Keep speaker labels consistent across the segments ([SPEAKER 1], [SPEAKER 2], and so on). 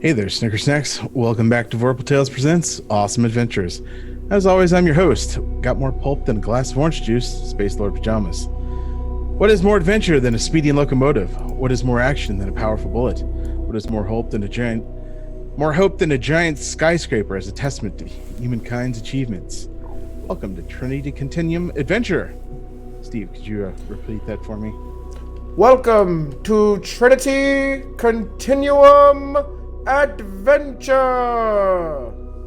[SPEAKER 1] Hey there, Snicker Snacks. Welcome back to Vorpal Tales Presents Awesome Adventures. As always, I'm your host. Got more pulp than a glass of orange juice, Space Lord Pajamas. What is more adventure than a speedy locomotive? What is more action than a powerful bullet? What is more hope than a giant skyscraper as a testament to humankind's achievements? Welcome to Trinity Continuum Adventure. Steve, could you repeat that for me?
[SPEAKER 2] Welcome to Trinity Continuum Adventure!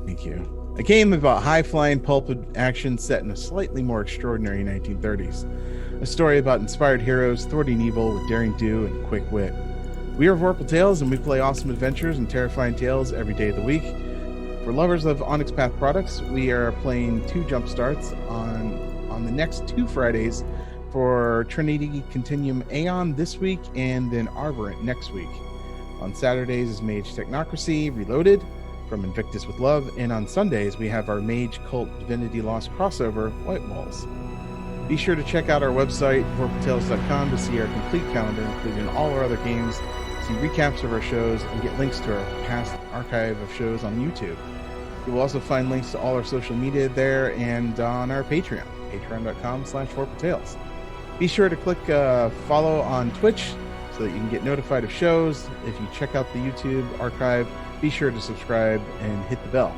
[SPEAKER 1] Thank you. A game about high-flying pulp action set in a slightly more extraordinary 1930s. A story about inspired heroes thwarting evil with daring do and quick wit. We are Vorpal Tales, and we play awesome adventures and terrifying tales every day of the week. For lovers of Onyx Path products, we are playing 2 jump starts on the next 2 Fridays for Trinity Continuum Aeon this week and then Arborant next week. On Saturdays is Mage Technocracy Reloaded from Invictus with Love, and on Sundays we have our Mage Cult Divinity Lost crossover, White Walls. Be sure to check out our website, vorpaltales.com, to see our complete calendar, including all our other games, see recaps of our shows, and get links to our past archive of shows on YouTube. You will also find links to all our social media there and on our Patreon, patreon.com/vorpaltales. Be sure to click follow on Twitch so that you can get notified of shows. If you check out the YouTube archive, be sure to subscribe and hit the bell.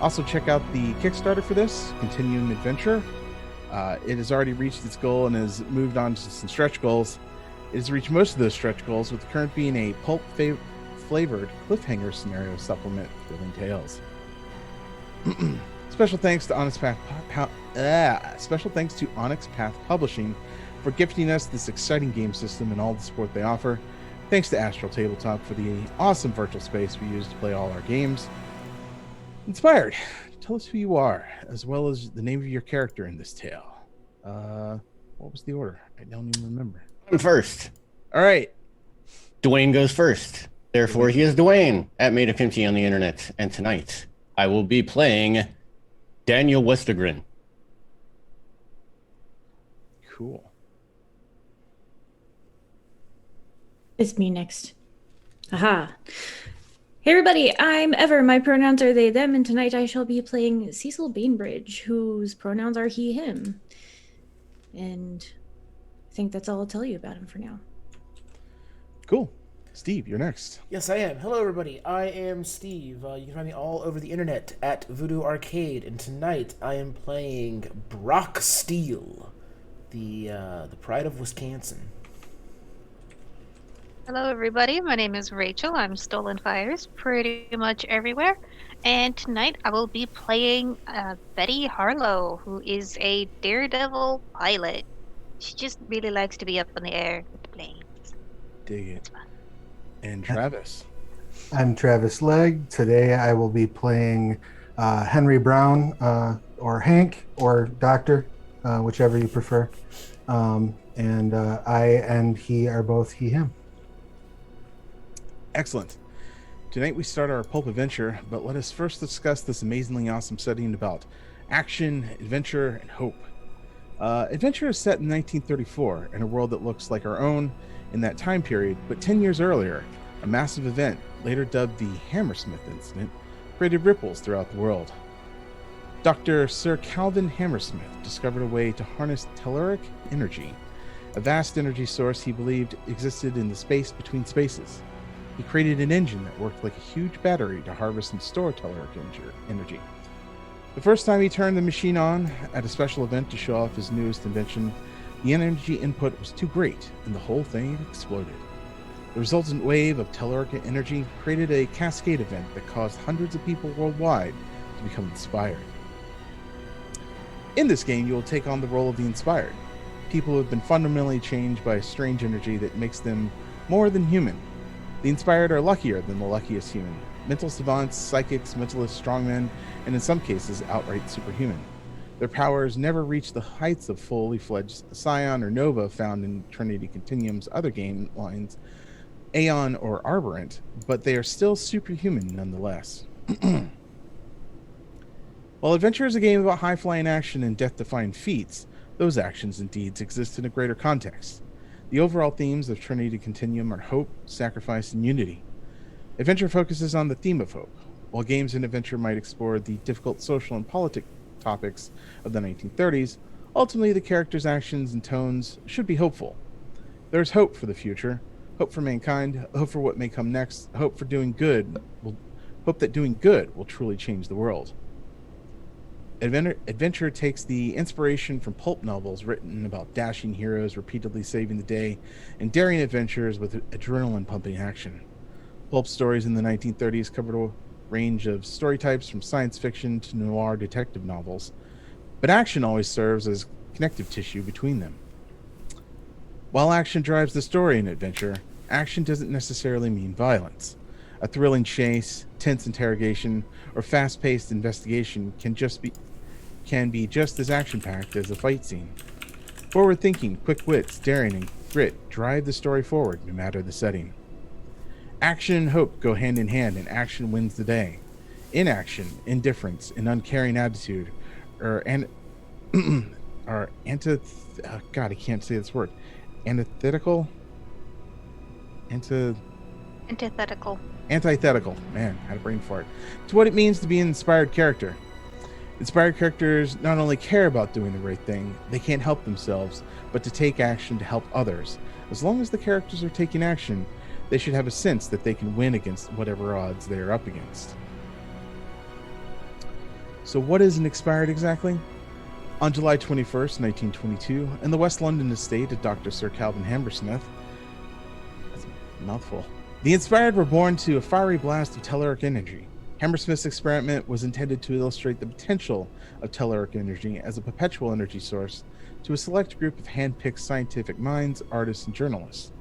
[SPEAKER 1] Also, check out the Kickstarter for this, Continuum Adventure. It has already reached its goal and has moved on to some stretch goals. It has reached most of those stretch goals, with the current being a pulp-flavored cliffhanger scenario supplement Thrilling Tales. Special thanks to Onyx Path Publishing for gifting us this exciting game system and all the support they offer. Thanks to Astral Tabletop for the awesome virtual space we use to play all our games. Inspired, tell us who you are, as well as the name of your character in this tale. What was the order? I don't even remember.
[SPEAKER 3] I'm first.
[SPEAKER 1] All right.
[SPEAKER 3] Dwayne goes first. Therefore, he is Dwayne at Made of Kimchi on the internet. And tonight, I will be playing Daniel Westergrin.
[SPEAKER 1] Cool.
[SPEAKER 4] It's me next. Aha. Hey everybody, I'm Ever. My pronouns are they, them, and tonight I shall be playing Cecil Bainbridge, whose pronouns are he, him. And I think that's all I'll tell you about him for now.
[SPEAKER 1] Cool. Steve, you're next.
[SPEAKER 2] Yes, I am. Hello, everybody. I am Steve. You can find me all over the internet at Voodoo Arcade, and tonight I am playing Brock Steele, the pride of Wisconsin.
[SPEAKER 5] Hello everybody, my name is Rachel. I'm Stolen Fires pretty much everywhere. And tonight I will be playing Betty Harlow, who is a daredevil pilot. She just really likes to be up in the air with the planes.
[SPEAKER 1] Dig it. And Travis.
[SPEAKER 6] I'm Travis Legg. Today I will be playing Henry Brown, or Hank, or Doctor, whichever you prefer. And I and he are both he, him.
[SPEAKER 1] Excellent. Tonight we start our pulp adventure, but let us first discuss this amazingly awesome setting about action, adventure, and hope. Adventure is set in 1934 in a world that looks like our own in that time period, but 10 years earlier, a massive event, later dubbed the Hammersmith Incident, created ripples throughout the world. Dr. Sir Calvin Hammersmith discovered a way to harness telluric energy, a vast energy source he believed existed in the space between spaces. He created an engine that worked like a huge battery to harvest and store telluric energy. The first time he turned the machine on at a special event to show off his newest invention, the energy input was too great and the whole thing exploded. The resultant wave of telluric energy created a cascade event that caused hundreds of people worldwide to become inspired. In this game, you will take on the role of the inspired. People who have been fundamentally changed by a strange energy that makes them more than human. The inspired are luckier than the luckiest human. Mental savants, psychics, mentalists, strongmen, and in some cases, outright superhuman. Their powers never reach the heights of fully fledged Scion or Nova found in Trinity Continuum's other game lines, Aeon or Arborant, but they are still superhuman nonetheless. While Adventure is a game about high-flying action and death-defying feats, those actions and deeds exist in a greater context. The overall themes of Trinity Continuum are hope, sacrifice, and unity. Adventure focuses on the theme of hope. While games in Adventure might explore the difficult social and politic topics of the 1930s, ultimately the characters' actions and tones should be hopeful. There's hope for the future, hope for mankind, hope for what may come next, hope that doing good will truly change the world. Adventure takes the inspiration from pulp novels written about dashing heroes repeatedly saving the day and daring adventures with adrenaline-pumping action. Pulp stories in the 1930s covered a range of story types from science fiction to noir detective novels, but action always serves as connective tissue between them. While action drives the story in Adventure, action doesn't necessarily mean violence. A thrilling chase, tense interrogation, or fast-paced investigation can be just as action-packed as a fight scene. Forward-thinking, quick wits, daring, and grit drive the story forward, no matter the setting. Action and hope go hand in hand, and action wins the day. Inaction, indifference, and uncaring attitude are God, I can't say this word. Antithetical. Antithetical. Man, had a brain fart. To what it means to be an inspired character. Inspired characters not only care about doing the right thing, they can't help themselves, but to take action to help others. As long as the characters are taking action, they should have a sense that they can win against whatever odds they are up against. So what is an Inspired exactly? On July 21st, 1922, in the West London estate of Dr. Sir Calvin Hammersmith, that's a mouthful, the Inspired were born to a fiery blast of telluric energy. Hammersmith's experiment was intended to illustrate the potential of telluric energy as a perpetual energy source to a select group of hand-picked scientific minds, artists, and journalists.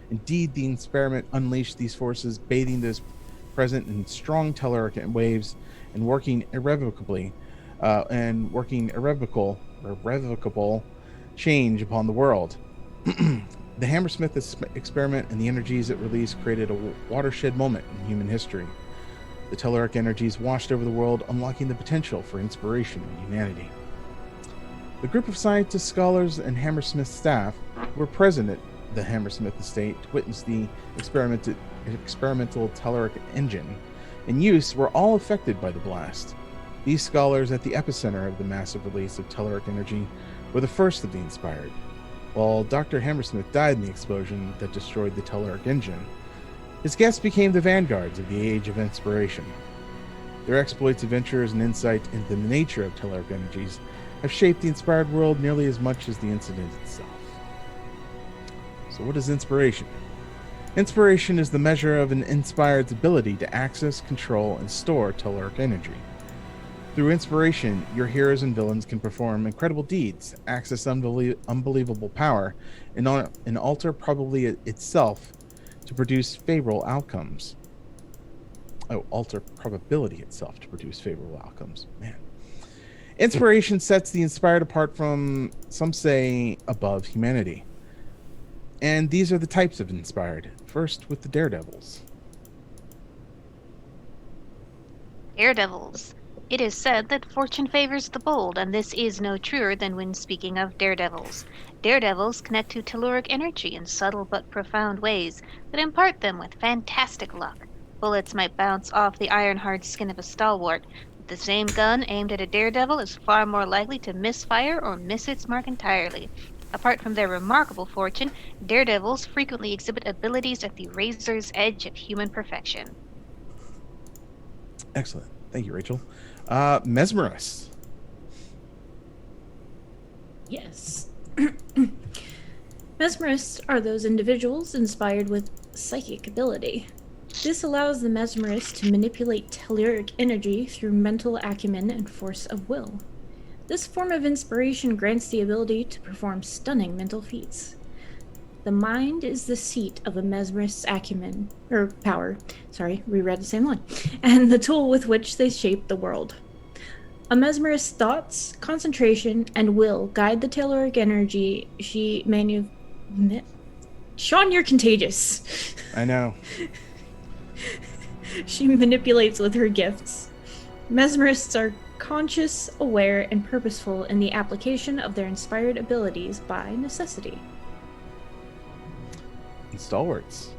[SPEAKER 1] Indeed, the experiment unleashed these forces, bathing those present in strong telluric waves and working irrevocable change upon the world. The Hammersmith experiment and the energies it released created a watershed moment in human history. The telluric energies washed over the world, unlocking the potential for inspiration in humanity. The group of scientists, scholars, and Hammersmith staff were present at the Hammersmith estate to witness the experimental telluric engine in use were all affected by the blast. These scholars at the epicenter of the massive release of telluric energy were the first of the Inspired. While Dr. Hammersmith died in the explosion that destroyed the telluric engine, his guests became the vanguards of the Age of Inspiration. Their exploits, adventures, and insight into the nature of telluric energies have shaped the Inspired world nearly as much as the incident itself. So what is inspiration? Inspiration is the measure of an Inspired's ability to access, control, and store telluric energy. Through inspiration, your heroes and villains can perform incredible deeds, access unbelievable power, and alter probability itself to produce favorable outcomes. Alter probability itself to produce favorable outcomes. Man. Inspiration sets the Inspired apart from, some say, above humanity. And these are the types of Inspired. First, with the Daredevils.
[SPEAKER 5] Daredevils. It is said that fortune favors the bold, and this is no truer than when speaking of daredevils. Daredevils connect to telluric energy in subtle but profound ways that impart them with fantastic luck. Bullets might bounce off the iron-hard skin of a stalwart, but the same gun aimed at a daredevil is far more likely to misfire or miss its mark entirely. Apart from their remarkable fortune, daredevils frequently exhibit abilities at the razor's edge of human perfection.
[SPEAKER 1] Excellent. Thank you, Rachel. Mesmerist.
[SPEAKER 4] Yes. Mesmerists are those individuals inspired with psychic ability. This allows the mesmerist to manipulate telluric energy through mental acumen and force of will. This form of inspiration grants the ability to perform stunning mental feats. The mind is the seat of a mesmerist's acumen, or power, reread the same line, and the tool with which they shape the world. A mesmerist's thoughts, concentration, and will guide the telluric energy Sean, you're contagious.
[SPEAKER 1] I know.
[SPEAKER 4] She manipulates with her gifts. Mesmerists are conscious, aware, and purposeful in the application of their inspired abilities by necessity.
[SPEAKER 1] And stalwarts.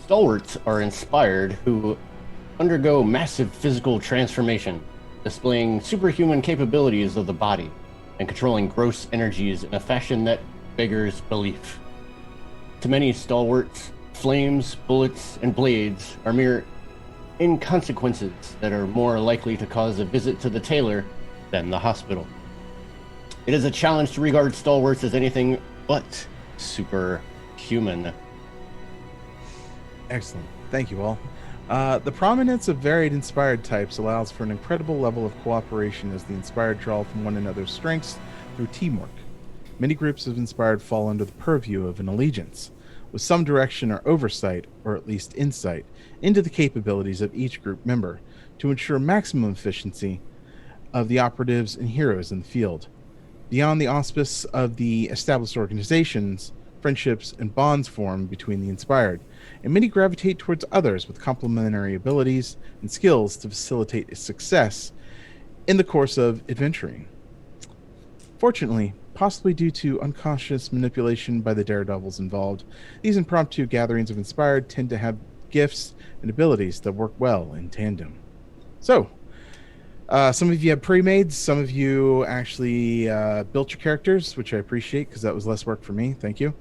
[SPEAKER 3] Stalwarts are inspired who undergo massive physical transformation, displaying superhuman capabilities of the body and controlling gross energies in a fashion that beggars belief. To many stalwarts, flames, bullets, and blades are mere inconsequences that are more likely to cause a visit to the tailor than the hospital. It is a challenge to regard stalwarts as anything but superhuman.
[SPEAKER 1] Excellent. Thank you all. The prominence of varied inspired types allows for an incredible level of cooperation as the inspired draw from one another's strengths through teamwork. Many groups of inspired fall under the purview of an allegiance, with some direction or oversight, or at least insight, into the capabilities of each group member to ensure maximum efficiency of the operatives and heroes in the field. Beyond the auspice of the established organizations, friendships and bonds form between the inspired, and many gravitate towards others with complementary abilities and skills to facilitate success in the course of adventuring. Fortunately, possibly due to unconscious manipulation by the daredevils involved, these impromptu gatherings of inspired tend to have gifts and abilities that work well in tandem. So, some of you have pre-mades, some of you actually built your characters, which I appreciate because that was less work for me. Thank you.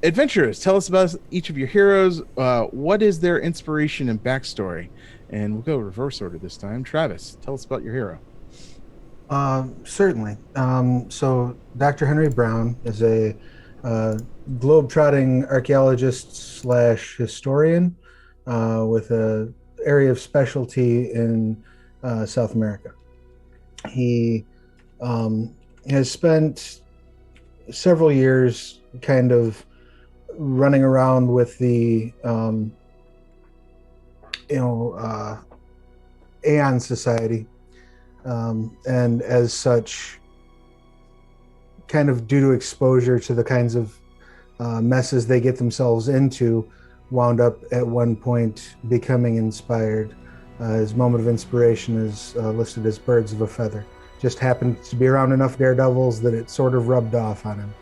[SPEAKER 1] Adventurers, tell us about each of your heroes. What is their inspiration and backstory? And we'll go reverse order this time. Travis, tell us about your hero.
[SPEAKER 6] Certainly. So Dr. Henry Brown is a globe-trotting archaeologist slash historian with an area of specialty in South America. He has spent several years kind of running around with the Aeon Society, and as such, kind of due to exposure to the kinds of messes they get themselves into, wound up at one point becoming inspired. His moment of inspiration is listed as birds of a feather. Just happened to be around enough daredevils that it sort of rubbed off on him.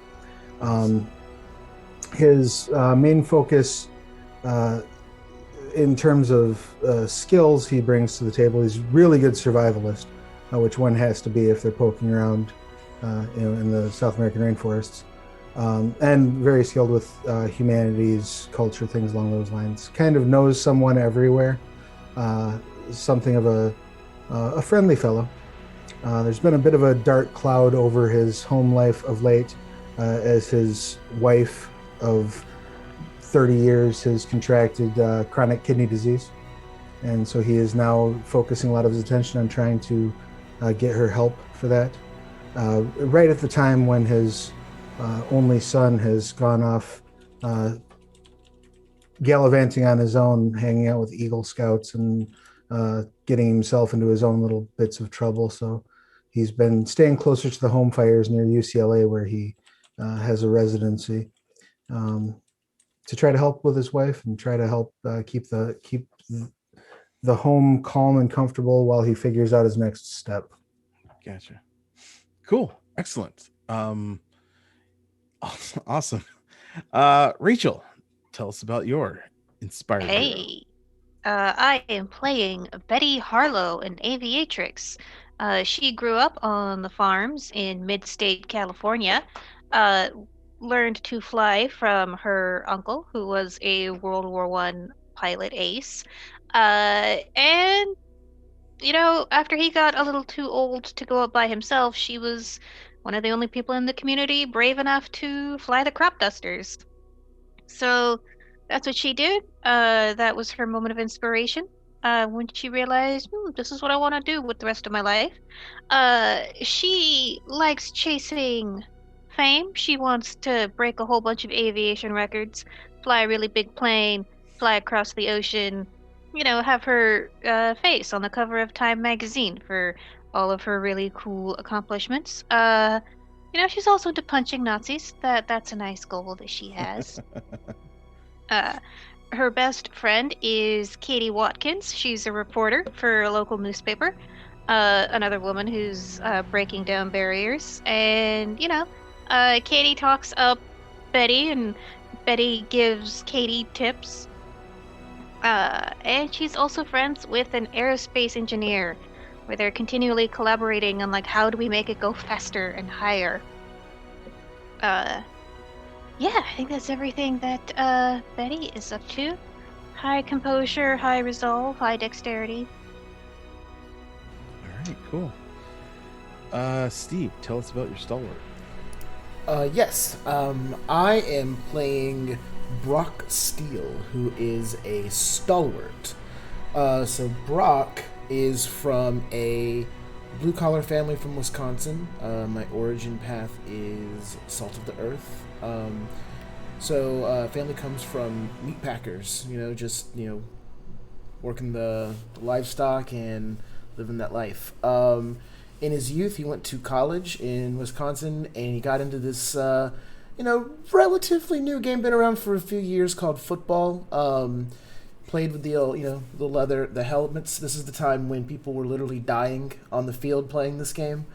[SPEAKER 6] His main focus in terms of skills he brings to the table, he's really good survivalist, which one has to be if they're poking around in the South American rainforests, and very skilled with humanities, culture, things along those lines. Kind of knows someone everywhere, something of a friendly fellow. There's been a bit of a dark cloud over his home life of late, as his wife of 30 years has contracted chronic kidney disease. And so he is now focusing a lot of his attention on trying to get her help for that. Right at the time when his only son has gone off gallivanting on his own, hanging out with Eagle Scouts and getting himself into his own little bits of trouble. So he's been staying closer to the home fires near UCLA, where he has a residency, to try to help with his wife and try to help keep the home calm and comfortable while he figures out his next step.
[SPEAKER 1] Gotcha. Cool. Excellent. Awesome. Rachel, tell us about your inspired hero.
[SPEAKER 5] Hey, I am playing Betty Harlow, an aviatrix. She grew up on the farms in mid-state California, learned to fly from her uncle, who was a World War I pilot ace. And, after he got a little too old to go up by himself, she was one of the only people in the community brave enough to fly the crop dusters. So that's what she did. That was her moment of inspiration. When she realized, this is what I want to do with the rest of my life. She likes chasing fame. She wants to break a whole bunch of aviation records, fly a really big plane, fly across the ocean, have her face on the cover of Time magazine for all of her really cool accomplishments. She's also into punching Nazis. That's a nice goal that she has. Her best friend is Katie Watkins. She's a reporter for a local newspaper. Another woman who's breaking down barriers. And, Katie talks up Betty and Betty gives Katie tips. And she's also friends with an aerospace engineer, where they're continually collaborating on like how do we make it go faster and higher. Uh, yeah, I think that's everything that Betty is up to. High composure, high resolve, high dexterity.
[SPEAKER 1] All right, cool. Steve, tell us about your stalwart.
[SPEAKER 2] Yes, I am playing Brock Steele, who is a stalwart. So Brock is from a blue-collar family from Wisconsin. My origin path is salt of the earth. Family comes from meat packers, working the livestock and living that life. In his youth, he went to college in Wisconsin, and he got into this, relatively new game, been around for a few years, called football. Played with the the helmets. This is the time when people were literally dying on the field playing this game.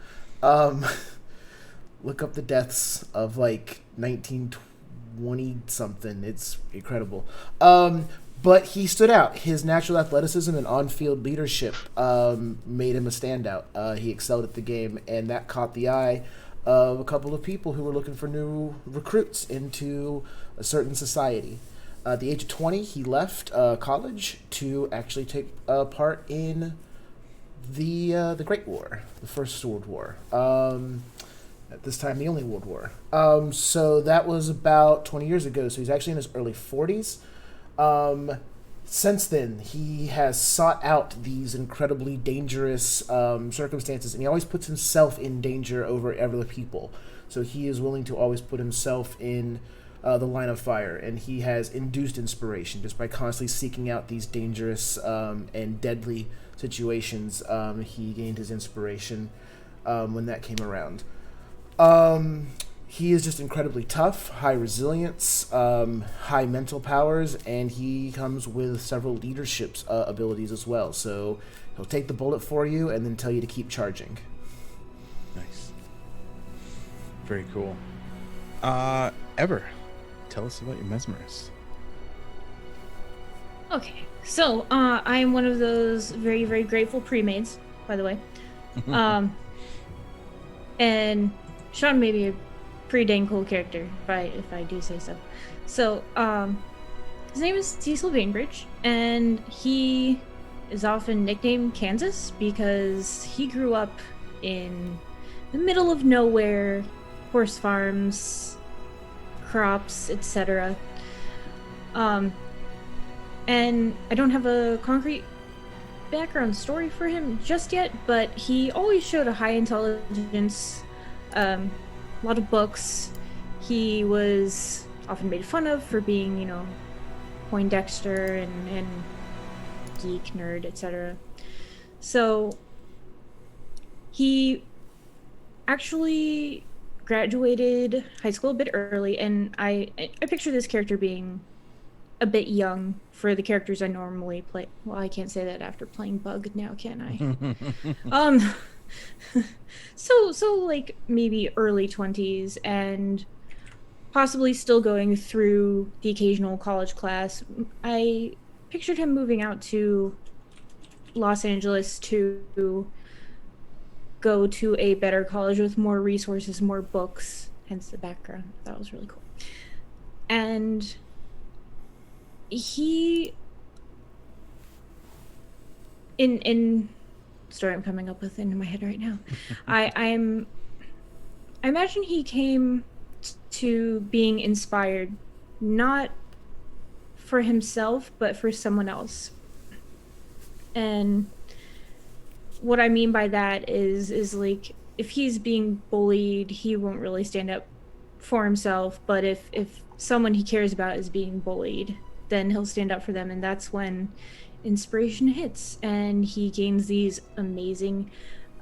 [SPEAKER 2] Look up the deaths of 1920 something. It's incredible. But he stood out. His natural athleticism and on-field leadership made him a standout. He excelled at the game, and that caught the eye of a couple of people who were looking for new recruits into a certain society. At the age of 20, he left college to actually take part in the Great War, the First World War. At this time, the only World War. So that was about 20 years ago. So he's actually in his early 40s. Since then, he has sought out these incredibly dangerous circumstances, and he always puts himself in danger over other people. So he is willing to always put himself in the line of fire, and he has induced inspiration just by constantly seeking out these dangerous and deadly situations. He gained his inspiration when that came around. He is just incredibly tough, high resilience, high mental powers, and he comes with several leadership abilities as well. So he'll take the bullet for you and then tell you to keep charging.
[SPEAKER 1] Nice. Very cool. Ever, tell us about your mesmerist.
[SPEAKER 4] Okay, so I am one of those very, very grateful pre-maids, by the way. And Sean may be a pretty dang cool character, if I do say so. So, his name is Cecil Bainbridge, and he is often nicknamed Kansas because he grew up in the middle of nowhere, horse farms, crops, etc. And I don't have a concrete background story for him just yet, but he always showed a high intelligence, a lot of books. He was often made fun of for being, Poindexter and geek, nerd, etc. So he actually graduated high school a bit early, and I picture this character being a bit young for the characters I normally play. Well, I can't say that after playing Bug now, can I? So like maybe early 20s, and possibly still going through the occasional college class. I pictured him moving out to Los Angeles to go to a better college with more resources, more books, hence the background. That was really cool. And he, in story I'm coming up with in my head right now, I imagine he came to being inspired not for himself but for someone else. And what I mean by that is like, if he's being bullied, he won't really stand up for himself, but if someone he cares about is being bullied, then he'll stand up for them, and that's when inspiration hits and he gains these amazing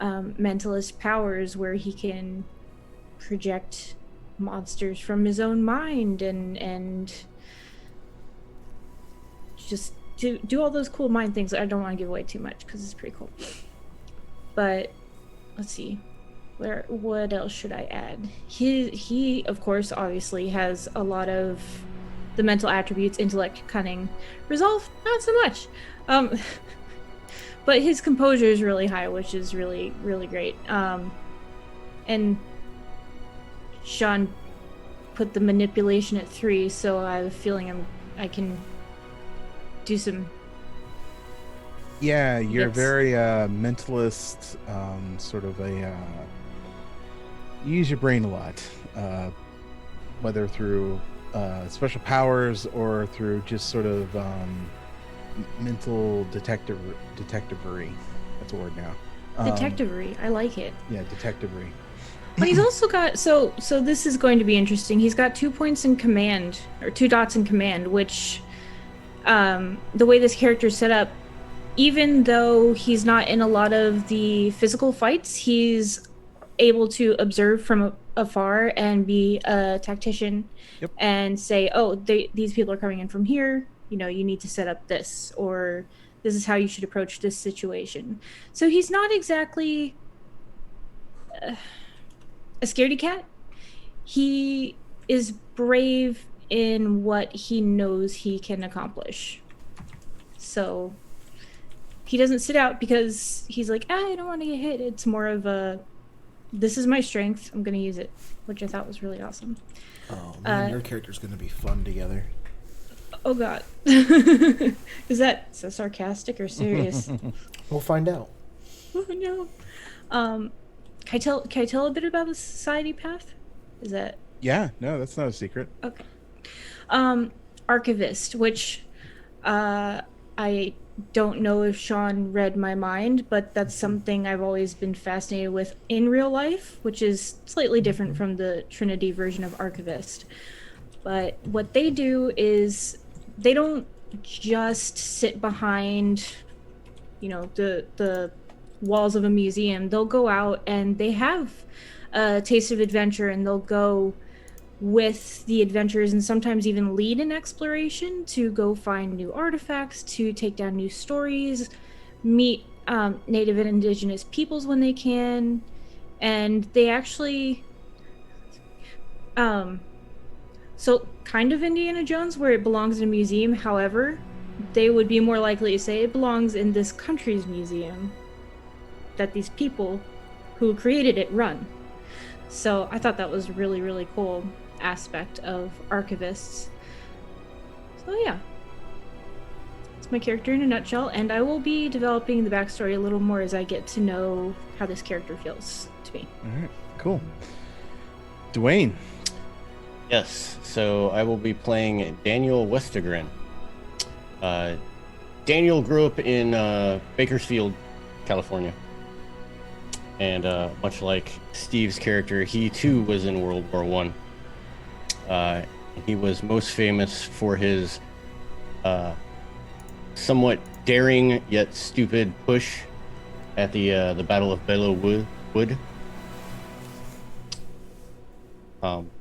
[SPEAKER 4] mentalist powers where he can project monsters from his own mind and just do all those cool mind things. I don't want to give away too much because it's pretty cool, but let's see, what else should I add? He of course obviously has a lot of the mental attributes, intellect, cunning. Resolve, not so much. But his composure is really high, which is really, really great. And Sean put the manipulation at 3, so I have a feeling I can do some.
[SPEAKER 1] Yeah, you're
[SPEAKER 4] Yes.
[SPEAKER 1] very mentalist, sort of a. You use your brain a lot, whether through special powers or through just sort of mental detectivery. That's a word now.
[SPEAKER 4] Detectivery, I like it.
[SPEAKER 1] Yeah, detectivery.
[SPEAKER 4] But he's also got so this is going to be interesting. He's got 2 points in command, or 2 dots in command, which the way this character is set up, even though he's not in a lot of the physical fights, he's able to observe from afar and be a tactician.
[SPEAKER 1] Yep.
[SPEAKER 4] And say, oh, these people are coming in from here, you know, you need to set up this, or this is how you should approach this situation. So he's not exactly a scaredy cat. He is brave in what he knows he can accomplish. So he doesn't sit out because he's like, I don't want to get hit. It's more of a, this is my strength, I'm going to use it, which I thought was really awesome.
[SPEAKER 2] Oh man, your character's gonna be fun together.
[SPEAKER 4] Oh god. Is that sarcastic or serious?
[SPEAKER 2] We'll find out.
[SPEAKER 4] Oh no. Can I tell a bit about the society path? Is that
[SPEAKER 1] Yeah, no, that's not a secret.
[SPEAKER 4] okay? Archivist, which I don't know if Sean read my mind, but that's something I've always been fascinated with in real life, which is slightly different from the Trinity version of Archivist. But what they do is they don't just sit behind, you know, the walls of a museum. They'll go out and they have a taste of adventure, and they'll go with the adventurers and sometimes even lead an exploration to go find new artifacts, to take down new stories, meet native and indigenous peoples when they can. And they actually so kind of Indiana Jones, where it belongs in a museum. However, they would be more likely to say it belongs in this country's museum that these people who created it run. So I thought that was really, really cool aspect of archivists. So yeah, it's my character in a nutshell, and I will be developing the backstory a little more as I get to know how this character feels to me.
[SPEAKER 1] All right, cool. Dwayne.
[SPEAKER 3] Yes, so I will be playing Daniel Westergrin. Daniel grew up in Bakersfield, California. And much like Steve's character, he too was in World War One. He was most famous for his somewhat daring yet stupid push at the Battle of Belleau Wood.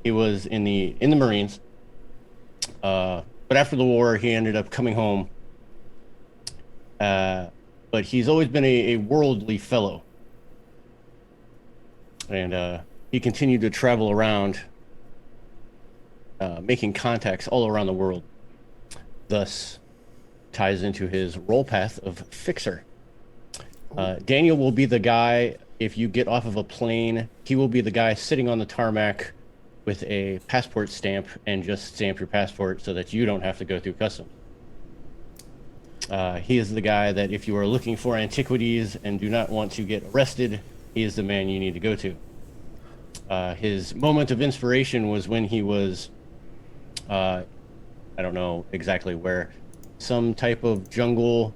[SPEAKER 3] He was in the Marines, but after the war, he ended up coming home. But he's always been a worldly fellow, and he continued to travel around, making contacts all around the world. Thus, ties into his role path of fixer. Daniel will be the guy, if you get off of a plane, he will be the guy sitting on the tarmac with a passport stamp and just stamp your passport so that you don't have to go through customs. He is the guy that if you are looking for antiquities and do not want to get arrested, he is the man you need to go to. His moment of inspiration was when he was, I don't know exactly where, some type of jungle,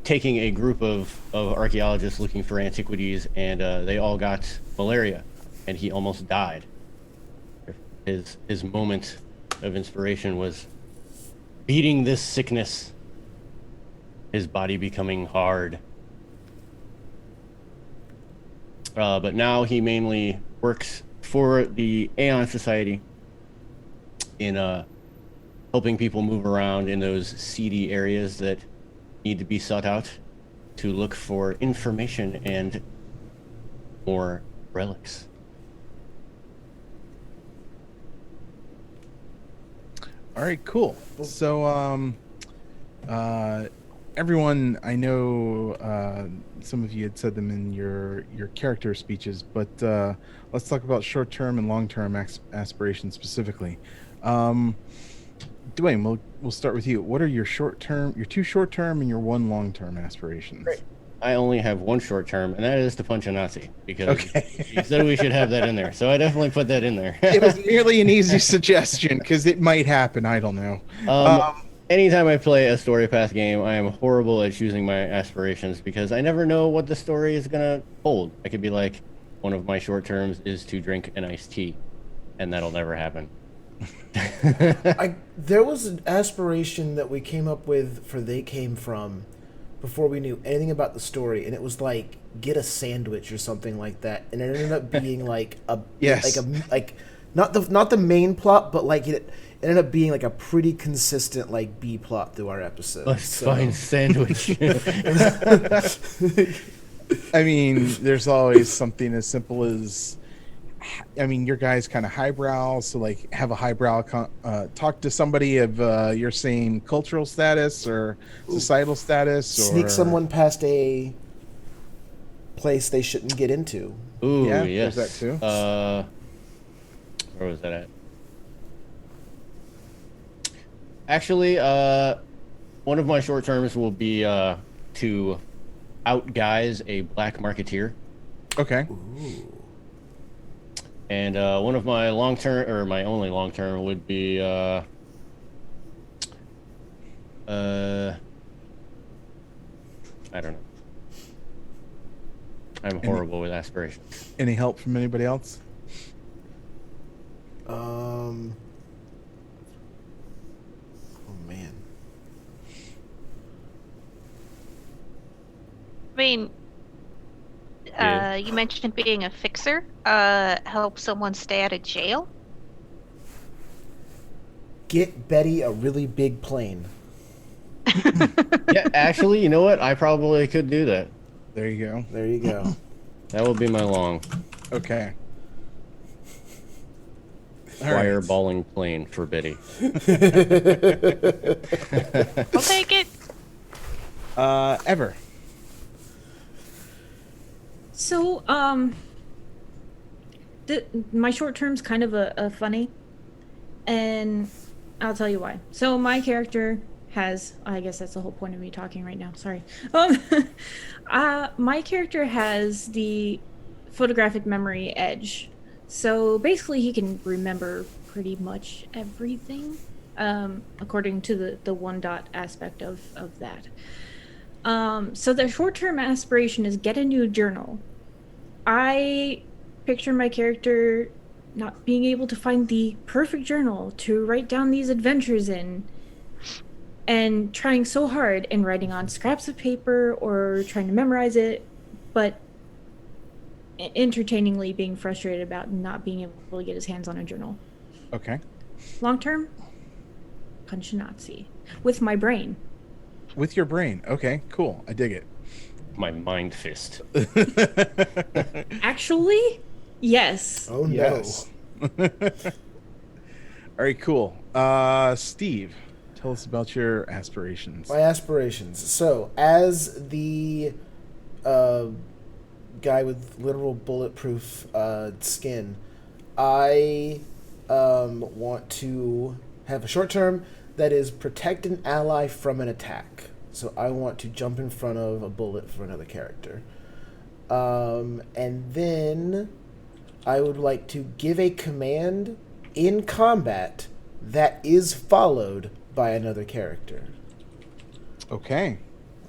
[SPEAKER 3] taking a group of archaeologists looking for antiquities, and they all got malaria, and he almost died. His moment of inspiration was beating this sickness, his body becoming hard. But now he mainly works for the Aeon Society in helping people move around in those seedy areas that need to be sought out to look for information and more relics.
[SPEAKER 1] All right, cool. So, everyone, I know some of you had said them in your character speeches, but let's talk about short-term and long-term aspirations specifically. Um, Dwayne, we'll start with you. What are your two short-term, and your one long-term aspirations?
[SPEAKER 3] Great. I only have one short term, and that is to punch a Nazi, because
[SPEAKER 1] Okay.
[SPEAKER 3] you said we should have that in there. So I definitely put that in there.
[SPEAKER 1] It was merely an easy suggestion because it might happen. I don't know.
[SPEAKER 3] Anytime I play a story path game, I am horrible at choosing my aspirations because I never know what the story is gonna hold. I could be like, one of my short terms is to drink an iced tea, and that'll never happen.
[SPEAKER 2] There was an aspiration that we came up with for They Came From before we knew anything about the story, and it was like get a sandwich or something like that, and it ended up being like a
[SPEAKER 1] Yes.
[SPEAKER 2] like not the main plot, but like it ended up being like a pretty consistent like B plot through our episode.
[SPEAKER 3] Let's find sandwich.
[SPEAKER 1] I mean, there's always something as simple as, I mean, your guy's kind of highbrow, so like have a highbrow talk to somebody of your same cultural status or societal status,
[SPEAKER 2] Sneak
[SPEAKER 1] or
[SPEAKER 2] someone past a place they shouldn't get into.
[SPEAKER 3] Ooh,
[SPEAKER 1] Yeah,
[SPEAKER 3] yes.
[SPEAKER 1] there's that too.
[SPEAKER 3] Where was that at? Actually, one of my short terms will be to outguise a black marketeer.
[SPEAKER 1] Okay.
[SPEAKER 3] And one of my long term, or my only long term, would be I don't know. I'm horrible with aspirations.
[SPEAKER 1] Any help from anybody else?
[SPEAKER 2] Oh man.
[SPEAKER 5] I mean,
[SPEAKER 3] Yeah.
[SPEAKER 5] you mentioned being a fixer. Help someone stay out of jail.
[SPEAKER 2] Get Betty a really big plane.
[SPEAKER 3] Yeah, actually, you know what? I probably could do that.
[SPEAKER 1] There you go.
[SPEAKER 2] There you go.
[SPEAKER 3] That will be my long
[SPEAKER 1] Okay. All right.
[SPEAKER 3] fireballing plane for Biddy.
[SPEAKER 5] I'll take it.
[SPEAKER 1] Ever.
[SPEAKER 4] So, my short term's kind of a funny, and I'll tell you why. So my character has, I guess that's the whole point of me talking right now. Sorry. My character has the photographic memory edge. So basically, he can remember pretty much everything, according to the one dot aspect of that. So the short-term aspiration is get a new journal. I picture my character not being able to find the perfect journal to write down these adventures in, and trying so hard and writing on scraps of paper or trying to memorize it, but entertainingly being frustrated about not being able to get his hands on a journal.
[SPEAKER 1] Okay.
[SPEAKER 4] Long-term, punch a Nazi with my brain.
[SPEAKER 1] With your brain. Okay, cool. I dig it.
[SPEAKER 3] My mind fist.
[SPEAKER 4] Actually, yes.
[SPEAKER 2] Oh no.
[SPEAKER 1] Yes. All right, cool. Steve, tell us about your aspirations.
[SPEAKER 2] My aspirations. So, as the guy with literal bulletproof skin, I want to have a short term that is protect an ally from an attack. So I want to jump in front of a bullet for another character. And then I would like to give a command in combat that is followed by another character.
[SPEAKER 1] Okay.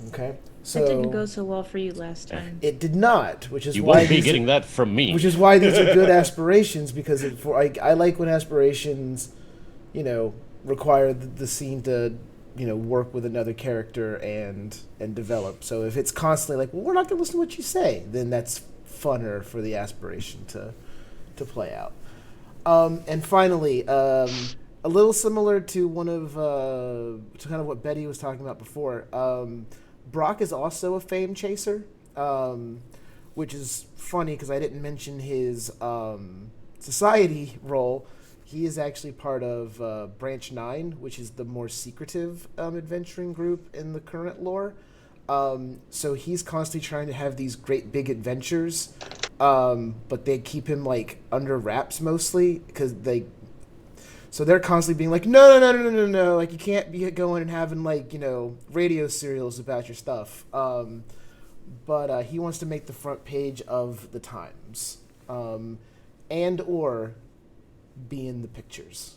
[SPEAKER 2] Okay?
[SPEAKER 4] That didn't go so well for you last time.
[SPEAKER 2] It did not, which is
[SPEAKER 3] You
[SPEAKER 2] why
[SPEAKER 3] won't be
[SPEAKER 2] these
[SPEAKER 3] getting that from me.
[SPEAKER 2] which is why these are good aspirations, because I like when aspirations, require the scene to, work with another character and develop. So if it's constantly like, well, we're not going to listen to what you say, then that's funner for the aspiration to play out. And finally, a little similar to to kind of what Betty was talking about before. Brock is also a fame chaser, which is funny because I didn't mention his society role, he is actually part of Branch 9, which is the more secretive adventuring group in the current lore. So he's constantly trying to have these great big adventures, but they keep him like under wraps mostly because so they're constantly being like, no, like you can't be going and having like radio serials about your stuff. But he wants to make the front page of the Times, and or be in the pictures.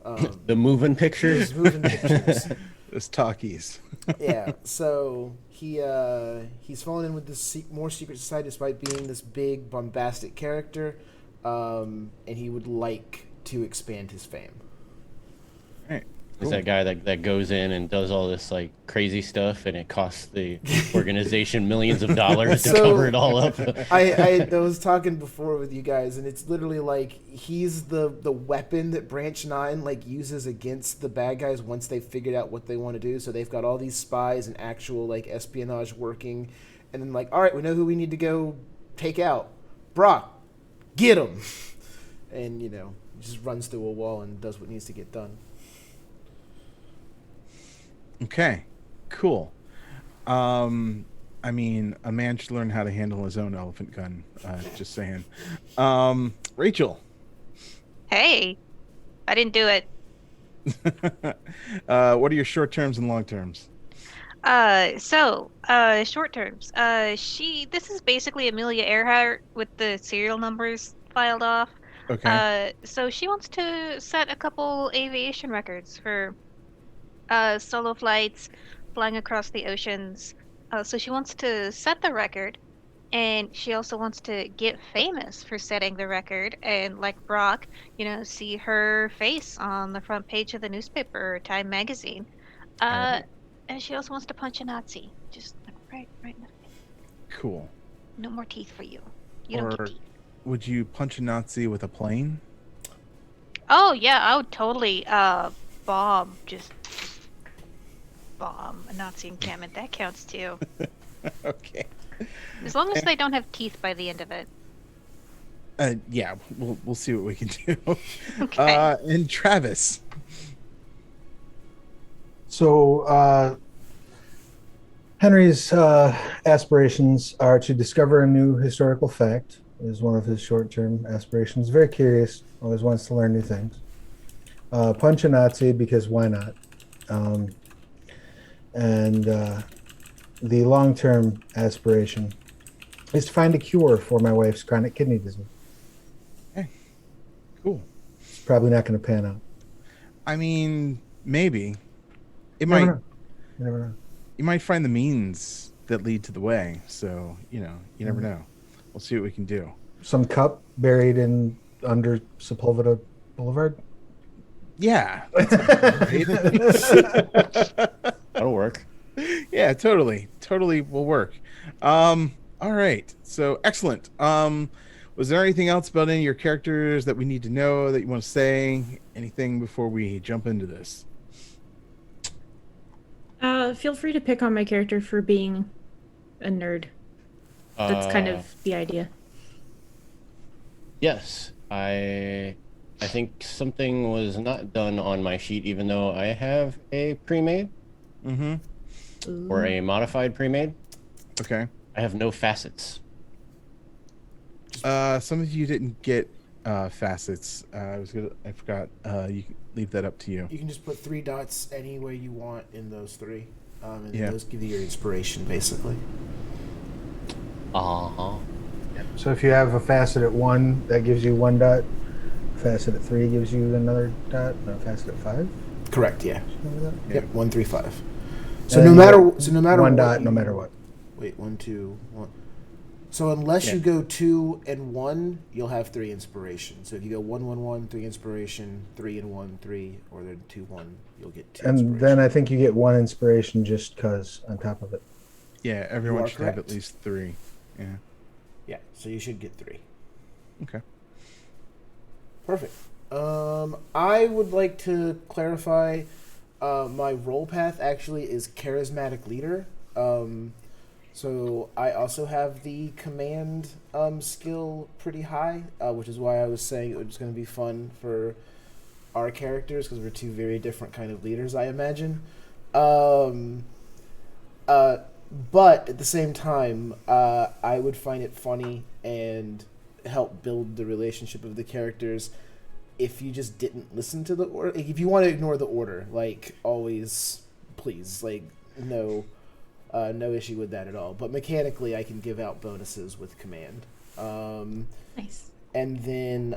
[SPEAKER 3] The moving pictures.
[SPEAKER 2] Moving pictures.
[SPEAKER 1] Those talkies.
[SPEAKER 2] Yeah, so he's fallen in with this more secret society despite being this big bombastic character, and he would like to expand his fame.
[SPEAKER 1] All right.
[SPEAKER 3] Is that guy that goes in and does all this like crazy stuff, and it costs the organization millions of dollars to cover it all up?
[SPEAKER 2] I was talking before with you guys, and it's literally like he's the weapon that Branch 9 like uses against the bad guys once they've figured out what they want to do. So they've got all these spies and actual like espionage working, and then like, all right, we know who we need to go take out. Brock, get him, and he just runs through a wall and does what needs to get done.
[SPEAKER 1] Okay, cool. I mean, a man should learn how to handle his own elephant gun. Just saying. Rachel.
[SPEAKER 5] Hey, I didn't do it.
[SPEAKER 1] What are your short terms and long terms?
[SPEAKER 5] Short terms. This is basically Amelia Earhart with the serial numbers filed off.
[SPEAKER 1] Okay.
[SPEAKER 5] So she wants to set a couple aviation records for solo flights, flying across the oceans. So she wants to set the record, and she also wants to get famous for setting the record. And like Brock, see her face on the front page of the newspaper or Time magazine. And she also wants to punch a Nazi, just right in the face.
[SPEAKER 1] Cool.
[SPEAKER 5] No more teeth for you. You don't get teeth.
[SPEAKER 1] Would you punch a Nazi with a plane?
[SPEAKER 5] Oh yeah, I would totally bomb a Nazi encampment. That counts too.
[SPEAKER 1] Okay.
[SPEAKER 5] As long as they don't have teeth by the end of it.
[SPEAKER 1] Yeah, we'll see what we can do.
[SPEAKER 5] Okay.
[SPEAKER 1] And Travis.
[SPEAKER 6] So Henry's aspirations are to discover a new historical fact. Is one of his short-term aspirations. Very curious, always wants to learn new things. Punch a Nazi because why not? And the long-term aspiration is to find a cure for my wife's chronic kidney disease.
[SPEAKER 1] Okay, cool.
[SPEAKER 6] It's probably not going to pan out.
[SPEAKER 1] I mean, maybe.
[SPEAKER 6] You never know.
[SPEAKER 1] You might find the means that lead to the way. So, you never know. We'll see what we can do.
[SPEAKER 6] Some cup buried under Sepulveda Boulevard?
[SPEAKER 1] Yeah.
[SPEAKER 3] That'll work.
[SPEAKER 1] Yeah, totally will work. All right, so excellent. Was there anything else about any of your characters that we need to know that you want to say? Anything before we jump into this?
[SPEAKER 4] Feel free to pick on my character for being a nerd. That's kind of the idea.
[SPEAKER 3] Yes, I think something was not done on my sheet, even though I have a pre-made or a modified pre-made.
[SPEAKER 1] Okay.
[SPEAKER 3] I have no facets.
[SPEAKER 1] Some of you didn't get facets. I forgot. You can leave that up to you.
[SPEAKER 2] You can just put 3 dots any way you want in those 3, and
[SPEAKER 1] Yeah.
[SPEAKER 2] those give you your inspiration, basically.
[SPEAKER 6] So if you have a facet at 1, that gives you 1 dot. Facet at 3 gives you another dot. And a facet at 5.
[SPEAKER 2] Correct. Yeah.
[SPEAKER 6] Remember that?
[SPEAKER 2] Yep. 1, 3, 5.
[SPEAKER 6] And
[SPEAKER 2] So
[SPEAKER 6] then
[SPEAKER 2] no
[SPEAKER 6] you
[SPEAKER 2] matter
[SPEAKER 6] get
[SPEAKER 2] what
[SPEAKER 6] 1 dot,
[SPEAKER 2] you-
[SPEAKER 6] no matter what.
[SPEAKER 2] Wait, 1, 2, 1. So unless you go 2 and 1, you'll have 3 inspiration. So if you go 1, 1, 1, 3 inspiration, 3 and 1, 3, or then 2, 1, you'll get 2
[SPEAKER 6] And
[SPEAKER 2] inspiration.
[SPEAKER 6] then I think you get 1 inspiration just because on top of it.
[SPEAKER 1] Yeah, everyone
[SPEAKER 2] are
[SPEAKER 1] should have
[SPEAKER 2] correct.
[SPEAKER 1] at least 3. Yeah.
[SPEAKER 2] Yeah, so you should get 3.
[SPEAKER 1] Okay.
[SPEAKER 2] Perfect. I would like to clarify my role path actually is charismatic leader. So I also have the command skill pretty high, which is why I was saying it was going to be fun for our characters because we're two very different kind of leaders, I imagine. Um, but at the same time, I would find it funny and help build the relationship of the characters if you just didn't listen to the order. Like, if you want to ignore the order, like always, please, like no issue with that at all. But mechanically, I can give out bonuses with command.
[SPEAKER 4] Nice.
[SPEAKER 2] And then,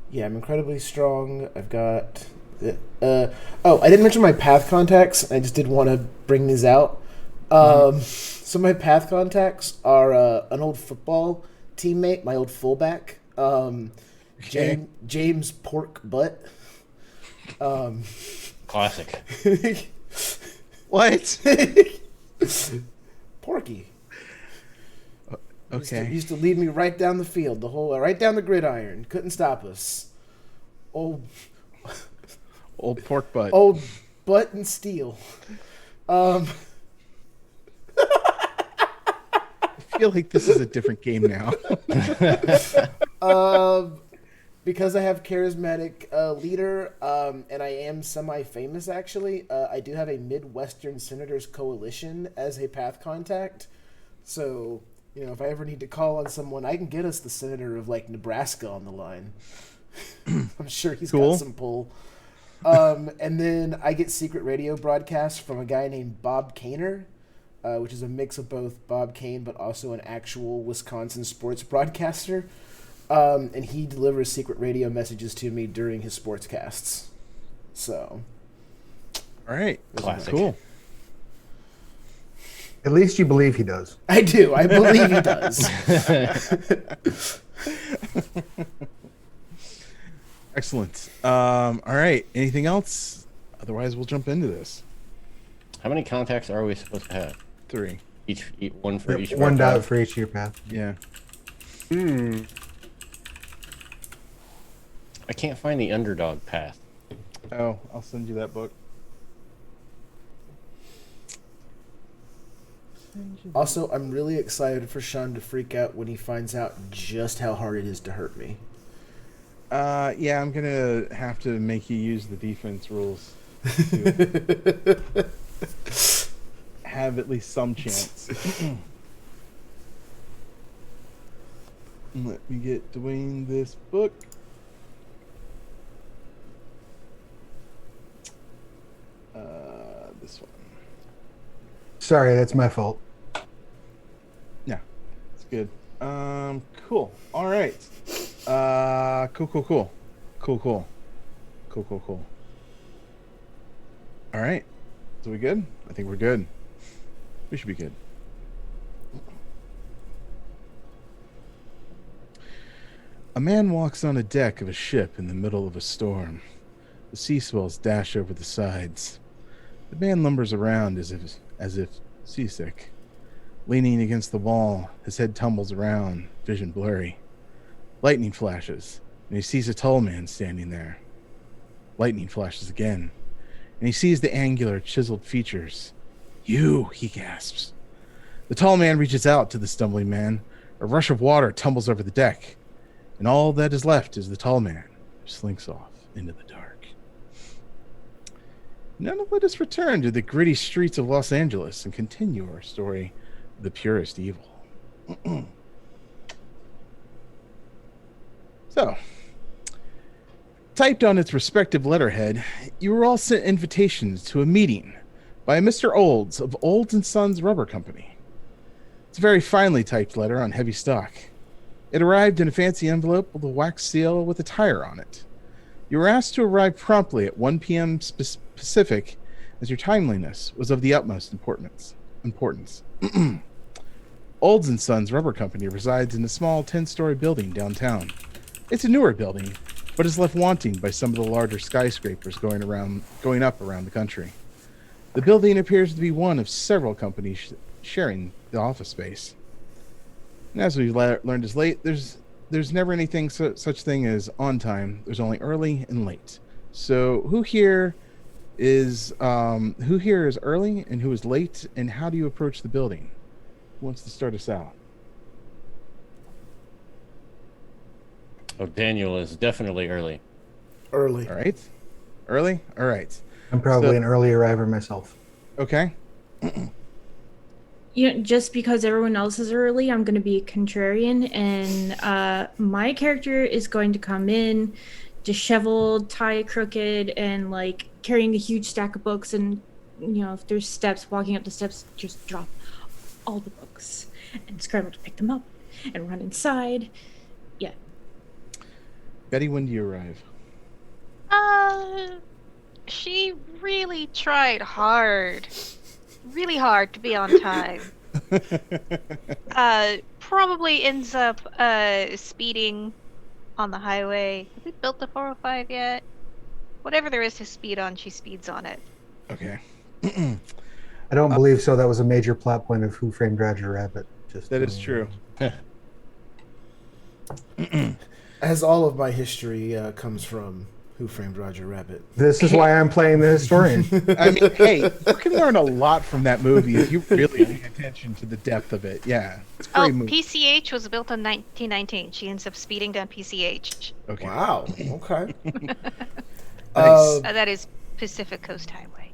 [SPEAKER 2] yeah, I'm incredibly strong. I've got. I didn't mention my path contacts. I just did want to bring these out. So my path contacts are an old football teammate, my old fullback, James Pork Butt.
[SPEAKER 3] Classic.
[SPEAKER 1] What?
[SPEAKER 2] Porky.
[SPEAKER 1] Okay.
[SPEAKER 2] Used to lead me right down the field, right down the gridiron. Couldn't stop us. Old
[SPEAKER 1] pork butt.
[SPEAKER 2] Old Butt and Steele.
[SPEAKER 1] I feel like this is a different game now.
[SPEAKER 2] Because I have charismatic leader, and I am semi-famous, actually, I do have a Midwestern Senators Coalition as a path contact. So, if I ever need to call on someone, I can get us the senator of, like, Nebraska on the line. I'm sure he's got some pull. And then I get secret radio broadcasts from a guy named Bob Kaner, which is a mix of both Bob Kane but also an actual Wisconsin sports broadcaster. And he delivers secret radio messages to me during his sportscasts. So.
[SPEAKER 1] All right.
[SPEAKER 3] Classic.
[SPEAKER 1] Cool.
[SPEAKER 6] At least you believe he does.
[SPEAKER 2] I do. I believe he does.
[SPEAKER 1] Excellent. All right. Anything else? Otherwise, we'll jump into this.
[SPEAKER 3] How many contacts are we supposed to have?
[SPEAKER 1] 3.
[SPEAKER 3] Each one for each.
[SPEAKER 6] One dot for each of your path.
[SPEAKER 1] Yeah.
[SPEAKER 3] I can't find the underdog path.
[SPEAKER 1] Oh, I'll send you that book.
[SPEAKER 2] Also, I'm really excited for Sean to freak out when he finds out just how hard it is to hurt me.
[SPEAKER 1] Yeah, I'm gonna have to make you use the defense rules to have at least some chance. Let me get Dwayne this book. This one.
[SPEAKER 6] Sorry, that's my fault.
[SPEAKER 1] Yeah, it's good. Cool. All right. Cool. All right. So we good? I think we're good. We should be good. A man walks on a deck of a ship in the middle of a storm. The sea swells dash over the sides. The man lumbers around as if seasick. Leaning against the wall, his head tumbles around, vision blurry. Lightning flashes, and he sees a tall man standing there. Lightning flashes again, and he sees the angular, chiseled features. "You," he gasps. The tall man reaches out to the stumbling man. A rush of water tumbles over the deck, and all that is left is the tall man, who slinks off into the dark. Now let us return to the gritty streets of Los Angeles and continue our story of the purest evil. So, typed on its respective letterhead, you were all sent invitations to a meeting by Mr. Olds of Olds & Sons Rubber Company. It's a very finely typed letter on heavy stock. It arrived in a fancy envelope with a wax seal with a tire on it. You were asked to arrive promptly at 1 p.m. Pacific, as your timeliness was of the utmost importance. Olds & Sons Rubber Company resides in a small 10-story building downtown. It's a newer building, but is left wanting by some of the larger skyscrapers going up around the country. The building appears to be one of several companies sharing the office space. And as we've learned as late, there's never anything such thing as on time. There's only early and late. So who here is who here is early and who is late, and how do you approach the building? Who wants to start us out?
[SPEAKER 3] Oh, Daniel is definitely early.
[SPEAKER 2] Early.
[SPEAKER 1] All right. Early? All right.
[SPEAKER 6] I'm probably
[SPEAKER 1] So-
[SPEAKER 6] an early arriver myself.
[SPEAKER 1] Okay.
[SPEAKER 4] Just because everyone else is early, I'm going to be contrarian, and my character is going to come in disheveled, tie crooked, and like carrying a huge stack of books. And if there's steps, walking up the steps, just drop all the books and scramble to pick them up and run inside. Yeah.
[SPEAKER 1] Betty, when do you arrive?
[SPEAKER 5] She really tried really hard to be on time. Probably ends up speeding on the highway. Have we built the 405 yet? Whatever there is to speed on, she speeds on it.
[SPEAKER 1] Okay.
[SPEAKER 6] I don't believe so. That was a major plot point of Who Framed Roger Rabbit.
[SPEAKER 1] That is true.
[SPEAKER 2] As all of my history comes from Who Framed Roger Rabbit.
[SPEAKER 6] This is why I'm playing the historian.
[SPEAKER 1] I mean, hey, you can learn a lot from that movie if you really pay attention to the depth of it. Yeah, it's a great movie.
[SPEAKER 5] PCH was built in 1919. She ends up speeding down PCH.
[SPEAKER 1] Okay.
[SPEAKER 2] Wow. Okay.
[SPEAKER 1] Nice.
[SPEAKER 5] That is Pacific Coast Highway.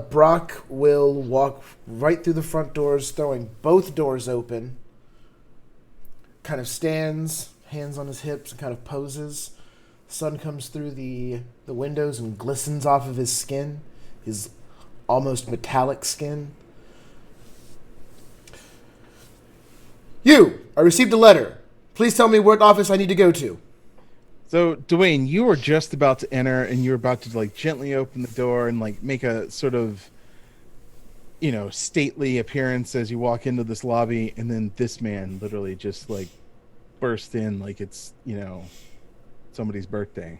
[SPEAKER 2] Brock will walk right through the front doors, throwing both doors open. Kind of stands, hands on his hips, and kind of poses. Sun comes through the windows and glistens off of his skin, his almost metallic skin. You! I received a letter. Please tell me what office I need to go to.
[SPEAKER 1] So, Dwayne, you were just about to enter, and you were about to like gently open the door and like make a sort of, stately appearance as you walk into this lobby, and then this man literally just like burst in like it's somebody's birthday.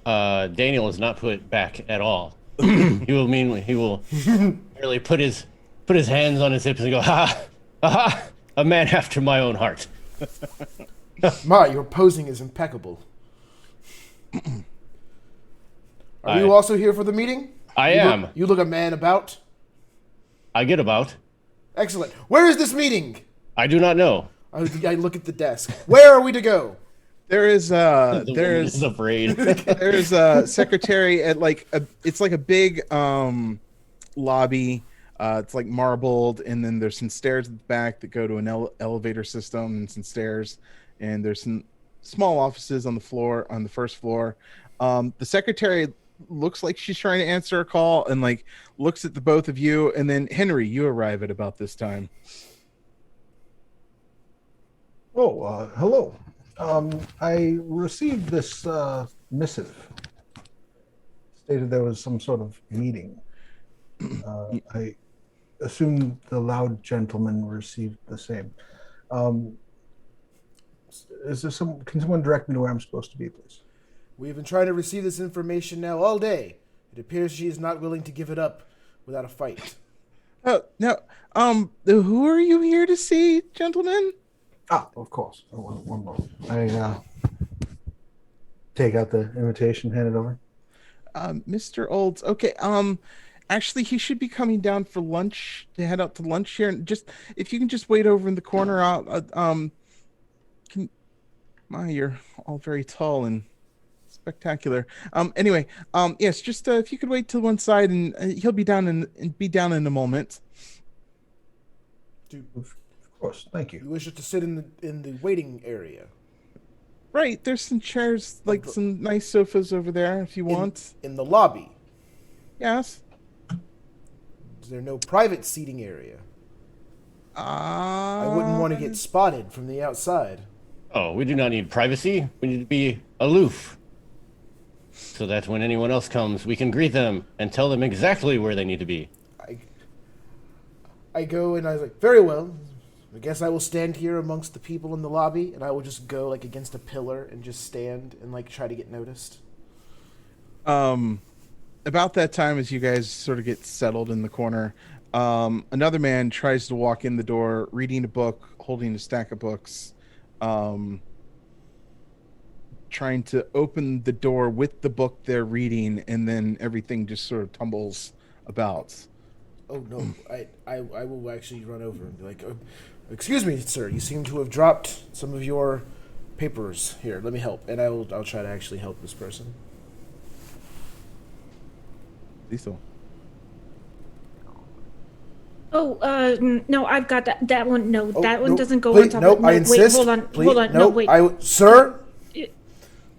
[SPEAKER 3] Daniel is not put back at all. He will merely put his hands on his hips and go, ha, aha, a man after my own heart.
[SPEAKER 2] Ma, your posing is impeccable. Are you also here for the meeting?
[SPEAKER 3] I am.
[SPEAKER 2] You look a man about.
[SPEAKER 3] I get about.
[SPEAKER 2] Excellent. Where is this meeting?
[SPEAKER 3] I do not know.
[SPEAKER 2] I look at the desk. Where are we to go?
[SPEAKER 1] There's
[SPEAKER 3] The woman is afraid.
[SPEAKER 1] there's a secretary at it's like a big lobby. It's like marbled, and then there's some stairs at the back that go to an elevator system and some stairs, and there's some small offices on the first floor. The secretary looks like she's trying to answer a call and like looks at the both of you, and then Henry, you arrive at about this time.
[SPEAKER 6] Oh, hello. I received this missive. Stated there was some sort of meeting. I assume the loud gentleman received the same. Is there can someone direct me to where I'm supposed to be, please?
[SPEAKER 2] We've been trying to receive this information now all day. It appears she is not willing to give it up without a fight.
[SPEAKER 1] Oh no. Who are you here to see, gentlemen?
[SPEAKER 6] Ah, of course. One moment. I take out the invitation, hand it over.
[SPEAKER 1] Mr. Olds. Okay. Actually, he should be coming down for lunch to head out to lunch here, and just if you can just wait over in the corner. You're all very tall and spectacular. Anyway, yes, just if you could wait till one side, and he'll be down in a moment.
[SPEAKER 6] Of course, thank
[SPEAKER 2] You
[SPEAKER 6] you.
[SPEAKER 2] wish us to sit in the waiting area.
[SPEAKER 1] Right, there's some chairs, like some nice sofas over there, if you want.
[SPEAKER 2] In the lobby.
[SPEAKER 1] Yes.
[SPEAKER 2] Is there no private seating area? I wouldn't want to get spotted from the outside.
[SPEAKER 3] Oh, we do not need privacy. We need to be aloof. So that when anyone else comes, we can greet them and tell them exactly where they need to be.
[SPEAKER 2] I go and I was like, very well. I guess I will stand here amongst the people in the lobby, and I will just go like against a pillar and just stand and like try to get noticed.
[SPEAKER 1] About that time, as you guys sort of get settled in the corner, another man tries to walk in the door, reading a book, holding a stack of books, trying to open the door with the book they're reading, and then everything just sort of tumbles about.
[SPEAKER 2] Oh no, I will actually run over and be like, excuse me, sir, you seem to have dropped some of your papers here. Let me help, and I'll try to actually help this person.
[SPEAKER 1] Cecil.
[SPEAKER 4] Oh, no, I've got that one. No,
[SPEAKER 2] Oh,
[SPEAKER 4] that one
[SPEAKER 2] no,
[SPEAKER 4] doesn't go
[SPEAKER 2] please,
[SPEAKER 4] on top
[SPEAKER 2] no,
[SPEAKER 4] of it.
[SPEAKER 2] I
[SPEAKER 4] No,
[SPEAKER 2] insist.
[SPEAKER 4] wait, hold on,
[SPEAKER 2] Please,
[SPEAKER 4] hold on.
[SPEAKER 2] no,
[SPEAKER 4] No, wait.
[SPEAKER 2] Sir,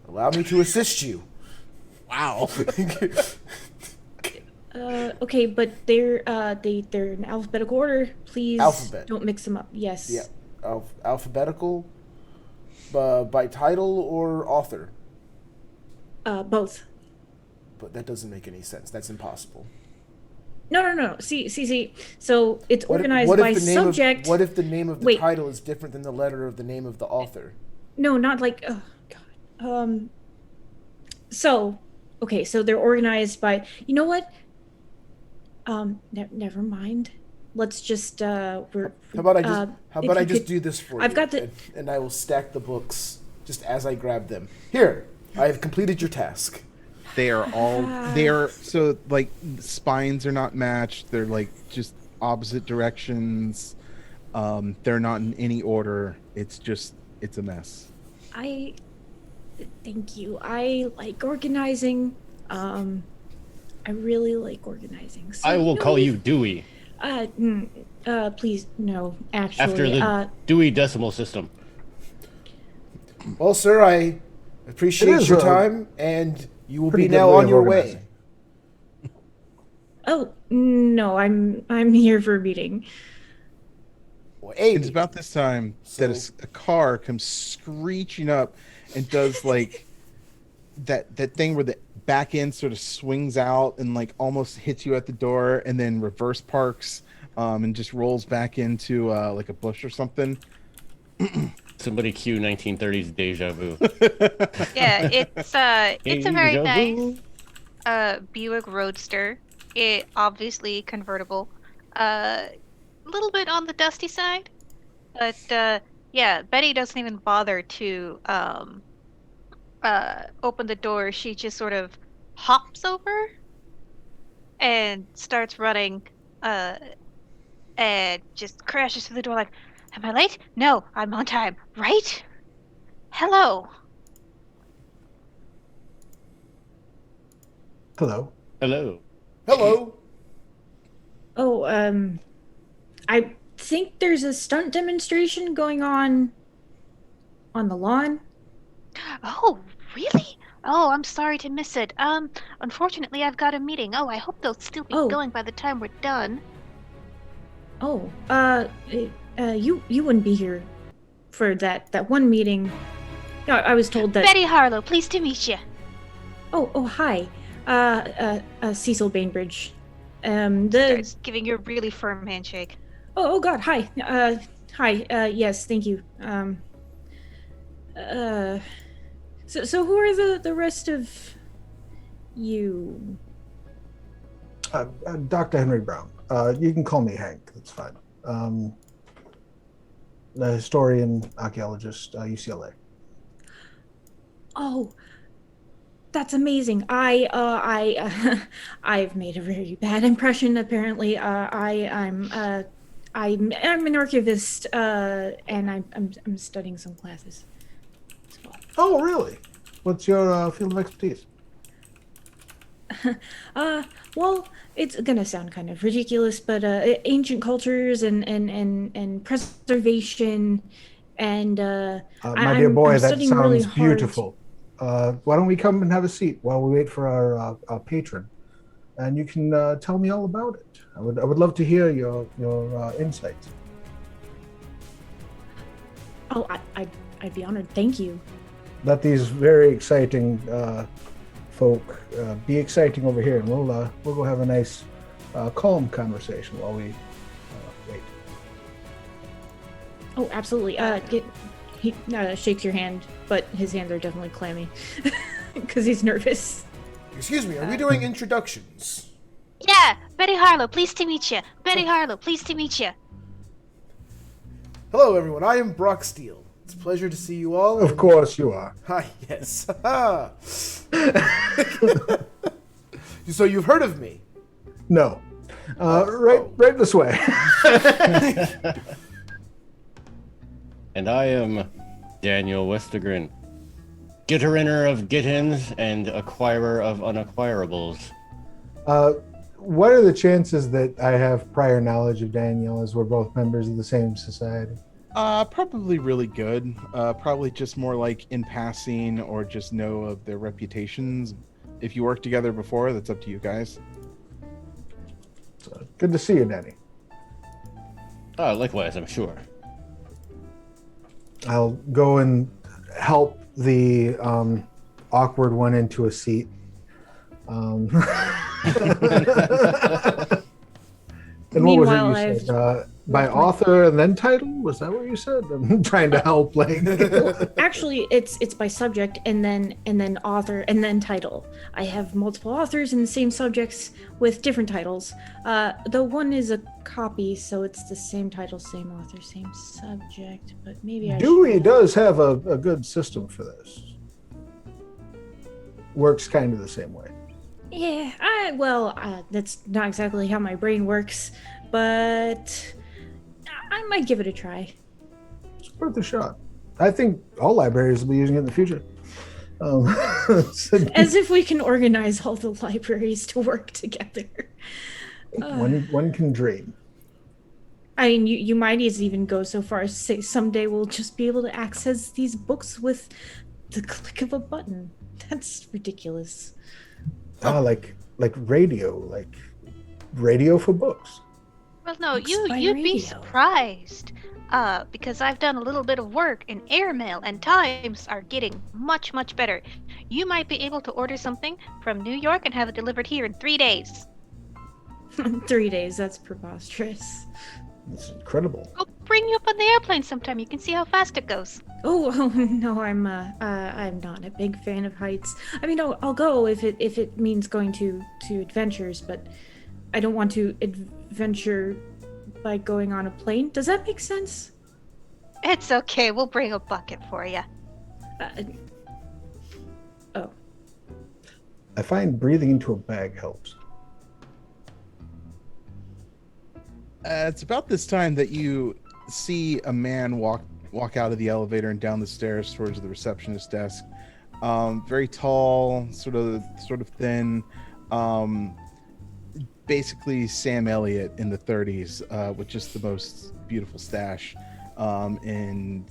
[SPEAKER 2] allow me to assist you.
[SPEAKER 1] Wow.
[SPEAKER 4] Okay, but they're in alphabetical order. Please don't mix them up. Yes.
[SPEAKER 2] Yeah, alphabetical, by title or author.
[SPEAKER 4] Both.
[SPEAKER 2] But that doesn't make any sense. That's impossible.
[SPEAKER 4] No. See. So it's organized by subject.
[SPEAKER 2] What if the name of the title is different than the letter of the name of the author?
[SPEAKER 4] No, not like. Oh God. So, okay. So they're organized by. You know what? Never mind. Let's just.
[SPEAKER 2] How about I just do this for you?
[SPEAKER 4] I've got the.
[SPEAKER 2] And I will stack the books just as I grab them. Here, I have completed your task.
[SPEAKER 1] They are all so like spines are not matched. They're like just opposite directions. They're not in any order. It's a mess.
[SPEAKER 4] Thank you. I like organizing. I really like organizing. So,
[SPEAKER 3] I will call you Dewey.
[SPEAKER 4] Please no. Actually,
[SPEAKER 3] After the Dewey Decimal System.
[SPEAKER 2] Well, sir, I appreciate your time, and you will be now on your way.
[SPEAKER 4] Oh no, I'm here for a meeting.
[SPEAKER 2] Well,
[SPEAKER 1] it's about this time that a car comes screeching up and does like that thing where the back end sort of swings out and like almost hits you at the door, and then reverse parks and just rolls back into like a bush or something.
[SPEAKER 3] Somebody cue 1930s deja vu.
[SPEAKER 5] Yeah, it's a very nice Buick Roadster. It obviously convertible. A little bit on the dusty side, but yeah, Betty doesn't even bother to open the door. She just sort of hops over and starts running, and just crashes through the door like, am I late? No, I'm on time. Right? Hello.
[SPEAKER 6] Hello.
[SPEAKER 3] Hello.
[SPEAKER 2] Hello.
[SPEAKER 4] Oh, I think there's a stunt demonstration going on the lawn.
[SPEAKER 5] Oh, really? Oh, I'm sorry to miss it. Unfortunately, I've got a meeting. Oh, I hope they'll still be going by the time we're done.
[SPEAKER 4] Oh, you wouldn't be here for that one meeting. No, I was told that.
[SPEAKER 5] Betty Harlow, pleased to meet you.
[SPEAKER 4] Oh, hi. Cecil Bainbridge.
[SPEAKER 5] Starts giving you a really firm handshake.
[SPEAKER 4] Oh God, hi. Hi. Yes, thank you. So who are the rest of you?
[SPEAKER 6] Dr. Henry Brown. You can call me Hank. That's fine. The historian, archaeologist, UCLA.
[SPEAKER 4] Oh, that's amazing. I've made a very bad impression. Apparently, I'm an archivist, and I'm studying some classes.
[SPEAKER 6] Oh, really? What's your field of expertise?
[SPEAKER 4] Well, it's gonna sound kind of ridiculous, but ancient cultures and preservation and
[SPEAKER 6] my dear boy, that sounds
[SPEAKER 4] really
[SPEAKER 6] beautiful. Why don't we come and have a seat while we wait for our patron, and you can tell me all about it. I would love to hear your insights.
[SPEAKER 4] Oh, I'd be honored. Thank you.
[SPEAKER 6] Let these very exciting folk be exciting over here, and we'll go have a nice calm conversation while we wait.
[SPEAKER 4] Oh, absolutely. He shakes your hand, but his hands are definitely clammy because he's nervous.
[SPEAKER 2] Excuse me, are we doing introductions?
[SPEAKER 5] Yeah, Betty Harlow, pleased to meet you. Betty Harlow, pleased to meet you.
[SPEAKER 2] Hello, everyone. I am Brock Steele, It's a pleasure to see you all.
[SPEAKER 6] Of course you are.
[SPEAKER 2] Hi, yes. So you've heard of me?
[SPEAKER 6] No. Right this way.
[SPEAKER 3] And I am Daniel Westergrin, getter-inner of get-ins and acquirer of unacquirables.
[SPEAKER 6] What are the chances that I have prior knowledge of Daniel, as we're both members of the same society?
[SPEAKER 1] Probably really good. Probably just more like in passing or just know of their reputations. If you worked together before, that's up to you guys.
[SPEAKER 6] So, good to see you, Danny.
[SPEAKER 3] Likewise, I'm sure.
[SPEAKER 6] I'll go and help the awkward one into a seat. And what was
[SPEAKER 4] Meanwhile,
[SPEAKER 6] it you said? By author and then title? Was that what you said? I'm trying to help.
[SPEAKER 4] Actually, it's by subject and then author and then title. I have multiple authors in the same subjects with different titles. Though one is a copy, so it's the same title, same author, same subject. But maybe
[SPEAKER 6] Dewey does have a good system for this. Works kind of the same way.
[SPEAKER 4] Yeah, that's not exactly how my brain works, but I might give it a try.
[SPEAKER 6] It's worth a shot. I think all libraries will be using it in the future.
[SPEAKER 4] As if we can organize all the libraries to work together.
[SPEAKER 6] One can dream.
[SPEAKER 4] I mean, you might even go so far as to say someday we'll just be able to access these books with the click of a button. That's ridiculous.
[SPEAKER 6] Like radio for books.
[SPEAKER 5] Well, no,
[SPEAKER 4] Books by
[SPEAKER 5] you'd be
[SPEAKER 4] radio.
[SPEAKER 5] surprised. Because I've done a little bit of work in airmail and times are getting much, much better. You might be able to order something from New York and have it delivered here in 3 days.
[SPEAKER 4] 3 days, that's preposterous.
[SPEAKER 6] It's incredible.
[SPEAKER 5] I'll bring you up on the airplane sometime. You can see how fast it goes.
[SPEAKER 4] Oh no, I'm not a big fan of heights. I mean, I'll go if it means going to adventures, but I don't want to adventure by going on a plane. Does that make sense?
[SPEAKER 5] It's okay. We'll bring a bucket for you.
[SPEAKER 4] Oh.
[SPEAKER 6] I find breathing into a bag helps.
[SPEAKER 1] It's about this time that you see a man walk out of the elevator and down the stairs towards the receptionist desk. Very tall, sort of thin. Basically Sam Elliott in the 30s, with just the most beautiful stash, and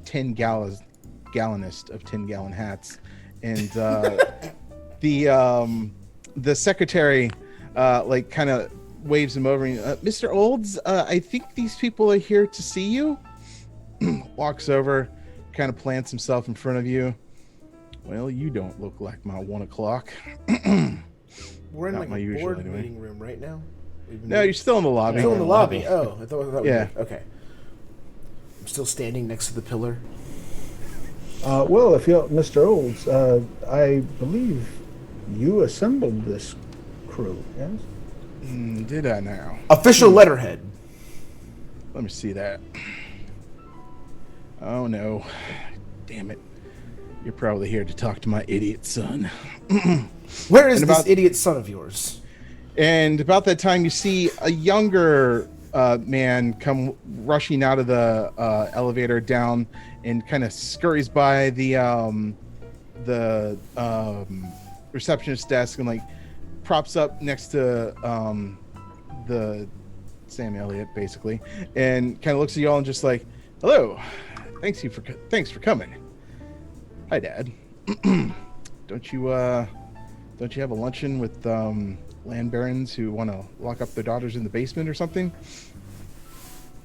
[SPEAKER 1] 10-gallonist of 10-gallon hats, and the secretary kind of waves him over. And, Mr. Olds, I think these people are here to see you. Walks over, kind of plants himself in front of you. Well, you don't look like my 1 o'clock.
[SPEAKER 2] We're in
[SPEAKER 1] Not
[SPEAKER 2] like
[SPEAKER 1] my
[SPEAKER 2] a
[SPEAKER 1] usual,
[SPEAKER 2] board
[SPEAKER 1] anyway.
[SPEAKER 2] meeting room right now.
[SPEAKER 1] No, you're still in the lobby.
[SPEAKER 2] Still in the lobby. Oh, I thought we
[SPEAKER 1] Yeah.
[SPEAKER 2] okay. I'm still standing next to the pillar.
[SPEAKER 6] Well, if you're Mr. Olds, I believe you assembled this crew, yes?
[SPEAKER 1] Did I now?
[SPEAKER 2] Official letterhead.
[SPEAKER 1] Let me see that. Oh no. Damn it. You're probably here to talk to my idiot son.
[SPEAKER 2] Where is
[SPEAKER 1] And
[SPEAKER 2] this
[SPEAKER 1] about-
[SPEAKER 2] idiot son of yours?
[SPEAKER 1] And about that time, you see a younger man come rushing out of the elevator down and kind of scurries by the receptionist desk and props up next to the Sam Elliott, basically, and kind of looks at y'all and just like, "Hello, thanks for coming. Hi, Dad. Don't you have a luncheon with land barons who want to lock up their daughters in the basement or something?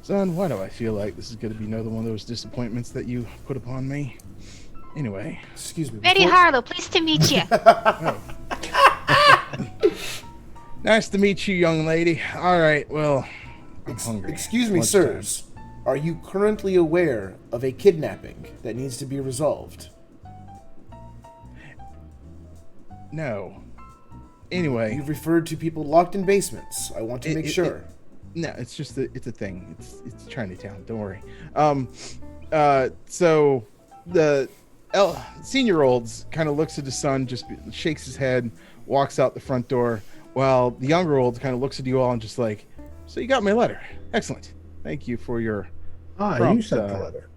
[SPEAKER 1] Son, why do I feel like this is going to be another one of those disappointments that you put upon me? Anyway."
[SPEAKER 2] Excuse me.
[SPEAKER 5] Betty Harlow, pleased to meet you.
[SPEAKER 1] Nice to meet you, young lady. All right, well, I'm hungry.
[SPEAKER 2] Excuse me,
[SPEAKER 1] Lunchtime.
[SPEAKER 2] sirs. Are you currently aware of a kidnapping that needs to be resolved?
[SPEAKER 1] No. Anyway.
[SPEAKER 2] You've referred to people locked in basements. I want to make sure.
[SPEAKER 1] No, it's just it's a thing. It's Chinatown. Don't worry. So the senior olds kind of looks at his son, just shakes his head, walks out the front door, while the younger olds kind of looks at you all and just like, so you got my letter. Excellent. Thank you for your
[SPEAKER 6] You
[SPEAKER 1] prompt,
[SPEAKER 6] sent the letter.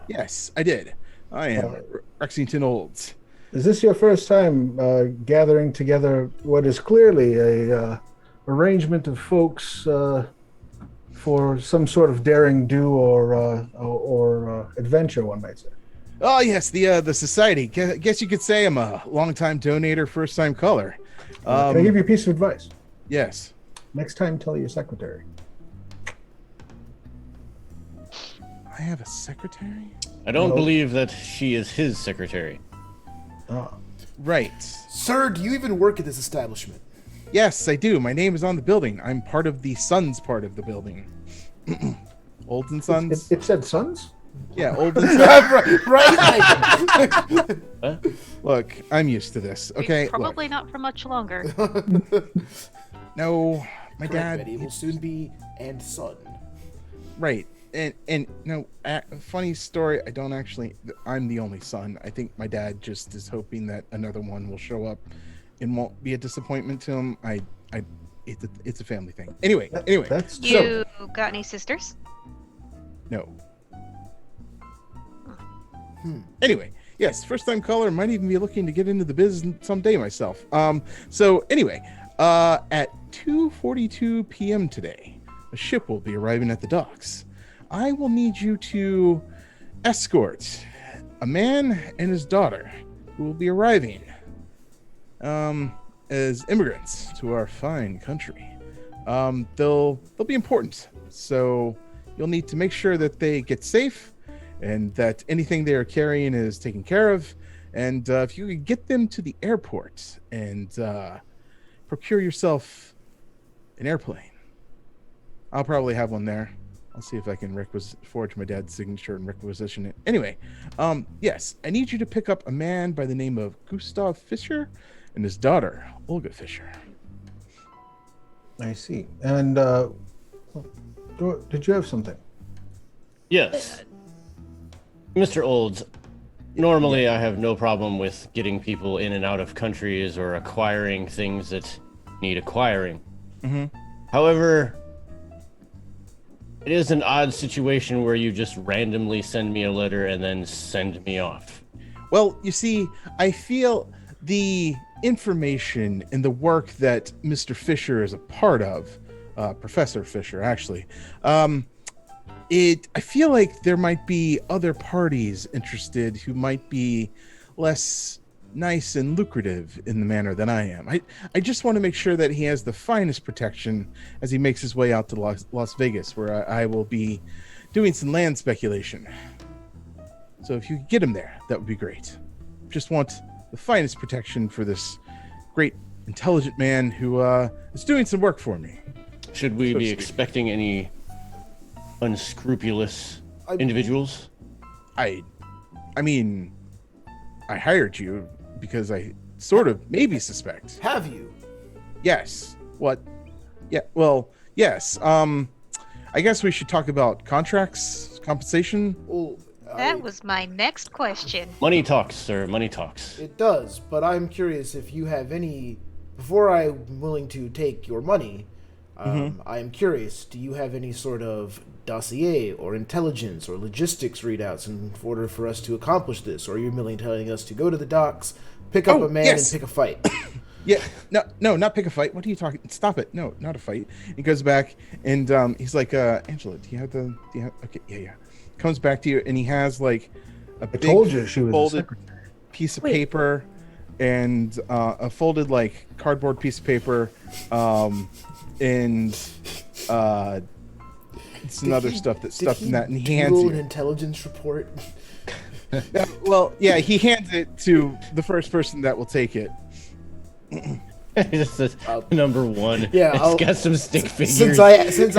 [SPEAKER 1] Yes, I did. I am Rexington Olds.
[SPEAKER 6] Is this your first time gathering together what is clearly a arrangement of folks for some sort of daring do or adventure, one might say?
[SPEAKER 1] Oh yes, the society. Guess you could say I'm a long-time donator, first-time caller.
[SPEAKER 6] Can I give you a piece of advice?
[SPEAKER 1] Yes.
[SPEAKER 6] Next time, tell your secretary.
[SPEAKER 1] I have a secretary?
[SPEAKER 3] I don't
[SPEAKER 6] No.
[SPEAKER 3] believe that she is his secretary.
[SPEAKER 1] Right.
[SPEAKER 2] Sir, do you even work at this establishment?
[SPEAKER 1] Yes, I do. My name is on the building. I'm part of the Sons part of the building. Olds and Sons?
[SPEAKER 6] It said sons?
[SPEAKER 1] Yeah, Olds and Sons.
[SPEAKER 2] right?
[SPEAKER 3] What?
[SPEAKER 1] Look, I'm used to this, okay?
[SPEAKER 5] Probably not for much longer.
[SPEAKER 1] No, my
[SPEAKER 2] Correct,
[SPEAKER 1] dad...
[SPEAKER 2] Betty will soon be and son.
[SPEAKER 1] Right. And no, funny story, I'm the only son. I think my dad just is hoping that another one will show up and won't be a disappointment to him. It's a family thing. Anyway,
[SPEAKER 6] That's
[SPEAKER 5] You got any sisters?
[SPEAKER 1] no. Anyway, yes, first time caller, might even be looking to get into the biz someday myself. So anyway, at 2:42 p.m. today, a ship will be arriving at the docks. I will need you to escort a man and his daughter who will be arriving as immigrants to our fine country. They'll be important, so you'll need to make sure that they get safe and that anything they are carrying is taken care of. And if you could get them to the airport and procure yourself an airplane. I'll probably have one there. I'll see if I can forge my dad's signature and requisition it. Anyway, yes, I need you to pick up a man by the name of Gustav Fischer and his daughter, Olga Fischer.
[SPEAKER 6] I see. And did you have something?
[SPEAKER 3] Yes. Mr. Olds, normally I have no problem with getting people in and out of countries or acquiring things that need acquiring.
[SPEAKER 1] Mm-hmm.
[SPEAKER 3] However, it is an odd situation where you just randomly send me a letter and then send me off.
[SPEAKER 1] Well, you see, I feel the information and the work that Mr. Fisher is a part of, Professor Fisher, actually, I feel like there might be other parties interested who might be less nice and lucrative in the manner than I am. I just want to make sure that he has the finest protection as he makes his way out to Las Vegas, where I will be doing some land speculation. So if you could get him there, that would be great. Just want the finest protection for this great, intelligent man who is doing some work for me.
[SPEAKER 3] Should we
[SPEAKER 1] So
[SPEAKER 3] be
[SPEAKER 1] to speak.
[SPEAKER 3] expecting any unscrupulous individuals?
[SPEAKER 1] I mean, I hired you because I sort of maybe suspect.
[SPEAKER 2] Have you?
[SPEAKER 1] Yes. What? Yeah. Well, yes. I guess we should talk about contracts, compensation.
[SPEAKER 2] Well,
[SPEAKER 5] That was my next question.
[SPEAKER 3] Money talks, sir. Money talks.
[SPEAKER 2] It does, but I'm curious if you have any. Before I'm willing to take your money, I am curious. Do you have any sort of dossier or intelligence or logistics readouts in order for us to accomplish this? Or are you merely telling us to go to the docks, pick up a man,
[SPEAKER 1] yes.
[SPEAKER 2] and pick a fight?
[SPEAKER 1] Yeah. No, not pick a fight. What are you talking? Stop it. No, not a fight. He goes back and he's like, Angela, do you have? Okay, yeah. Comes back to you and he has like a big
[SPEAKER 6] told you she was a
[SPEAKER 1] folded
[SPEAKER 6] secretary.
[SPEAKER 1] piece of
[SPEAKER 4] Wait.
[SPEAKER 1] paper and a folded like cardboard piece of paper and some other stuff that's stuffed in that, and he hands
[SPEAKER 2] doodle an
[SPEAKER 1] you.
[SPEAKER 2] intelligence report.
[SPEAKER 1] Well, yeah, he hands it to the first person that will take it.
[SPEAKER 3] It says number one.
[SPEAKER 2] Yeah,
[SPEAKER 3] It's got some stick figures.
[SPEAKER 2] Since I asked,
[SPEAKER 3] It's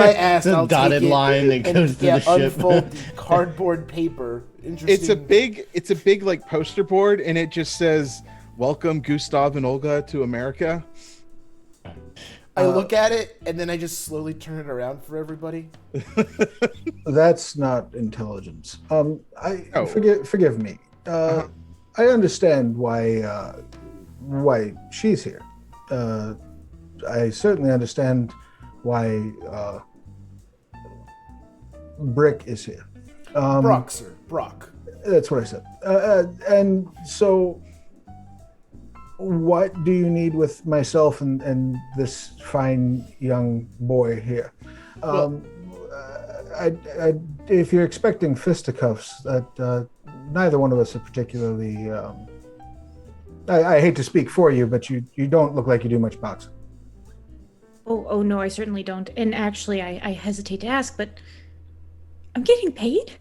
[SPEAKER 3] a
[SPEAKER 2] I'll
[SPEAKER 3] dotted
[SPEAKER 2] take it
[SPEAKER 3] line that
[SPEAKER 2] and,
[SPEAKER 3] goes through the ship.
[SPEAKER 2] unfold the cardboard paper. Interesting.
[SPEAKER 1] It's a big like poster board, and it just says, "Welcome Gustav and Olga to America."
[SPEAKER 2] I look at it and then I just slowly turn it around for everybody.
[SPEAKER 6] That's not intelligence.
[SPEAKER 1] Oh.
[SPEAKER 6] Forgive me. I understand why she's here. I certainly understand why Brick is here.
[SPEAKER 2] Brock, sir. Brock.
[SPEAKER 6] That's what I said. And so, what do you need with myself and this fine young boy here? If you're expecting fisticuffs, that neither one of us are particularly. I hate to speak for you, but you don't look like you do much boxing.
[SPEAKER 4] Oh no, I certainly don't. And actually, I hesitate to ask, but I'm getting paid?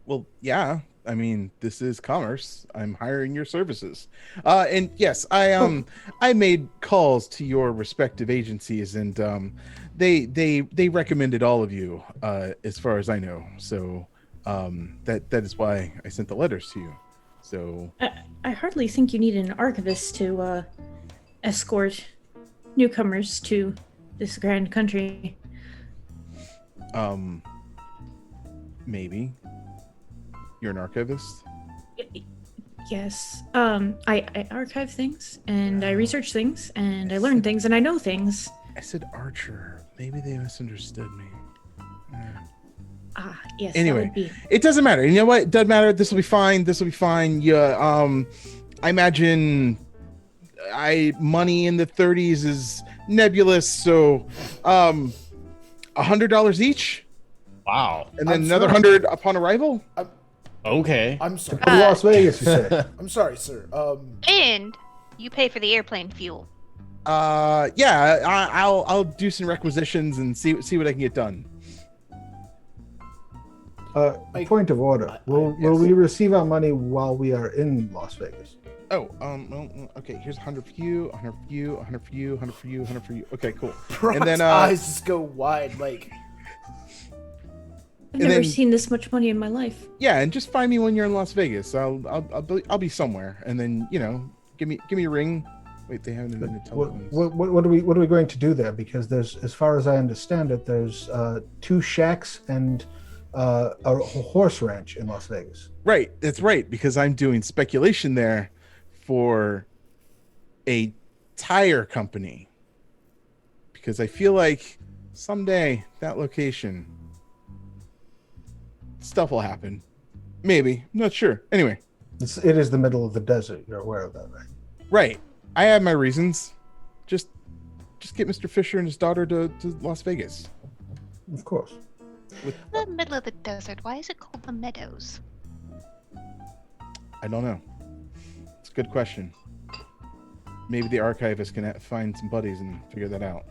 [SPEAKER 1] Well, yeah. I mean, this is commerce. I'm hiring your services. And yes, I made calls to your respective agencies, and they recommended all of you, as far as I know. So that is why I sent the letters to you. So
[SPEAKER 4] I hardly think you need an archivist to escort newcomers to this grand country.
[SPEAKER 1] Maybe. You're an archivist?
[SPEAKER 4] Yes. I archive things, and I research things, and I learn things, and I know things.
[SPEAKER 1] I said archer. Maybe they misunderstood me.
[SPEAKER 4] Yes.
[SPEAKER 1] Anyway,
[SPEAKER 4] that would be...
[SPEAKER 1] it doesn't matter. You know what? It doesn't matter. This will be fine. Yeah. I imagine money in the 30s is nebulous. So, $100 each.
[SPEAKER 3] Wow.
[SPEAKER 1] And then another 100 upon arrival.
[SPEAKER 3] Okay.
[SPEAKER 2] I'm sorry.
[SPEAKER 6] Las Vegas, you say?
[SPEAKER 2] I'm sorry, sir.
[SPEAKER 5] And you pay for the airplane fuel.
[SPEAKER 1] Yeah. I'll do some requisitions and see what I can get done.
[SPEAKER 6] Point of order. Will we receive our money while we are in Las Vegas?
[SPEAKER 1] Oh, well, okay. Here's 100 for you, 100 for you, 100 for you, 100 for you, 100 for you. Okay, cool.
[SPEAKER 2] Brock's
[SPEAKER 1] and then
[SPEAKER 2] eyes just go wide, like.
[SPEAKER 4] I've never seen this much money in my life.
[SPEAKER 1] Yeah, and just find me when you're in Las Vegas. I'll be somewhere, and then give me a ring. Wait, they haven't even telephones.
[SPEAKER 6] What are we going to do there? Because there's, as far as I understand it, there's 2 shacks and a horse ranch in Las Vegas.
[SPEAKER 1] Right, that's right. Because I'm doing speculation there for a tire company. Because I feel like someday that location. Stuff will happen. Maybe. I'm not sure. Anyway.
[SPEAKER 6] It is the middle of the desert. You're aware of that, right?
[SPEAKER 1] Right. I have my reasons. Just get Mr. Fisher and his daughter to Las Vegas.
[SPEAKER 6] Of course.
[SPEAKER 5] The middle of the desert. Why is it called the Meadows?
[SPEAKER 1] I don't know. It's a good question. Maybe the archivist can find some buddies and figure that out.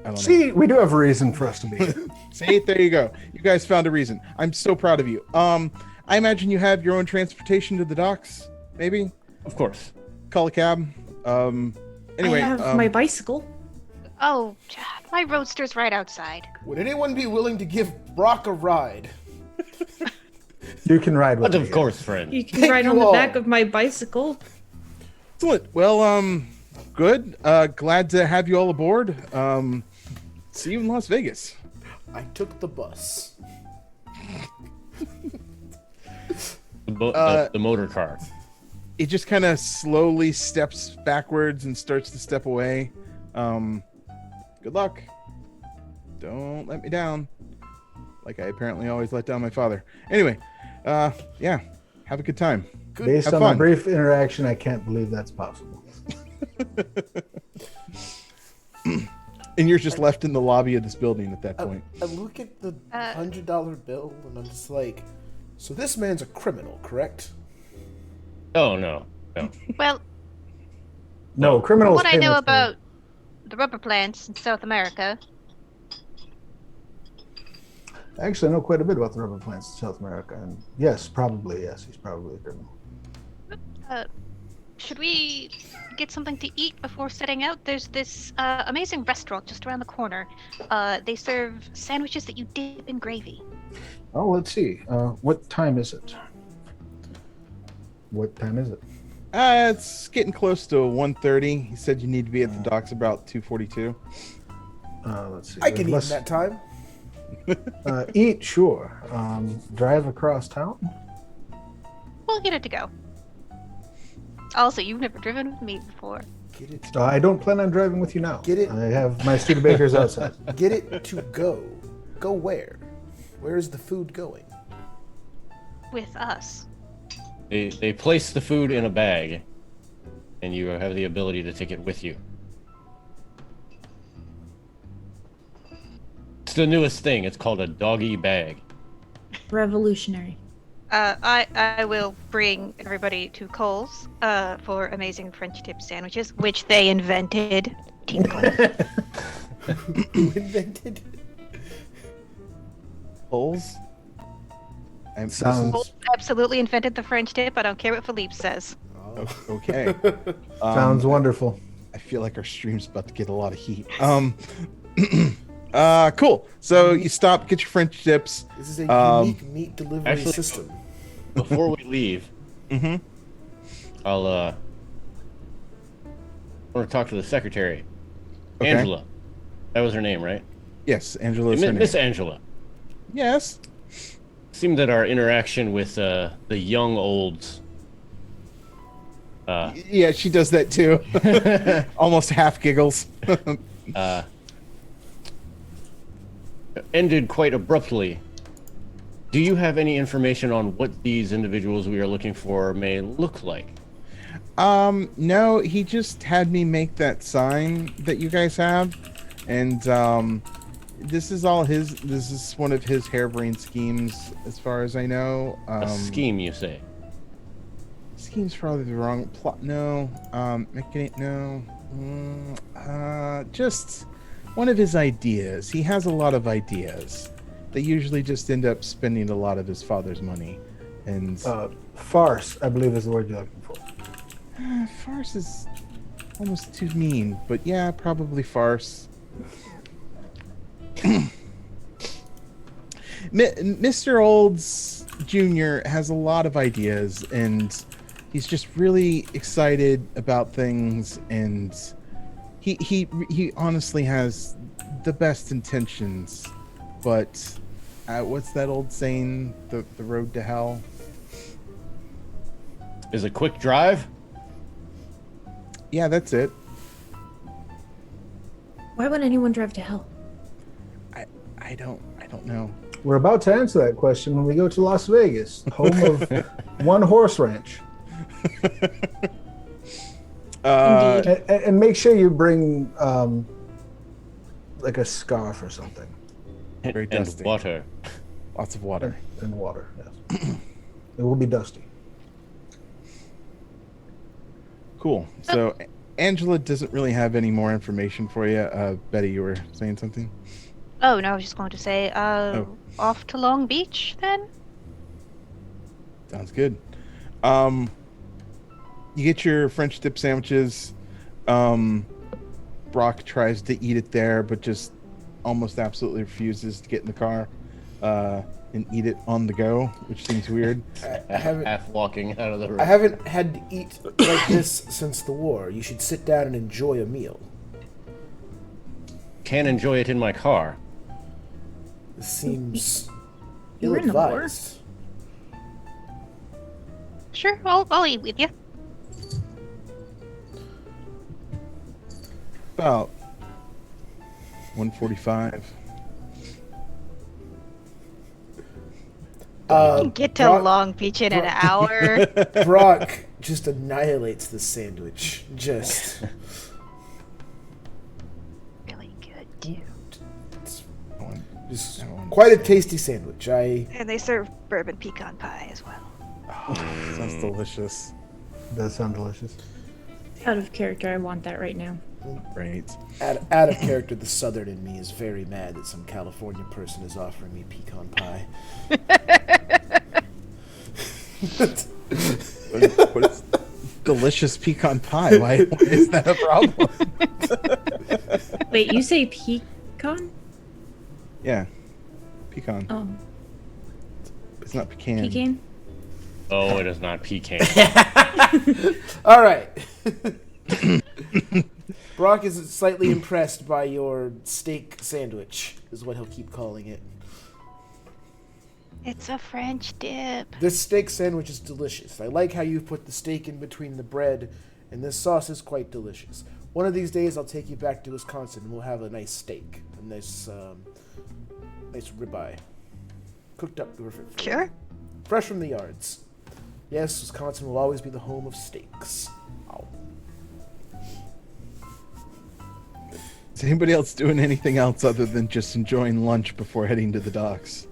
[SPEAKER 1] I don't know.
[SPEAKER 6] We do have a reason for us to be here.
[SPEAKER 1] See, there you go. You guys found a reason. I'm so proud of you. I imagine you have your own transportation to the docks, maybe?
[SPEAKER 3] Of course.
[SPEAKER 1] Call a cab. Anyway.
[SPEAKER 4] I have my bicycle.
[SPEAKER 5] Oh, my roadster's right outside.
[SPEAKER 2] Would anyone be willing to give Brock a ride?
[SPEAKER 6] You can ride with
[SPEAKER 3] But
[SPEAKER 6] me.
[SPEAKER 3] of course, friend.
[SPEAKER 4] You can ride on the back of my bicycle.
[SPEAKER 1] Excellent. Well, good. Glad to have you all aboard. See you in Las Vegas.
[SPEAKER 2] I took the bus.
[SPEAKER 3] The motor car.
[SPEAKER 1] It just kind of slowly steps backwards and starts to step away. Good luck. Don't let me down. Like I apparently always let down my father. Anyway, yeah. Have a good time.
[SPEAKER 6] Based on a brief interaction, I can't believe that's possible.
[SPEAKER 1] And you're just left in the lobby of this building at that point.
[SPEAKER 2] I look at the $100 bill and I'm just like, so this man's a criminal, correct?
[SPEAKER 3] Oh, no.
[SPEAKER 5] Well,
[SPEAKER 6] No, criminals.
[SPEAKER 5] what I
[SPEAKER 6] pay
[SPEAKER 5] know
[SPEAKER 6] much more.
[SPEAKER 5] about the rubber plants in South America.
[SPEAKER 6] Actually, I know quite a bit about the rubber plants in South America, and yes, he's probably a criminal.
[SPEAKER 5] Should we get something to eat before setting out? There's this amazing restaurant just around the corner. They serve sandwiches that you dip in gravy.
[SPEAKER 6] Oh, let's see. What time is it?
[SPEAKER 1] It's getting close to 1:30. He said you need to be at the docks about 2:42.
[SPEAKER 6] Let's see.
[SPEAKER 2] I can eat in
[SPEAKER 6] Let's-
[SPEAKER 2] that time.
[SPEAKER 6] Eat, sure. Drive across town.
[SPEAKER 5] We'll get it to go. Also, you've never driven with me before.
[SPEAKER 2] Get it.
[SPEAKER 6] I don't plan on driving with you now.
[SPEAKER 2] Get it.
[SPEAKER 6] I have my Studebakers outside.
[SPEAKER 2] Get it to go. Go where? Where is the food going?
[SPEAKER 5] With us.
[SPEAKER 3] They place the food in a bag, and you have the ability to take it with you. It's the newest thing. It's called a doggy bag.
[SPEAKER 4] Revolutionary.
[SPEAKER 5] I will bring everybody to Cole's for amazing French tip sandwiches, which they invented. Tinkle.
[SPEAKER 2] Who invented?
[SPEAKER 1] Holes?
[SPEAKER 6] Sounds
[SPEAKER 5] Cole absolutely invented the French tip. I don't care what Philippe says.
[SPEAKER 1] Okay.
[SPEAKER 6] sounds wonderful.
[SPEAKER 1] I feel like our stream's about to get a lot of heat. Cool. So you stop, get your French dips.
[SPEAKER 2] This is a unique meat delivery
[SPEAKER 3] actually-
[SPEAKER 2] system.
[SPEAKER 3] Before we leave, I'll want to talk to the secretary,
[SPEAKER 1] Okay.
[SPEAKER 3] Angela. That was her name, right?
[SPEAKER 1] Yes, Angela's her name.
[SPEAKER 3] Miss Angela.
[SPEAKER 1] Yes.
[SPEAKER 3] Seemed that our interaction with the young olds.
[SPEAKER 1] Yeah, she does that too. Almost half giggles.
[SPEAKER 3] Ended quite abruptly. Do you have any information on what these individuals we are looking for may look like?
[SPEAKER 1] No, he just had me make that sign that you guys have, and this is one of his harebrained schemes, as far as I know.
[SPEAKER 3] A scheme, you say?
[SPEAKER 1] Scheme's probably the wrong plot. No, mechanic. No, just one of his ideas. He has a lot of ideas. They usually just end up spending a lot of his father's money, and
[SPEAKER 6] Farce, I believe, is the word you're looking for.
[SPEAKER 1] farce is almost too mean, but yeah, probably farce. Mr. Olds Jr. has a lot of ideas, and he's just really excited about things, and he honestly has the best intentions, but what's that old saying? The road to hell.
[SPEAKER 3] Is a quick drive?
[SPEAKER 1] Yeah, that's it.
[SPEAKER 4] Why would anyone drive to hell?
[SPEAKER 1] I don't know.
[SPEAKER 6] We're about to answer that question when we go to Las Vegas, home of one horse ranch.
[SPEAKER 4] Indeed.
[SPEAKER 6] And make sure you bring like a scarf or something.
[SPEAKER 1] Very
[SPEAKER 3] And
[SPEAKER 1] dusty.
[SPEAKER 3] water.
[SPEAKER 1] Lots of water.
[SPEAKER 6] And water, yes. It will be dusty.
[SPEAKER 1] Cool. So Angela doesn't really have any more information for you. Betty, you were saying something?
[SPEAKER 5] Oh, no, I was just going to say, off to Long Beach, then?
[SPEAKER 1] Sounds good. You get your French dip sandwiches. Brock tries to eat it there, but just almost absolutely refuses to get in the car and eat it on the go, which seems weird.
[SPEAKER 2] I haven't.
[SPEAKER 3] Half walking out of the room.
[SPEAKER 2] I haven't had to eat like this since the war. You should sit down and enjoy a meal.
[SPEAKER 3] Can enjoy it in my car.
[SPEAKER 2] This seems
[SPEAKER 4] You were in the war?
[SPEAKER 2] ill-advised.
[SPEAKER 5] Sure, I'll eat with you.
[SPEAKER 1] About 1:45.
[SPEAKER 5] Get to
[SPEAKER 2] Brock-
[SPEAKER 5] Long Beach in an hour.
[SPEAKER 2] Brock just annihilates the sandwich. Just
[SPEAKER 5] Really good, too.
[SPEAKER 2] Just quite a tasty sandwich.
[SPEAKER 5] And they serve bourbon pecan pie as well.
[SPEAKER 1] Sounds delicious.
[SPEAKER 6] Does sound delicious.
[SPEAKER 4] Out of character, I want that right now.
[SPEAKER 1] Right.
[SPEAKER 2] out of character, the southern in me is very mad that some California person is offering me pecan pie.
[SPEAKER 1] But it's delicious pecan pie. Why is that a problem?
[SPEAKER 4] Wait, you say pecan?
[SPEAKER 1] Yeah. Pecan.
[SPEAKER 4] Oh,
[SPEAKER 1] It's not pecan.
[SPEAKER 4] pecan?
[SPEAKER 3] Oh, it is not pecan.
[SPEAKER 2] All right. Brock is slightly impressed by your steak sandwich, is what he'll keep calling it.
[SPEAKER 5] It's a French dip.
[SPEAKER 2] This steak sandwich is delicious. I like how you put the steak in between the bread, and this sauce is quite delicious. One of these days, I'll take you back to Wisconsin, and we'll have a nice steak, a nice ribeye, cooked up perfect.
[SPEAKER 5] Sure.
[SPEAKER 2] Fresh from the yards. Yes, Wisconsin will always be the home of steaks. Ow.
[SPEAKER 1] Is anybody else doing anything else other than just enjoying lunch before heading to the docks?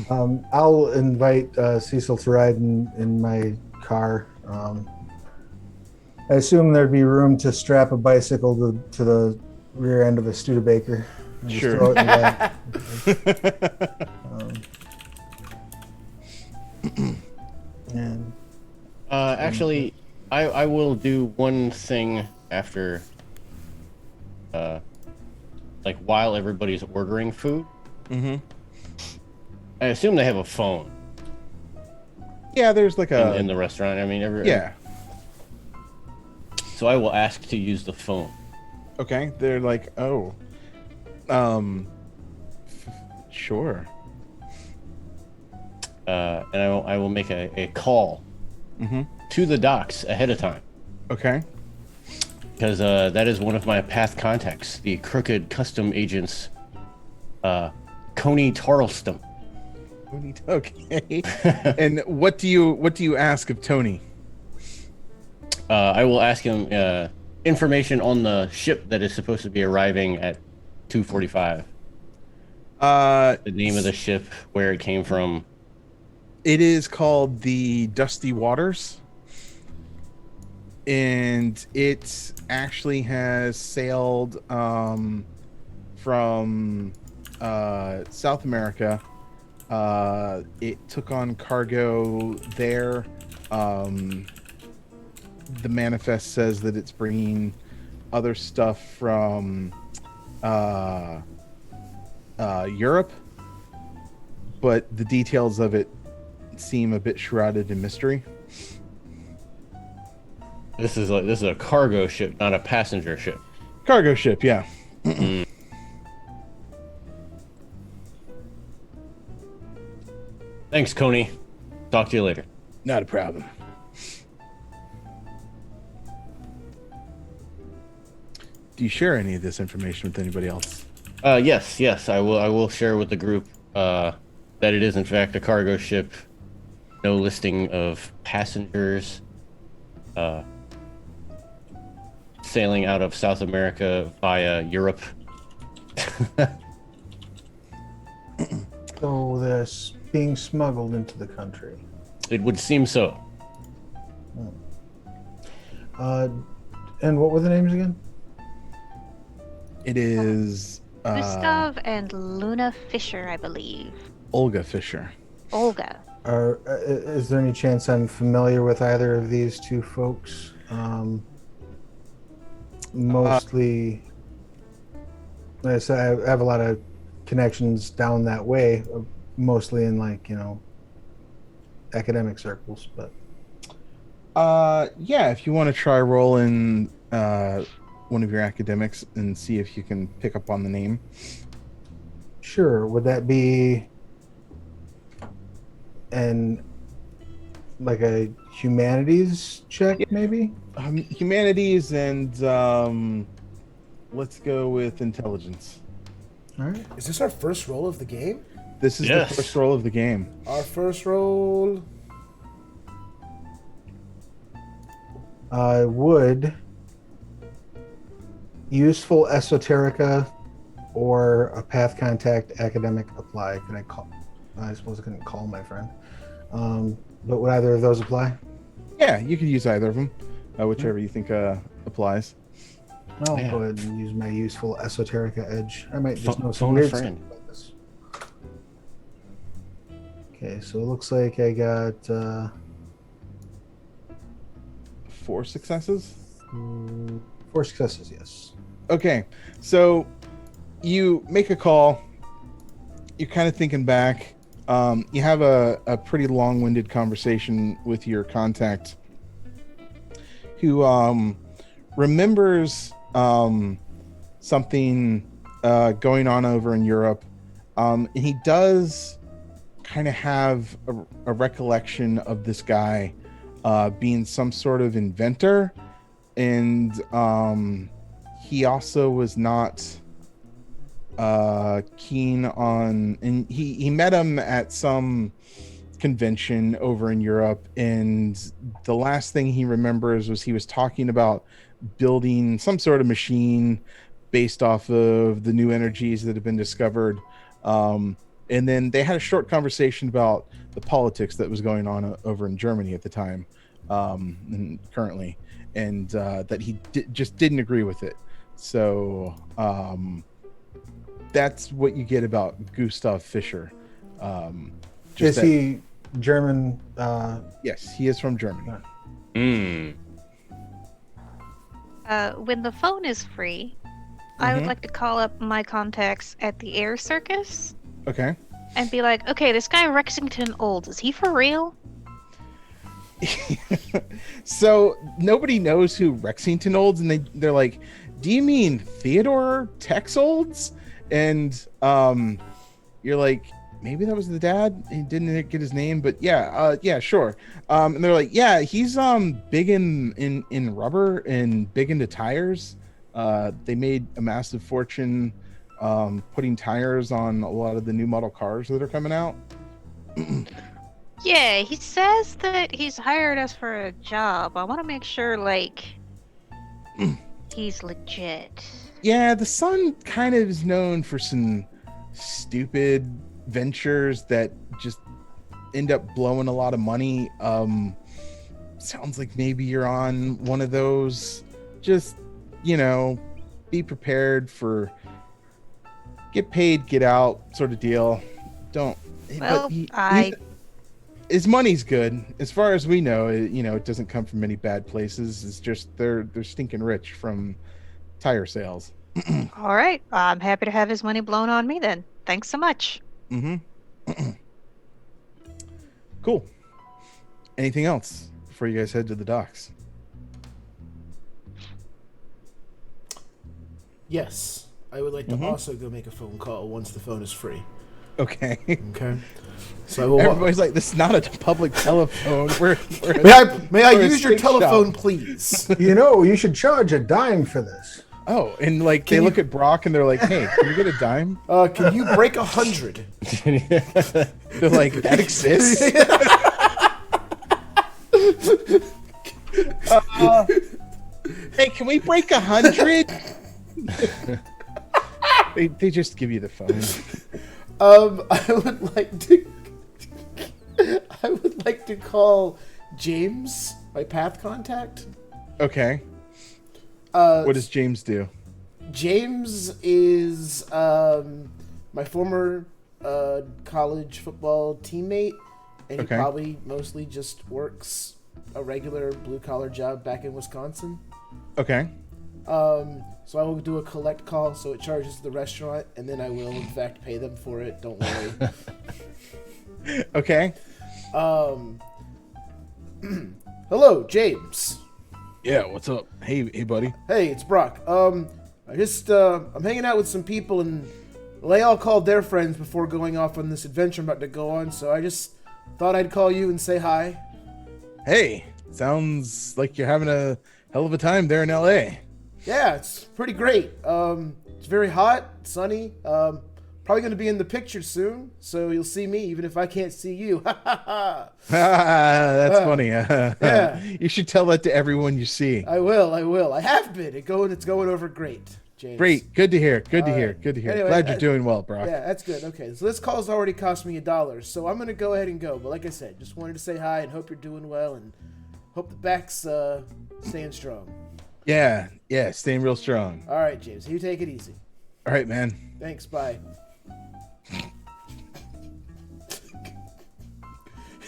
[SPEAKER 6] I'll invite Cecil to ride in my car. I assume there'd be room to strap a bicycle to the rear end of a Studebaker. And just
[SPEAKER 1] Sure.
[SPEAKER 6] throw it in the back. And
[SPEAKER 3] Actually, I will do one thing after, like while everybody's ordering food.
[SPEAKER 1] Mm-hmm.
[SPEAKER 3] I assume they have a phone
[SPEAKER 1] Yeah, there's like a...
[SPEAKER 3] in the restaurant. I mean,
[SPEAKER 1] yeah.
[SPEAKER 3] So I will ask to use the phone.
[SPEAKER 1] Okay, they're like, oh. Sure.
[SPEAKER 3] And I will make a call to the docks ahead of time.
[SPEAKER 1] Okay.
[SPEAKER 3] Because that is one of my path contacts, the Crooked Custom Agents, Coney Tarlston.
[SPEAKER 1] Okay. And what do you ask of Tony?
[SPEAKER 3] I will ask him information on the ship that is supposed to be arriving at 2:45. The name of the ship, where it came from.
[SPEAKER 1] It is called the Dusty Waters, and it actually has sailed from South America. It took on cargo there. The manifest says that it's bringing other stuff from Europe, but the details of it seem a bit shrouded in mystery.
[SPEAKER 3] This is a cargo ship, not a passenger ship.
[SPEAKER 1] Cargo ship, yeah.
[SPEAKER 3] Thanks, Coney. Talk to you later.
[SPEAKER 1] Not a problem. Do you share any of this information with anybody else?
[SPEAKER 3] Yes, I will share with the group that it is in fact a cargo ship. No listing of passengers. Sailing out of South America via Europe.
[SPEAKER 6] so this being smuggled into the country.
[SPEAKER 3] It would seem so.
[SPEAKER 6] And what were the names again?
[SPEAKER 1] It is
[SPEAKER 5] Gustav and Luna Fisher, I believe.
[SPEAKER 1] Olga Fisher.
[SPEAKER 5] Olga.
[SPEAKER 6] Is there any chance I'm familiar with either of these two folks? Mostly, like I said, I have a lot of connections down that way, mostly in academic circles. But
[SPEAKER 1] yeah, if you want to try rolling one of your academics and see if you can pick up on the name.
[SPEAKER 6] Sure. Would that be like a humanities check, maybe?
[SPEAKER 1] Humanities and let's go with intelligence.
[SPEAKER 6] All right.
[SPEAKER 2] Is this our first roll of the game?
[SPEAKER 1] This is
[SPEAKER 3] Yes.
[SPEAKER 1] the first roll of the game.
[SPEAKER 2] Our first roll.
[SPEAKER 6] Would useful esoterica or a path contact academic apply? Can I call? I suppose I couldn't call my friend. But would either of those apply?
[SPEAKER 1] Yeah, you could use either of them, whichever you think applies.
[SPEAKER 6] I'll
[SPEAKER 3] Yeah.
[SPEAKER 6] go ahead and use my useful esoterica edge. I might just know some
[SPEAKER 3] Phone a
[SPEAKER 6] weird
[SPEAKER 3] friend.
[SPEAKER 6] stuff about this. Okay, so it looks like I got
[SPEAKER 1] 4 successes.
[SPEAKER 6] 4 successes, yes.
[SPEAKER 1] Okay, so you make a call. You're kind of thinking back. You have a pretty long-winded conversation with your contact, who remembers something going on over in Europe. And he does kind of have a recollection of this guy being some sort of inventor, and he also was not keen on, and he met him at some convention over in Europe, and the last thing he remembers was he was talking about building some sort of machine based off of the new energies that have been discovered. And then they had a short conversation about the politics that was going on over in Germany at the time, and currently, and that he just didn't agree with it. So that's what you get about Gustav Fischer.
[SPEAKER 6] Is he German?
[SPEAKER 1] Yes, he is from Germany.
[SPEAKER 5] When the phone is free, I would like to call up my contacts at the Air Circus.
[SPEAKER 1] Okay.
[SPEAKER 5] And be like, okay, this guy Rexington Olds, is he for real?
[SPEAKER 1] So nobody knows who Rexington Olds, and they're like, do you mean Theodore Tex Olds? And you're like, maybe that was the dad. He didn't get his name, but yeah, sure. And they're like, yeah, he's big in rubber and big into tires. They made a massive fortune putting tires on a lot of the new model cars that are coming out.
[SPEAKER 5] Yeah, he says that he's hired us for a job. I want to make sure, like, he's legit.
[SPEAKER 1] Yeah, the son kind of is known for some stupid ventures that just end up blowing a lot of money. Sounds like maybe you're on one of those. Just, be prepared for get paid, get out sort of deal. Don't.
[SPEAKER 5] Well,
[SPEAKER 1] his money's good. As far as we know, it doesn't come from any bad places. It's just they're stinking rich from tire sales.
[SPEAKER 5] All right. I'm happy to have his money blown on me then. Thanks so much.
[SPEAKER 1] Cool. Anything else before you guys head to the docks?
[SPEAKER 2] Yes. I would like to also go make a phone call once the phone is free.
[SPEAKER 1] Okay.
[SPEAKER 2] Okay. So I will
[SPEAKER 1] Everybody's like, this is not a public telephone.
[SPEAKER 2] May I use your telephone, please?
[SPEAKER 6] You should charge a dime for this.
[SPEAKER 1] Oh, and like they look at Brock and they're like, hey, can you get a dime?
[SPEAKER 2] Can you break 100?
[SPEAKER 1] They're like, that exists? Hey, can we break 100? They just give you the phone.
[SPEAKER 2] I would like to call James, my path contact.
[SPEAKER 1] Okay. What does James do?
[SPEAKER 2] James is my former college football teammate, and he probably mostly just works a regular blue-collar job back in Wisconsin.
[SPEAKER 1] Okay.
[SPEAKER 2] So I will do a collect call, so it charges the restaurant, and then I will, in fact, pay them for it. Don't worry.
[SPEAKER 1] Okay.
[SPEAKER 2] Hello, James.
[SPEAKER 1] Yeah, what's up? Hey, buddy.
[SPEAKER 2] Hey, it's Brock. I'm hanging out with some people, and they all called their friends before going off on this adventure I'm about to go on, so I just thought I'd call you and say hi.
[SPEAKER 1] Hey, sounds like you're having a hell of a time there in LA.
[SPEAKER 2] Yeah, it's pretty great. It's very hot, sunny. Probably going to be in the picture soon, so you'll see me even if I can't see you.
[SPEAKER 1] That's funny.
[SPEAKER 2] Yeah.
[SPEAKER 1] You should tell that to everyone you see.
[SPEAKER 2] I will. I have been. It's going over great, James.
[SPEAKER 1] Great. Good to hear. Anyway, glad you're doing well, Brock.
[SPEAKER 2] Yeah, that's good. Okay, so this call's already cost me $1, so I'm going to go ahead and go. But like I said, just wanted to say hi and hope you're doing well and hope the back's staying strong.
[SPEAKER 1] Yeah, staying real strong.
[SPEAKER 2] All right, James, you take it easy.
[SPEAKER 1] All right, man.
[SPEAKER 2] Thanks, bye.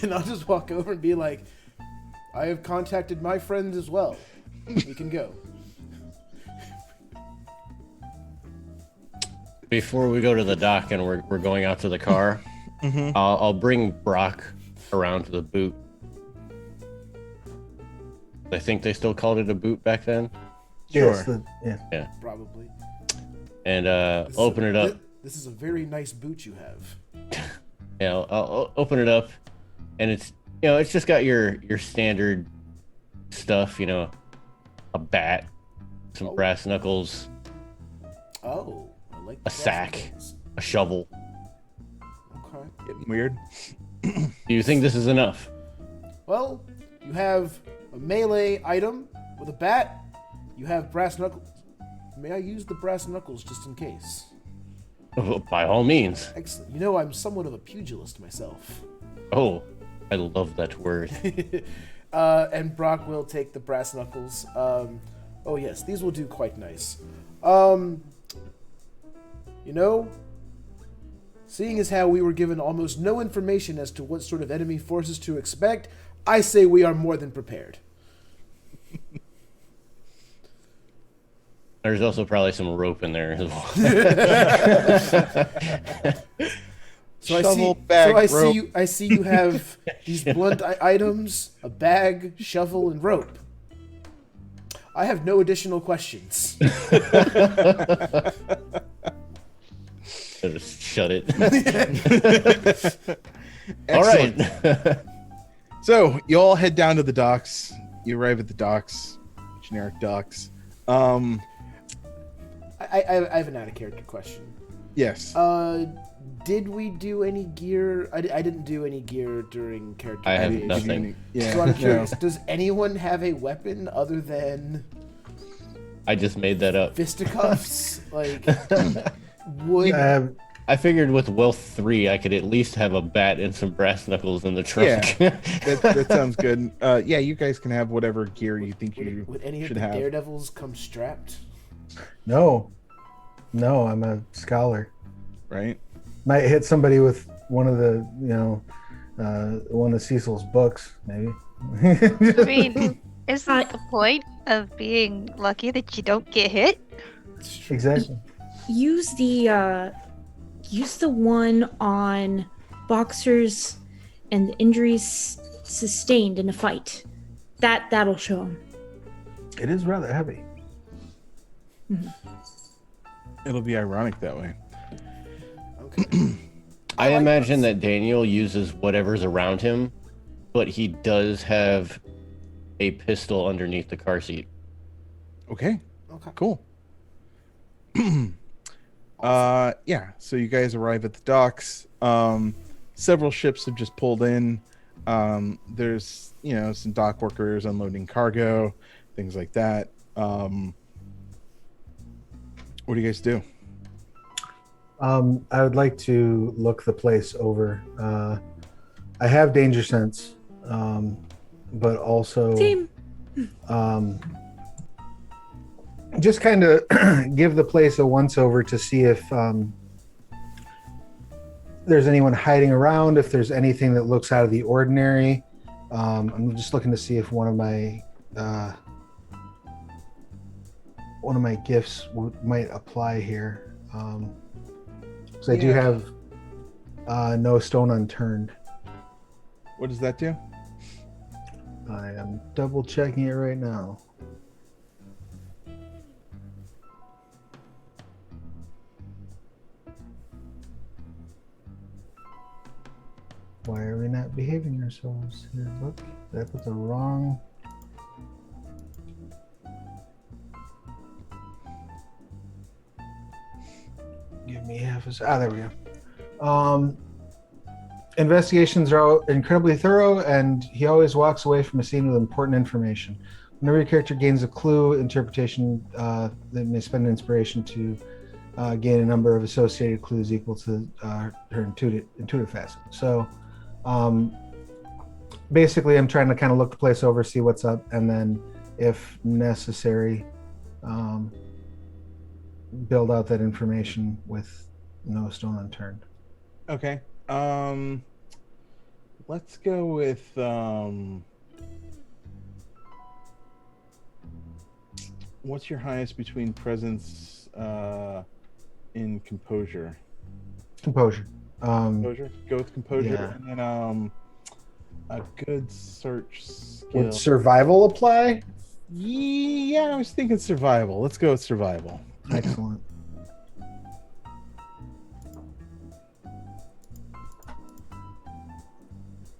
[SPEAKER 2] And I'll just walk over and be like, I have contacted my friends as well. We can go.
[SPEAKER 3] Before we go to the dock and we're going out to the car,
[SPEAKER 1] Mm-hmm.
[SPEAKER 3] I'll bring Brock around to the boot. I think they still called it a boot back then.
[SPEAKER 6] Yes,
[SPEAKER 1] Sure.
[SPEAKER 6] yeah.
[SPEAKER 2] Probably.
[SPEAKER 3] And
[SPEAKER 2] This is
[SPEAKER 3] open it up.
[SPEAKER 2] This is a very nice boot you have.
[SPEAKER 3] Yeah, I'll open it up, and it's it's just got your standard stuff. A bat, some brass knuckles,
[SPEAKER 2] Oh, I like the
[SPEAKER 3] a sack,
[SPEAKER 2] brass
[SPEAKER 3] a shovel.
[SPEAKER 2] knuckles. Okay.
[SPEAKER 1] Getting weird.
[SPEAKER 3] Do you think this is enough?
[SPEAKER 2] Well, you have a melee item with a bat. You have brass knuckles. May I use the brass knuckles just in case?
[SPEAKER 3] By all means.
[SPEAKER 2] Excellent. You know, I'm somewhat of a pugilist myself.
[SPEAKER 3] Oh, I love that word.
[SPEAKER 2] And Brock will take the brass knuckles. Oh yes, these will do quite nice. Seeing as how we were given almost no information as to what sort of enemy forces to expect, I say we are more than prepared.
[SPEAKER 3] There's also probably some rope in there as well.
[SPEAKER 1] Shovel, bag, rope.
[SPEAKER 2] I see you have these blunt items, a bag, shovel, and rope. I have no additional questions.
[SPEAKER 3] Just shut it. All
[SPEAKER 1] Excellent.
[SPEAKER 3] right.
[SPEAKER 1] So you all head down to the docks. You arrive at the docks, generic docks.
[SPEAKER 2] I have an out of character question.
[SPEAKER 1] Yes.
[SPEAKER 2] Did we do any gear? I didn't do any gear during character
[SPEAKER 3] I have
[SPEAKER 2] creation.
[SPEAKER 3] nothing.
[SPEAKER 1] Yeah.
[SPEAKER 2] So I'm curious,
[SPEAKER 1] no.
[SPEAKER 2] does anyone have a weapon other than
[SPEAKER 3] I just made that up.
[SPEAKER 2] fisticuffs? Would
[SPEAKER 3] I figured with Wealth 3, I could at least have a bat and some brass knuckles in the trunk.
[SPEAKER 1] Yeah, that sounds good. Yeah, you guys can have whatever gear you think you
[SPEAKER 2] would any of
[SPEAKER 1] should
[SPEAKER 2] the
[SPEAKER 1] have.
[SPEAKER 2] daredevils come strapped?
[SPEAKER 6] No, I'm a scholar.
[SPEAKER 1] Right?
[SPEAKER 6] Might hit somebody with one of the, one of Cecil's books, maybe.
[SPEAKER 5] I mean, isn't the point of being lucky that you don't get hit?
[SPEAKER 6] Exactly.
[SPEAKER 4] Use the one on boxers and the injuries sustained in a fight. That'll show them.
[SPEAKER 6] It is rather heavy.
[SPEAKER 1] It'll be ironic that way.
[SPEAKER 2] Okay.
[SPEAKER 3] I
[SPEAKER 2] like
[SPEAKER 3] imagine
[SPEAKER 2] this.
[SPEAKER 3] that Daniel uses whatever's around him, but he does have a pistol underneath the car seat.
[SPEAKER 1] Okay.
[SPEAKER 2] Okay.
[SPEAKER 1] Cool. Yeah, so you guys arrive at the docks. Several ships have just pulled in. There's, some dock workers unloading cargo, things like that. What do you guys do?
[SPEAKER 6] I would like to look the place over. I have danger sense, but also
[SPEAKER 4] Same.
[SPEAKER 6] just kind of give the place a once over to see if there's anyone hiding around, if there's anything that looks out of the ordinary. I'm just looking to see if one of my gifts might apply here. So I do have no stone unturned.
[SPEAKER 1] What does that do?
[SPEAKER 6] I am double checking it right now. Why are we not behaving ourselves here? Look, did I put the wrong? Give me half a. There we go. Investigations are incredibly thorough, and he always walks away from a scene with important information. Whenever your character gains a clue, interpretation, they may spend an inspiration to gain a number of associated clues equal to her intuitive facet. So, basically, I'm trying to kind of look the place over, see what's up, and then, if necessary, build out that information with no stone unturned.
[SPEAKER 1] Okay. Let's go with what's your highest between presence in composure?
[SPEAKER 6] Composure.
[SPEAKER 1] Composure. Go with composure,
[SPEAKER 6] Yeah.
[SPEAKER 1] and then a good search skill.
[SPEAKER 6] Would survival apply?
[SPEAKER 1] Yeah, I was thinking survival. Let's go with survival.
[SPEAKER 6] Excellent.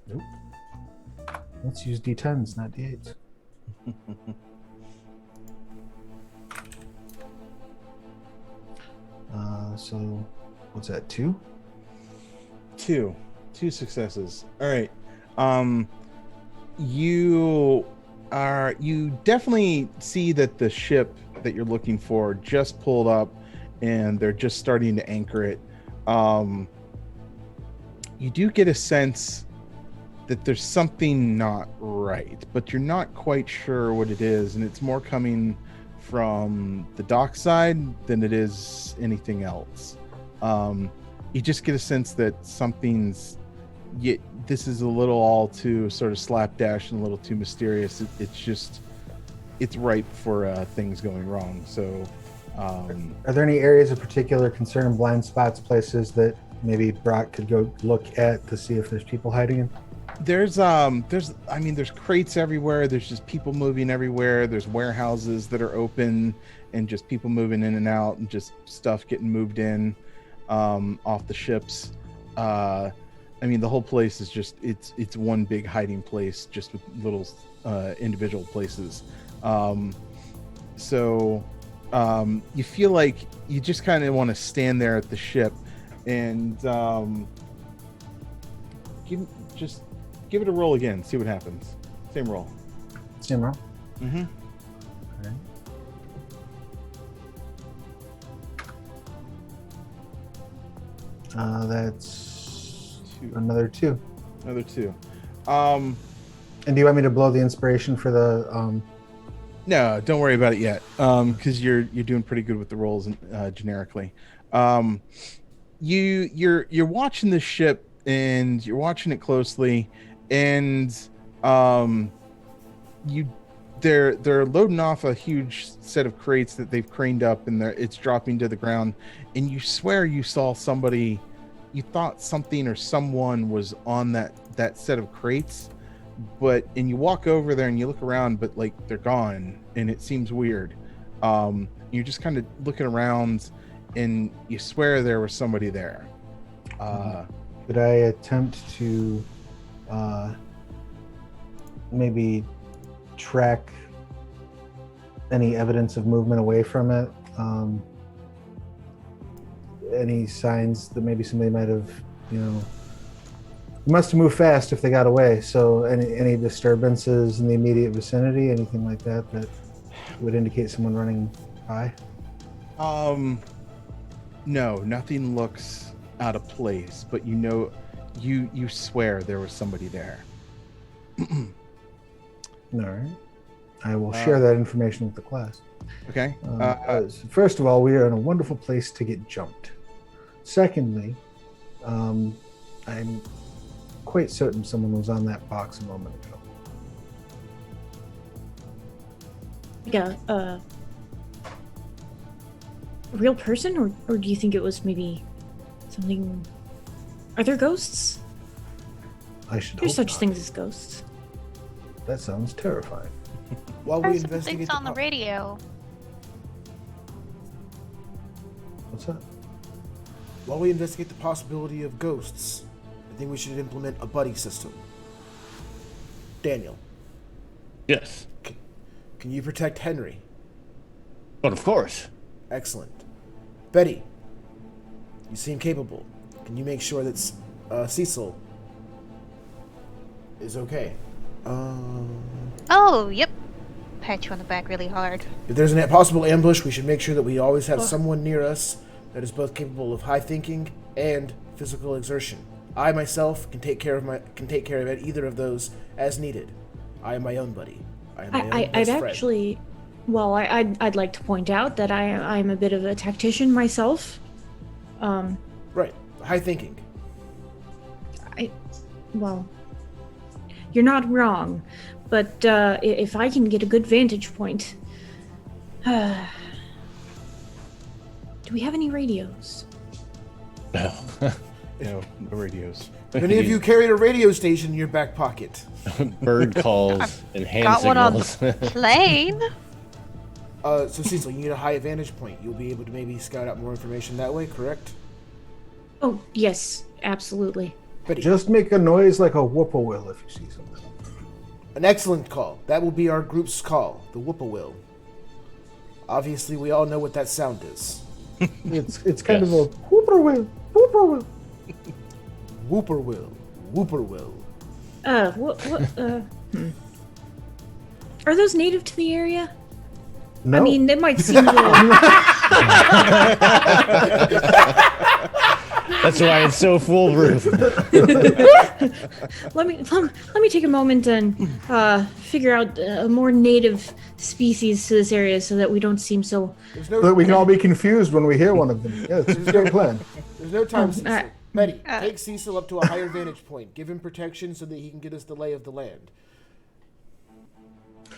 [SPEAKER 6] Nope. Let's use D10s, not D8s. So, what's that? 2?
[SPEAKER 1] Two successes. All right. You definitely see that the ship that you're looking for just pulled up, and they're just starting to anchor it. You do get a sense that there's something not right, but you're not quite sure what it is, and it's more coming from the dock side than it is anything else. You just get a sense that this is a little all too sort of slapdash and a little too mysterious. It's ripe for things going wrong. So,
[SPEAKER 6] are there any areas of particular concern, blind spots, places that maybe Brock could go look at to see if there's people hiding in?
[SPEAKER 1] There's crates everywhere. There's just people moving everywhere. There's warehouses that are open and just people moving in and out, and just stuff getting moved in off the ships. The whole place is just it's one big hiding place, just with little individual places. So you feel like you just kind of want to stand there at the ship and give it a roll again. See what happens. Same roll.
[SPEAKER 6] Same roll.
[SPEAKER 1] Mm-hmm.
[SPEAKER 6] That's another 2.
[SPEAKER 1] Another 2.
[SPEAKER 6] And do you want me to blow the inspiration for the?
[SPEAKER 1] No, don't worry about it yet. Because you're doing pretty good with the rolls generically. You're watching the ship and you're watching it closely, and they're loading off a huge set of crates that they've craned up, and it's dropping to the ground, and you swear you saw somebody. You thought something or someone was on that set of crates, and you walk over there and you look around, but like they're gone, and it seems weird. You're just kind of looking around, and you swear there was somebody there.
[SPEAKER 6] Could I attempt to maybe track any evidence of movement away from it? Any signs that maybe somebody might have, must have moved fast if they got away. So any disturbances in the immediate vicinity, anything like that would indicate someone running by?
[SPEAKER 1] No, nothing looks out of place, but you swear there was somebody there.
[SPEAKER 6] All right. I will share that information with the class.
[SPEAKER 1] Okay.
[SPEAKER 6] First of all, we are in a wonderful place to get jumped. Secondly, I'm quite certain someone was on that box a moment ago.
[SPEAKER 4] Yeah, a real person, or do you think it was maybe something? Are there ghosts?
[SPEAKER 6] I should
[SPEAKER 4] There's
[SPEAKER 6] hope
[SPEAKER 4] such
[SPEAKER 6] not.
[SPEAKER 4] things as ghosts.
[SPEAKER 6] That sounds terrifying.
[SPEAKER 2] While we
[SPEAKER 5] There's some
[SPEAKER 2] investigate
[SPEAKER 5] things on the radio.
[SPEAKER 6] What's that?
[SPEAKER 2] While we investigate the possibility of ghosts, I think we should implement a buddy system. Daniel,
[SPEAKER 3] Yes.
[SPEAKER 2] can you protect Henry?
[SPEAKER 3] But of course.
[SPEAKER 2] Excellent. Betty, you seem capable. Can you make sure that Cecil is okay?
[SPEAKER 5] Oh, yep. Pat you on the back really hard.
[SPEAKER 2] If there's a possible ambush, we should make sure that we always have someone near us that is both capable of high thinking and physical exertion. I myself can take care of either of those as needed. I am my own buddy. I am my own
[SPEAKER 4] I'd
[SPEAKER 2] best friend.
[SPEAKER 4] actually, well, I'd like to point out that I'm a bit of a tactician myself.
[SPEAKER 2] Right, high thinking.
[SPEAKER 4] Well, you're not wrong, but if I can get a good vantage point, do we have any radios?
[SPEAKER 3] No.
[SPEAKER 1] No radios.
[SPEAKER 2] Many of you carried a radio station in your back pocket.
[SPEAKER 3] Bird calls and hand
[SPEAKER 5] Got one on
[SPEAKER 3] signals.
[SPEAKER 5] the plane.
[SPEAKER 2] So Cecil, you need a high vantage point. You'll be able to maybe scout out more information that way, correct?
[SPEAKER 4] Oh, yes, absolutely.
[SPEAKER 2] But
[SPEAKER 6] Just make a noise like a whippoorwill if you see something.
[SPEAKER 2] an excellent call. That will be our group's call, the whippoorwill. Obviously, we all know what that sound is.
[SPEAKER 6] It's kind of a whippoorwill, whippoorwill.
[SPEAKER 2] Whooperwill. Whooperwill.
[SPEAKER 4] Are those native to the area?
[SPEAKER 6] No.
[SPEAKER 4] I mean, they might seem a little...
[SPEAKER 3] That's why it's so foolproof.
[SPEAKER 4] let me take a moment and figure out a more native species to this area so that we don't seem so...
[SPEAKER 2] There's
[SPEAKER 6] so that we can all be confused when we hear one of them. Yeah, it's a great plan.
[SPEAKER 2] There's no time, Cecil.
[SPEAKER 4] alright.
[SPEAKER 2] Betty, take Cecil up to a higher vantage point. Give him protection so that he can get us the lay of the land.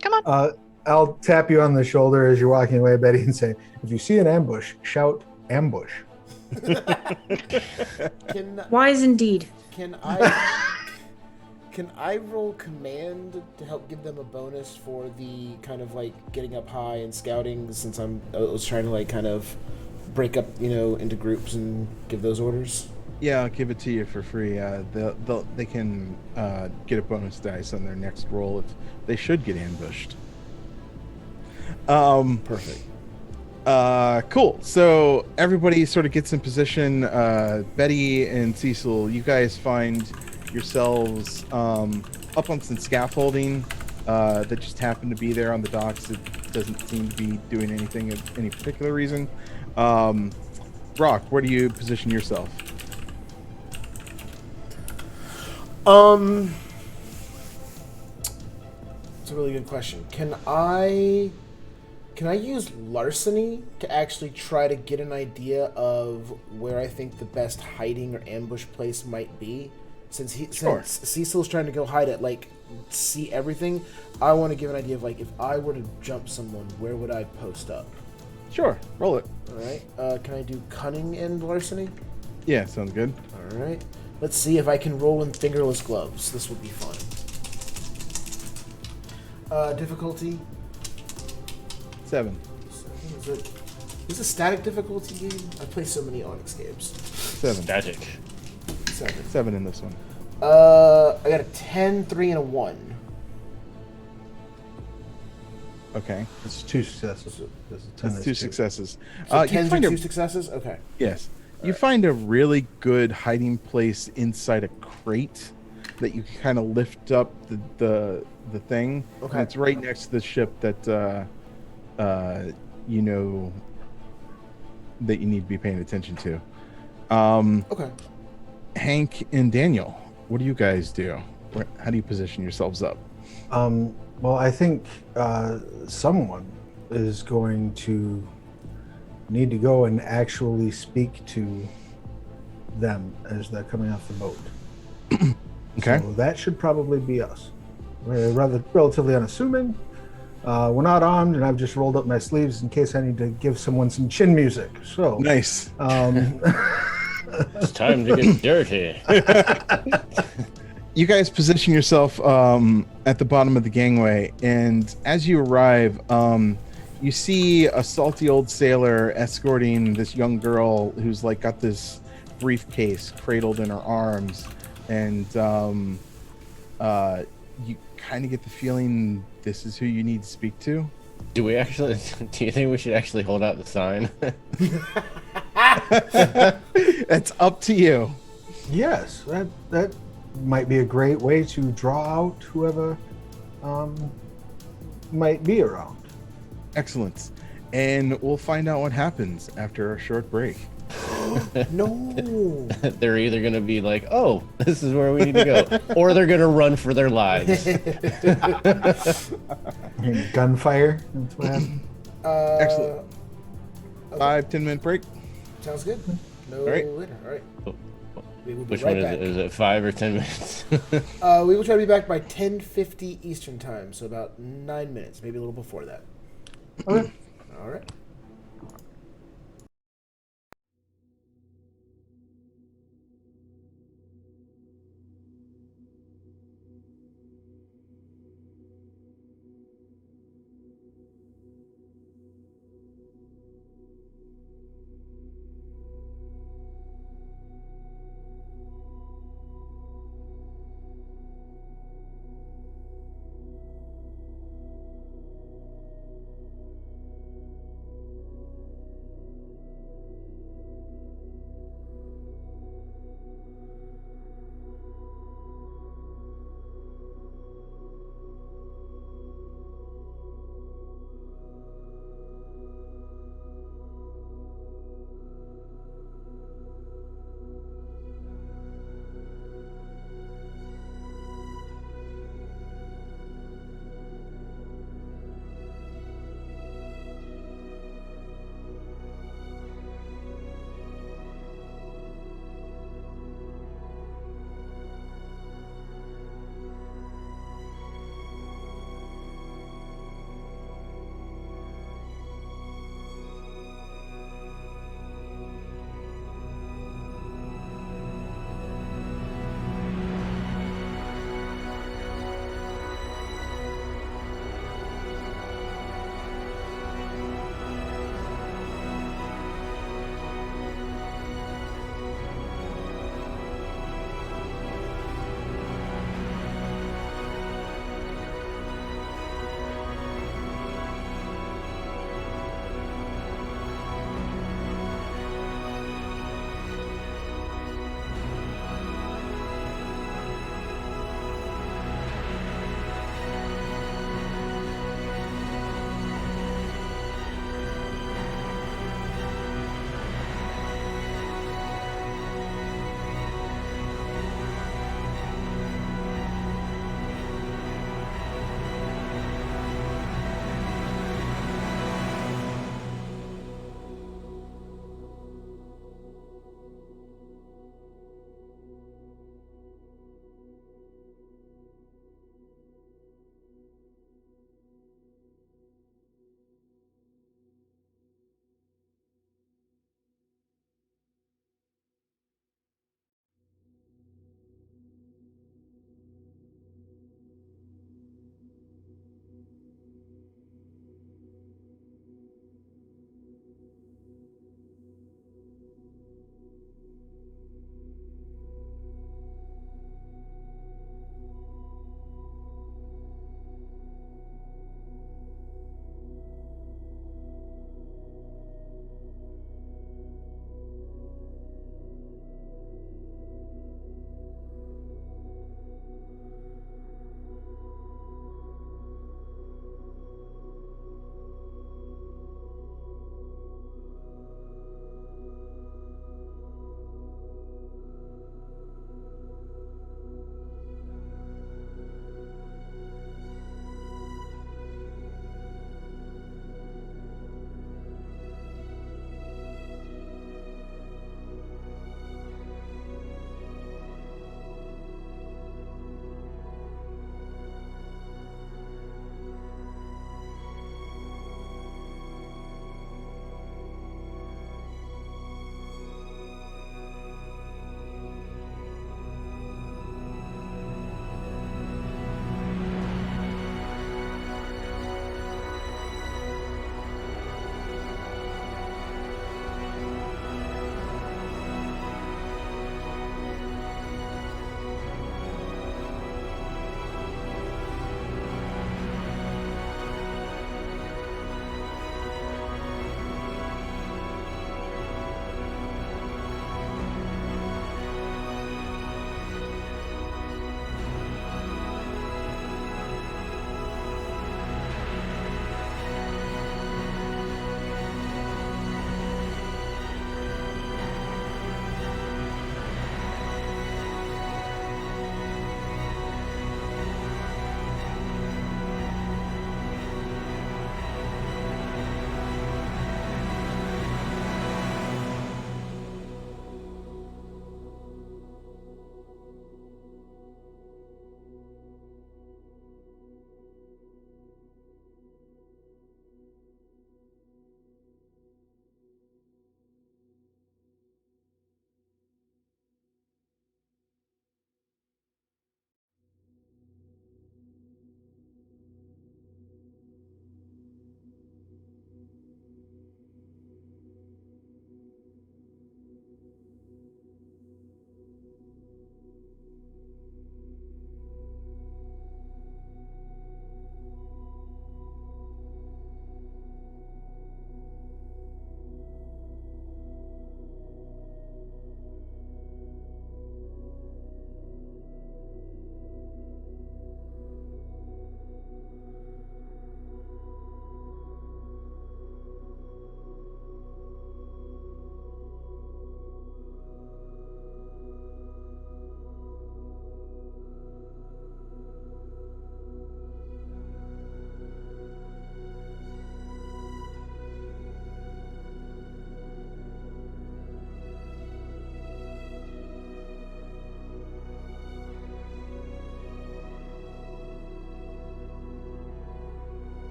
[SPEAKER 5] Come on.
[SPEAKER 6] I'll tap you on the shoulder as you're walking away, Betty, and say, if you see an ambush, shout ambush.
[SPEAKER 4] Wise indeed.
[SPEAKER 2] Can I roll command to help give them a bonus for the kind of like getting up high and scouting, since I was trying to like kind of break up, into groups and give those orders?
[SPEAKER 1] Yeah, I'll give it to you for free. They can get a bonus dice on their next roll if they should get ambushed.
[SPEAKER 2] Perfect.
[SPEAKER 1] Cool. So everybody sort of gets in position. Betty and Cecil, you guys find yourselves up on some scaffolding that just happened to be there on the docks. It doesn't seem to be doing anything of any particular reason. Brock, where do you position yourself?
[SPEAKER 2] It's a really good question. Can I use larceny to actually try to get an idea of where I think the best hiding or ambush place might be? Since Cecil's trying to go hide at see everything, I want to give an idea of if I were to jump someone, where would I post up?
[SPEAKER 1] Sure, roll it.
[SPEAKER 2] All right. Can I do cunning and larceny?
[SPEAKER 1] Yeah, sounds good.
[SPEAKER 2] All right. Let's see if I can roll in fingerless gloves. This will be fun. Difficulty
[SPEAKER 1] 7.
[SPEAKER 2] Is it a static difficulty game? I play so many Onyx games.
[SPEAKER 1] 7.
[SPEAKER 3] Static.
[SPEAKER 1] 7 in this one.
[SPEAKER 2] I got a 10, 3, and a 1.
[SPEAKER 1] Okay.
[SPEAKER 6] It's 2 successes.
[SPEAKER 1] That's 2 successes.
[SPEAKER 2] So
[SPEAKER 1] You
[SPEAKER 2] 10s
[SPEAKER 1] find
[SPEAKER 2] are
[SPEAKER 1] a-
[SPEAKER 2] 2 successes? Okay.
[SPEAKER 1] Yes. You find a really good hiding place inside a crate that you can kind of lift up the thing.
[SPEAKER 2] Okay.
[SPEAKER 1] And it's right next to the ship that that you need to be paying attention to.
[SPEAKER 2] Okay.
[SPEAKER 1] Hank and Daniel, what do you guys do? How do you position yourselves up?
[SPEAKER 6] Well, I think someone is going to need to go and actually speak to them as they're coming off the boat.
[SPEAKER 1] Okay.
[SPEAKER 6] So that should probably be us. We're relatively unassuming. We're not armed, and I've just rolled up my sleeves in case I need to give someone some chin music. So
[SPEAKER 1] Nice.
[SPEAKER 3] It's time to get dirty.
[SPEAKER 1] You guys position yourself at the bottom of the gangway, and as you arrive, you see a salty old sailor escorting this young girl who's got this briefcase cradled in her arms, and you kind of get the feeling this is who you need to speak to.
[SPEAKER 3] Do you think we should actually hold out the sign?
[SPEAKER 1] It's up to you.
[SPEAKER 6] yes, that might be a great way to draw out whoever might be around.
[SPEAKER 1] Excellent. And we'll find out what happens after a short break.
[SPEAKER 2] No.
[SPEAKER 3] They're either going to be like, oh, this is where we need to go, or they're going to run for their lives.
[SPEAKER 6] Gunfire. That's what happened.
[SPEAKER 1] Excellent.
[SPEAKER 2] Okay.
[SPEAKER 1] 5-10 minute break.
[SPEAKER 2] Sounds good. No
[SPEAKER 1] right.
[SPEAKER 2] later. All right. We will be
[SPEAKER 3] Which
[SPEAKER 2] right
[SPEAKER 3] one
[SPEAKER 2] back.
[SPEAKER 3] is it? 5 or 10 minutes?
[SPEAKER 2] We will try to be back by 10:50 Eastern time, so about 9 minutes, maybe a little before that.
[SPEAKER 6] Okay.
[SPEAKER 2] All right.
[SPEAKER 3] Which one is it? Is it 5 or 10 minutes?
[SPEAKER 1] 5-10 minute break. Sounds good.
[SPEAKER 3] 5 or 10 minutes?
[SPEAKER 2] Uh, we will try to be back by 10:50 Eastern time, so about 9 minutes, maybe a little before that. All right.
[SPEAKER 3] 9 minutes.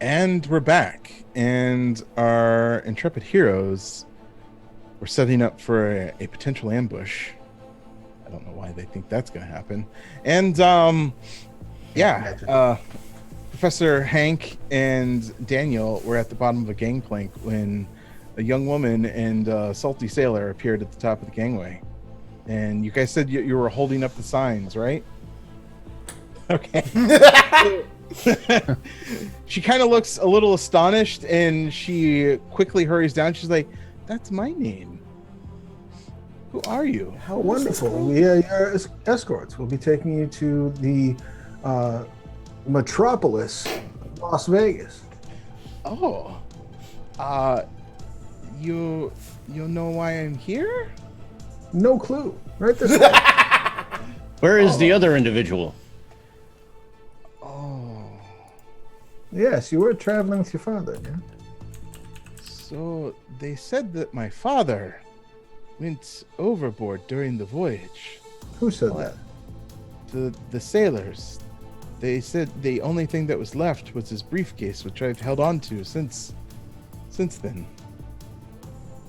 [SPEAKER 1] And we're back, and our intrepid heroes were setting up for a potential ambush. I don't know why they think that's going to happen. And, Professor Hank and Daniel were at the bottom of a gangplank when a young woman and a salty sailor appeared at the top of the gangway. And you guys said you were holding up the signs, right? Okay. She kind of looks a little astonished, and she quickly hurries down. She's like, "That's my name. Who are you?"
[SPEAKER 6] How wonderful. We are your escorts. We'll be taking you to the metropolis of Las Vegas.
[SPEAKER 1] Oh, you know why I'm here?
[SPEAKER 6] No clue. Right this way.
[SPEAKER 3] Where is the other individual?
[SPEAKER 1] Oh,
[SPEAKER 6] Yes, you were traveling with your father, yeah?
[SPEAKER 1] so they said that my father went overboard during the voyage.
[SPEAKER 6] Who said that?
[SPEAKER 1] The sailors. They said the only thing that was left was his briefcase, which I've held on to since then.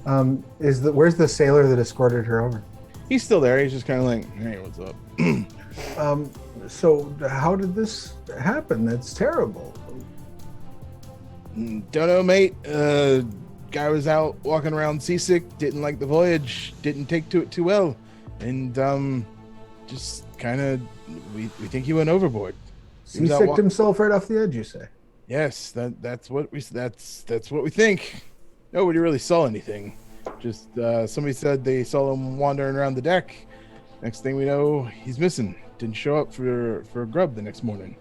[SPEAKER 6] Where's the sailor that escorted her over?
[SPEAKER 1] He's still there. He's just kind of like, "Hey, what's up?"
[SPEAKER 6] So how did this happen? That's terrible.
[SPEAKER 1] Don't know, mate. Guy was out walking around seasick, didn't like the voyage, didn't take to it too well, and just kind of we think he went overboard. He was out
[SPEAKER 6] Seasicked himself right off the edge, you say?
[SPEAKER 1] Yes, that's what we think. Nobody really saw anything. Just somebody said they saw him wandering around the deck. Next thing we know, he's missing. Didn't show up for a grub the next morning.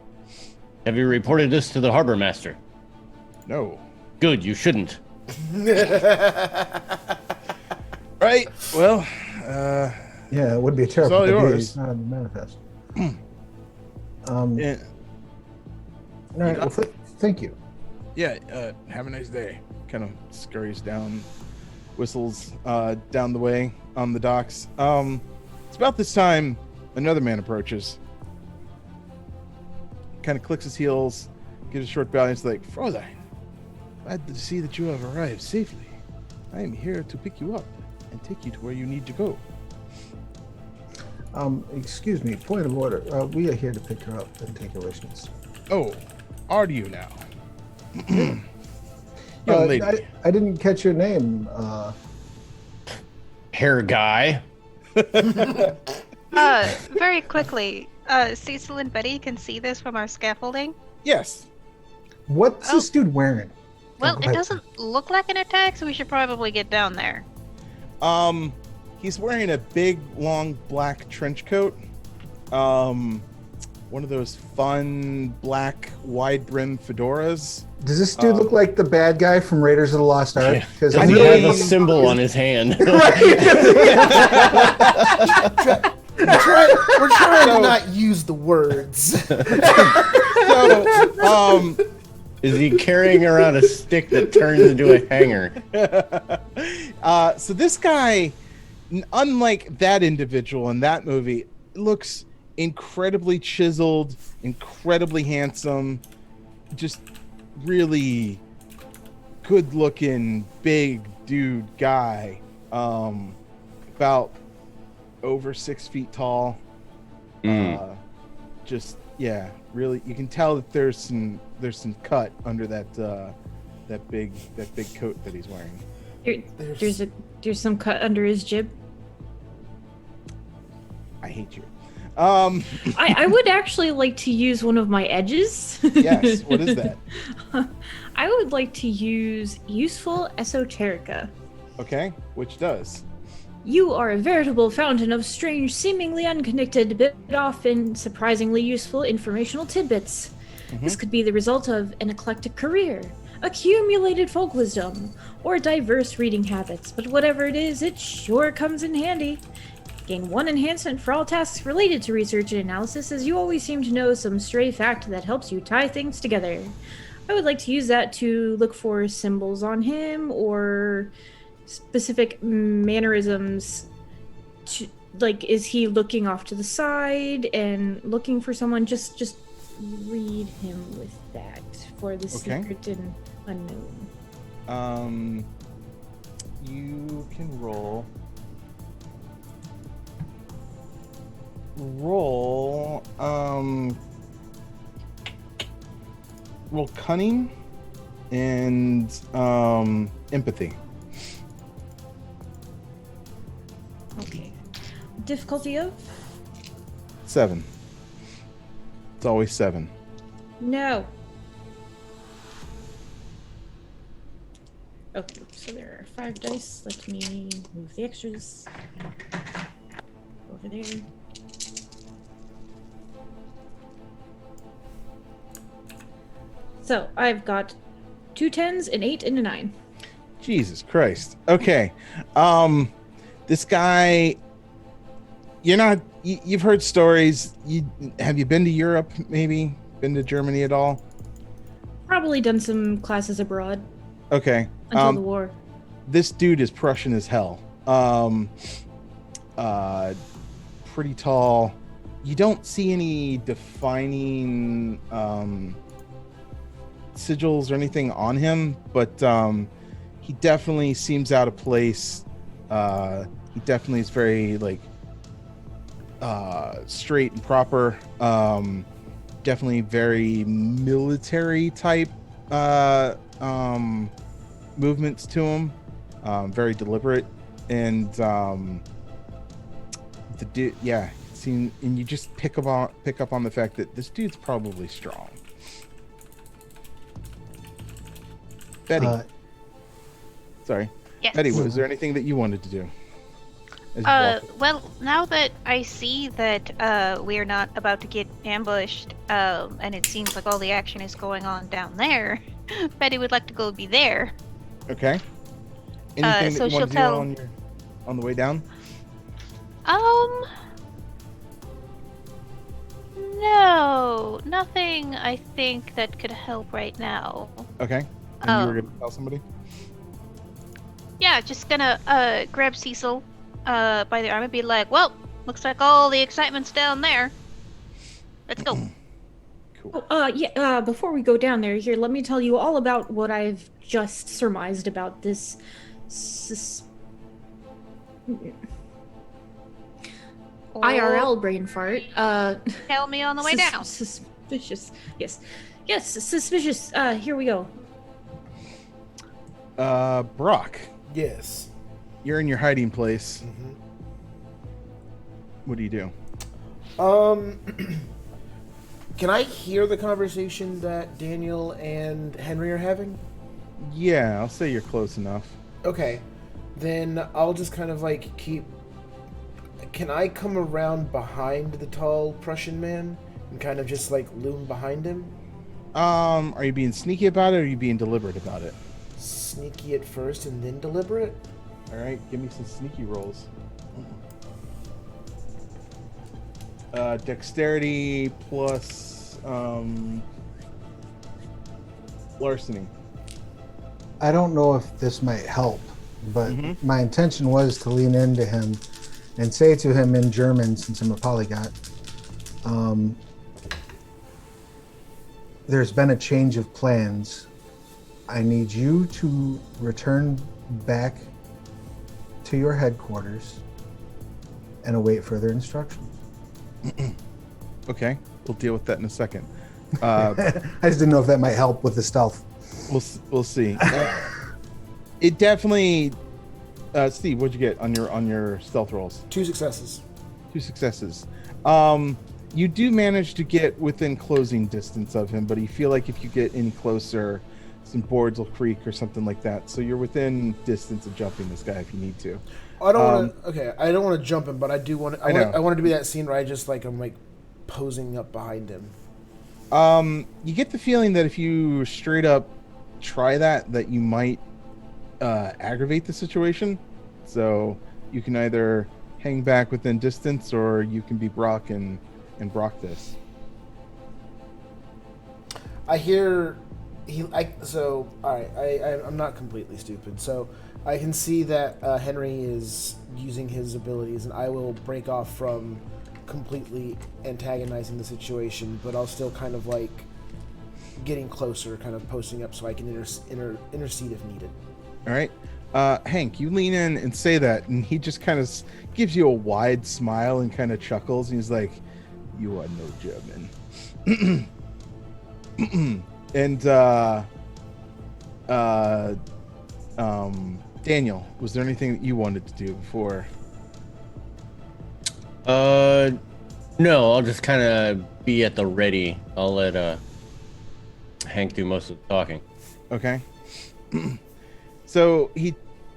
[SPEAKER 3] Have you reported this to the harbor master?
[SPEAKER 1] No.
[SPEAKER 3] Good, you shouldn't.
[SPEAKER 1] Right. Well,
[SPEAKER 6] Yeah, it would be a terrible
[SPEAKER 1] all
[SPEAKER 6] thing.
[SPEAKER 1] yours.
[SPEAKER 6] He's not in the manifest.
[SPEAKER 1] yeah.
[SPEAKER 6] All right, well, thank you.
[SPEAKER 1] Yeah, have a nice day. Kind of scurries down, whistles down the way on the docks. It's about this time another man approaches. Kind of clicks his heels, gives a short bow, and it's like, "Fräulein, glad to see that you have arrived safely. I am here to pick you up and take you to where you need to go."
[SPEAKER 6] Excuse me, point of order. We are here to pick her up and take her wishes.
[SPEAKER 1] Oh, are you now? Young lady.
[SPEAKER 6] I didn't catch your name.
[SPEAKER 3] Hair guy.
[SPEAKER 5] Very quickly, Cecil and Betty can see this from our scaffolding.
[SPEAKER 1] Yes.
[SPEAKER 6] What's this dude wearing?
[SPEAKER 5] Well,
[SPEAKER 6] Go
[SPEAKER 5] it
[SPEAKER 6] ahead.
[SPEAKER 5] doesn't look like an attack, so we should probably get down there.
[SPEAKER 1] He's wearing a big, long black trench coat. One of those fun black wide brim fedoras.
[SPEAKER 6] Does this dude look like the bad guy from Raiders of the Lost Ark?
[SPEAKER 3] Does
[SPEAKER 6] I
[SPEAKER 3] he
[SPEAKER 6] really-
[SPEAKER 3] have a symbol on his hand?
[SPEAKER 2] We're trying to not use the words.
[SPEAKER 1] So,
[SPEAKER 3] Is he carrying around a stick that turns into a hanger?
[SPEAKER 1] so this guy, unlike that individual in that movie, looks incredibly chiseled, incredibly handsome, just really good-looking, big dude guy. About over 6 feet tall. Just really, you can tell that there's some cut under that big coat that he's wearing.
[SPEAKER 4] There's some cut under his jib.
[SPEAKER 1] I hate you.
[SPEAKER 4] I would actually like to use one of my edges.
[SPEAKER 1] Yes. What is that?
[SPEAKER 4] I would like to use useful esoterica.
[SPEAKER 1] Okay. Which does?
[SPEAKER 4] You are a veritable fountain of strange, seemingly unconnected, but often surprisingly useful informational tidbits. This could be the result of an eclectic career, accumulated folk wisdom, or diverse reading habits, but whatever it is, it sure comes in handy. Gain 1 enhancement for all tasks related to research and analysis, as you always seem to know some stray fact that helps you tie things together. I would like to use that to look for symbols on him, or specific mannerisms. Like, is he looking off to the side and looking for someone? Just read him with that for the
[SPEAKER 1] Okay.
[SPEAKER 4] secret and unknown.
[SPEAKER 1] You can roll. Roll cunning and empathy.
[SPEAKER 4] Okay. Difficulty of?
[SPEAKER 1] 7. It's always 7.
[SPEAKER 4] No. Okay, so there are 5 dice. Let me move the extras over there. So I've got 2 10s, an 8, and a 9.
[SPEAKER 1] Jesus Christ. Okay. This guy, you've heard stories. Have you been to Europe, maybe? Been to Germany at all?
[SPEAKER 4] Probably done some classes abroad
[SPEAKER 1] Okay.
[SPEAKER 4] until the war.
[SPEAKER 1] This dude is Prussian as hell. Pretty tall. You don't see any defining sigils or anything on him, but he definitely seems out of place. He definitely is very straight and proper. Definitely very military type movements to him. Very deliberate, and the dude, and you just pick up on the fact that this dude's probably strong. Betty, sorry,
[SPEAKER 5] Yes.
[SPEAKER 1] Betty, was there anything that you wanted to do? As you walk-
[SPEAKER 5] Well, now that I see that we're not about to get ambushed, and it seems like all the action is going on down there, Betty would like to go be there.
[SPEAKER 1] Okay. Anything
[SPEAKER 5] so
[SPEAKER 1] that you
[SPEAKER 5] she'll
[SPEAKER 1] want to
[SPEAKER 5] tell-
[SPEAKER 1] do on the way down?
[SPEAKER 5] No, nothing I think that could help right now.
[SPEAKER 1] Okay. And you were gonna tell somebody?
[SPEAKER 5] Yeah, just gonna grab Cecil by the arm and be like, well, looks like all the excitement's down there. Let's go.
[SPEAKER 1] Cool.
[SPEAKER 4] Before we go down there, here, let me tell you all about what I've just surmised about this IRL brain fart.
[SPEAKER 5] Tell me on the way down.
[SPEAKER 4] Suspicious. Yes, suspicious. Here we go.
[SPEAKER 1] Brock,
[SPEAKER 2] Yes.
[SPEAKER 1] you're in your hiding place.
[SPEAKER 2] Mm-hmm.
[SPEAKER 1] What do you do?
[SPEAKER 2] Can I hear the conversation that Daniel and Henry are having?
[SPEAKER 1] Yeah, I'll say you're close enough.
[SPEAKER 2] Okay. Then I'll just kind of keep... Can I come around behind the tall Prussian man and kind of just loom behind him?
[SPEAKER 1] Are you being sneaky about it, or are you being deliberate about it?
[SPEAKER 2] Sneaky at first and then deliberate?
[SPEAKER 1] All right, give me some sneaky rolls. Dexterity plus larceny.
[SPEAKER 6] I don't know if this might help, but my intention was to lean into him and say to him in German, since I'm a polyglot, there's been a change of plans. I need you to return back to your headquarters and await further instructions.
[SPEAKER 1] Okay, we'll deal with that in a second.
[SPEAKER 6] I just didn't know if that might help with the stealth.
[SPEAKER 1] We'll see. It definitely. Steve, what'd you get on your stealth rolls?
[SPEAKER 2] 2 successes.
[SPEAKER 1] 2 successes. You do manage to get within closing distance of him, but you feel like if you get any closer, some boards will creak or something like that. So you're within distance of jumping this guy if you need to.
[SPEAKER 2] I don't want to. Okay, I don't want to jump him, but I do want.
[SPEAKER 1] know.
[SPEAKER 2] I want it to be that scene where I just I'm posing up behind him.
[SPEAKER 1] You get the feeling that if you straight up try that you might aggravate the situation. So you can either hang back within distance, or you can be Brock and Brock this.
[SPEAKER 2] I hear so all right. I'm not completely stupid. So I can see that Henry is using his abilities, and I will break off from completely antagonizing the situation, but I'll still kind of like getting closer, kind of posting up so I can intercede if needed.
[SPEAKER 1] All right. Hank, you lean in and say that, and he just kind of gives you a wide smile and kind of chuckles, and he's like, "You are no German." And Daniel, was there anything that you wanted to do before?
[SPEAKER 3] No, I'll just kind of be at the ready. I'll let Hank do most of the talking.
[SPEAKER 1] Okay. So he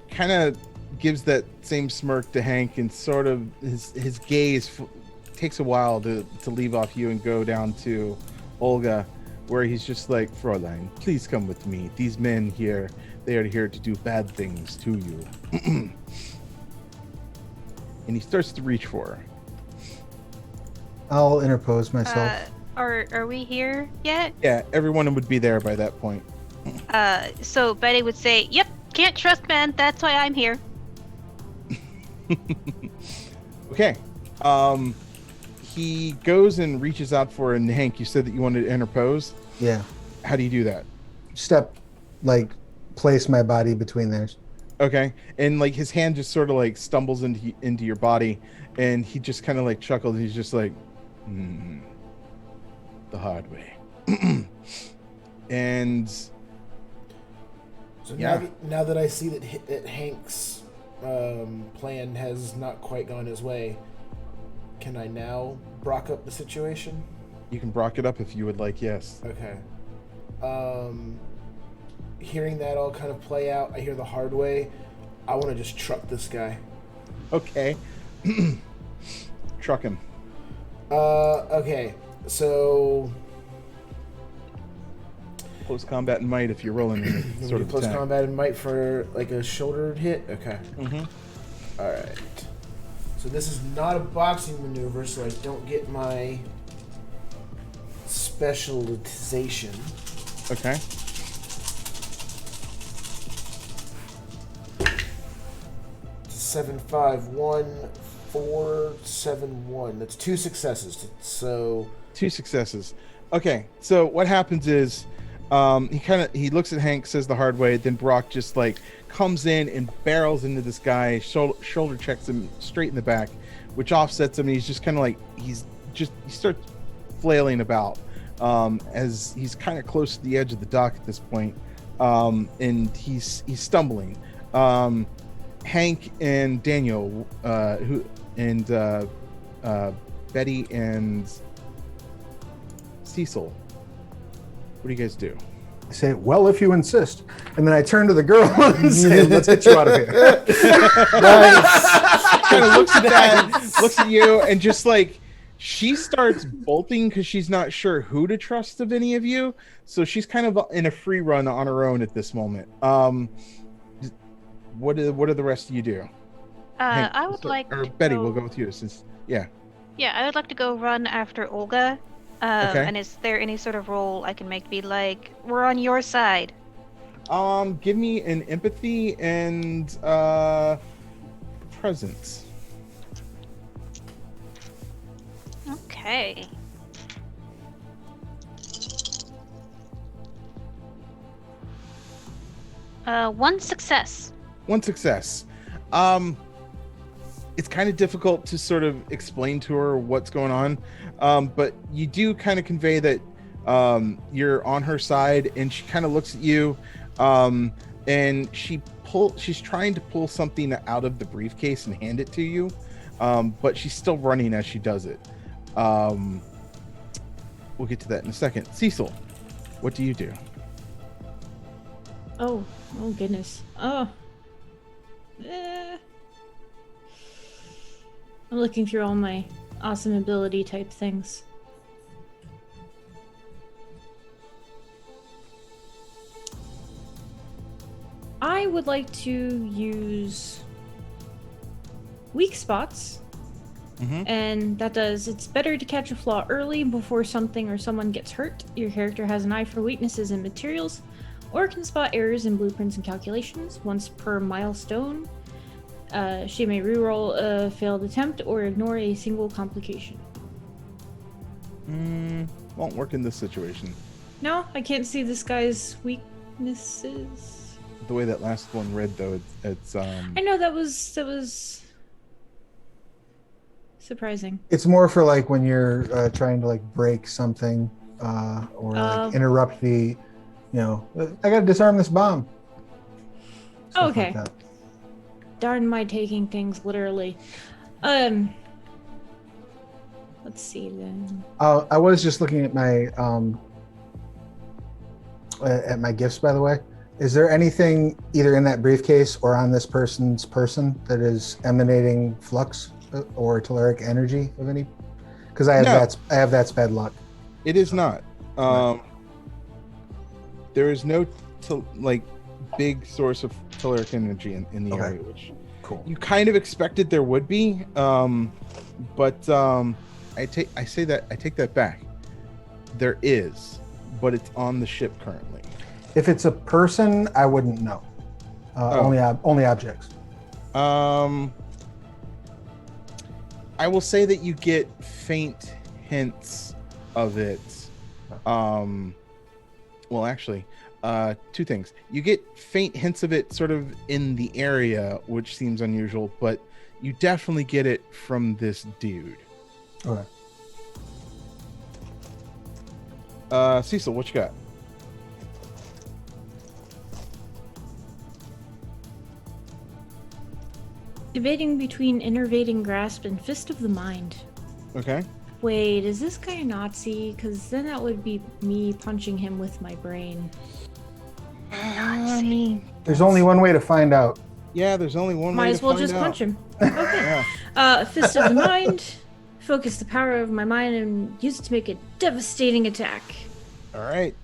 [SPEAKER 1] kind of gives that same smirk to Hank, and sort of his gaze takes a while to leave off you and go down to Olga, where he's just like, "Fräulein, please come with me. These men here, they are here to do bad things to you." And he starts to reach for her.
[SPEAKER 6] I'll interpose myself.
[SPEAKER 5] Are we here yet?
[SPEAKER 1] Yeah, everyone would be there by that point.
[SPEAKER 5] So Betty would say, "Yep, can't trust men. That's why I'm here."
[SPEAKER 1] Okay. He goes and reaches out for her, and Hank, you said that you wanted to interpose.
[SPEAKER 6] Yeah.
[SPEAKER 1] How do you do that?
[SPEAKER 6] Place my body between theirs.
[SPEAKER 1] Okay. And like his hand just sort of like stumbles into your body, and he just kind of like chuckles. He's just like, the hard way. And
[SPEAKER 2] So
[SPEAKER 1] yeah.
[SPEAKER 2] now that I see that Hank's plan has not quite gone his way, can I now Brock up the situation?
[SPEAKER 1] You can Brock it up if you would like, yes.
[SPEAKER 2] Okay. Hearing that all kind of play out, I hear the hard way. I want to just truck this guy.
[SPEAKER 1] Okay. Truck him.
[SPEAKER 2] Okay. So
[SPEAKER 1] Close combat and might if you're rolling sort of
[SPEAKER 2] close
[SPEAKER 1] attack.
[SPEAKER 2] combat and might for like a shoulder hit. Okay.
[SPEAKER 1] Mm-hmm.
[SPEAKER 2] All right. So this is not a boxing maneuver, so I don't get my specialization.
[SPEAKER 1] Okay.
[SPEAKER 2] It's 7-5-1-4-7-1. That's 2 successes. So
[SPEAKER 1] 2 successes. Okay, so what happens is he looks at Hank, says the hard way, then Brock just like comes in and barrels into this guy, shoulder checks him straight in the back, which offsets him, and he's just kind of like he starts flailing about as he's kind of close to the edge of the dock at this point, and he's stumbling. Hank and Daniel, Betty and Cecil, what do you guys do?
[SPEAKER 6] I say, well, if you insist. And then I turn to the girl and say, let's get you out of here.
[SPEAKER 1] Kind of looks at that, looks at you, and just like she starts bolting because she's not sure who to trust of any of you. So she's kind of in a free run on her own at this moment. What do the rest of you do? Hank,
[SPEAKER 5] I would like
[SPEAKER 1] or
[SPEAKER 5] to
[SPEAKER 1] Betty,
[SPEAKER 5] go...
[SPEAKER 1] we'll go with you since
[SPEAKER 5] Yeah, I would like to go run after Olga.
[SPEAKER 1] Okay.
[SPEAKER 5] And is there any sort of role I can make to be like, we're on your side?
[SPEAKER 1] Give me an empathy and presence.
[SPEAKER 5] Okay. One success.
[SPEAKER 1] 1 success. It's kind of difficult to sort of explain to her what's going on, but you do kind of convey that you're on her side, and she kind of looks at you, and she's trying to pull something out of the briefcase and hand it to you, but she's still running as she does it. We'll get to that in a second. Cecil, what do you do?
[SPEAKER 4] Oh goodness. I'm looking through all my awesome ability type things. I would like to use weak spots. And that does, it's better to catch a flaw early before something or someone gets hurt. Your character has an eye for weaknesses in materials, or can spot errors in blueprints and calculations once per milestone. She may reroll a failed attempt or ignore a single complication.
[SPEAKER 1] Won't work in this situation.
[SPEAKER 4] No, I can't see this guy's weaknesses.
[SPEAKER 1] The way that last one read, though, it's
[SPEAKER 4] I know that was surprising.
[SPEAKER 6] It's more for like when you're trying to like break something or like interrupt the, I got to disarm this bomb. Stuff
[SPEAKER 4] Okay.
[SPEAKER 6] like that.
[SPEAKER 4] Darn my taking things literally. Let's see then.
[SPEAKER 6] I was just looking at my gifts, by the way. Is there anything either in that briefcase or on this person's person that is emanating flux or telluric energy of any? Because I have that bad luck.
[SPEAKER 1] It is not. There is no big source of telluric energy in the area, which
[SPEAKER 6] Cool.
[SPEAKER 1] you kind of expected there would be. But I take that back. There is, but it's on the ship currently.
[SPEAKER 6] If it's a person, I wouldn't know. Only objects.
[SPEAKER 1] I will say that you get faint hints of it. Well, actually, two things. You get faint hints of it sort of in the area, which seems unusual, but you definitely get it from this dude.
[SPEAKER 6] Okay.
[SPEAKER 1] Cecil, what you got?
[SPEAKER 4] Debating between Innervating Grasp and Fist of the Mind.
[SPEAKER 1] Okay.
[SPEAKER 4] Wait, is this guy a Nazi? Because then that would be me punching him with my brain.
[SPEAKER 1] I mean,
[SPEAKER 6] There's only one way to find out.
[SPEAKER 1] yeah, there's only one way
[SPEAKER 4] Might
[SPEAKER 1] to
[SPEAKER 4] as well
[SPEAKER 1] find
[SPEAKER 4] just
[SPEAKER 1] out.
[SPEAKER 4] punch him. Okay. Fist of the Mind. Focus the power of my mind and use it to make a devastating attack.
[SPEAKER 1] All right.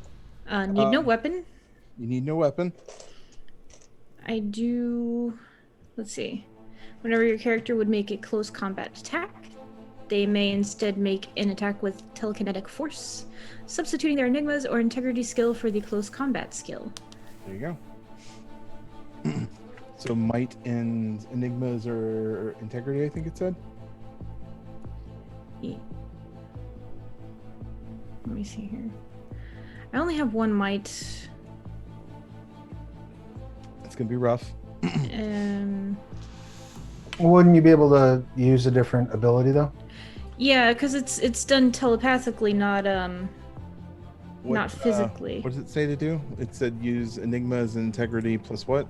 [SPEAKER 4] Need no weapon.
[SPEAKER 1] You need no weapon.
[SPEAKER 4] I do. Let's see. Whenever your character would make a close combat attack, they may instead make an attack with telekinetic force, substituting their enigmas or integrity skill for the close combat skill.
[SPEAKER 1] There you go. So might and enigmas or integrity, I think it said.
[SPEAKER 4] Yeah. Let me see here. I only have one might.
[SPEAKER 1] It's gonna be rough.
[SPEAKER 6] Wouldn't you be able to use a different ability though?
[SPEAKER 4] Yeah, because it's done telepathically, not
[SPEAKER 1] What,
[SPEAKER 4] not physically.
[SPEAKER 1] What does it say to do? It said use enigmas and integrity plus what?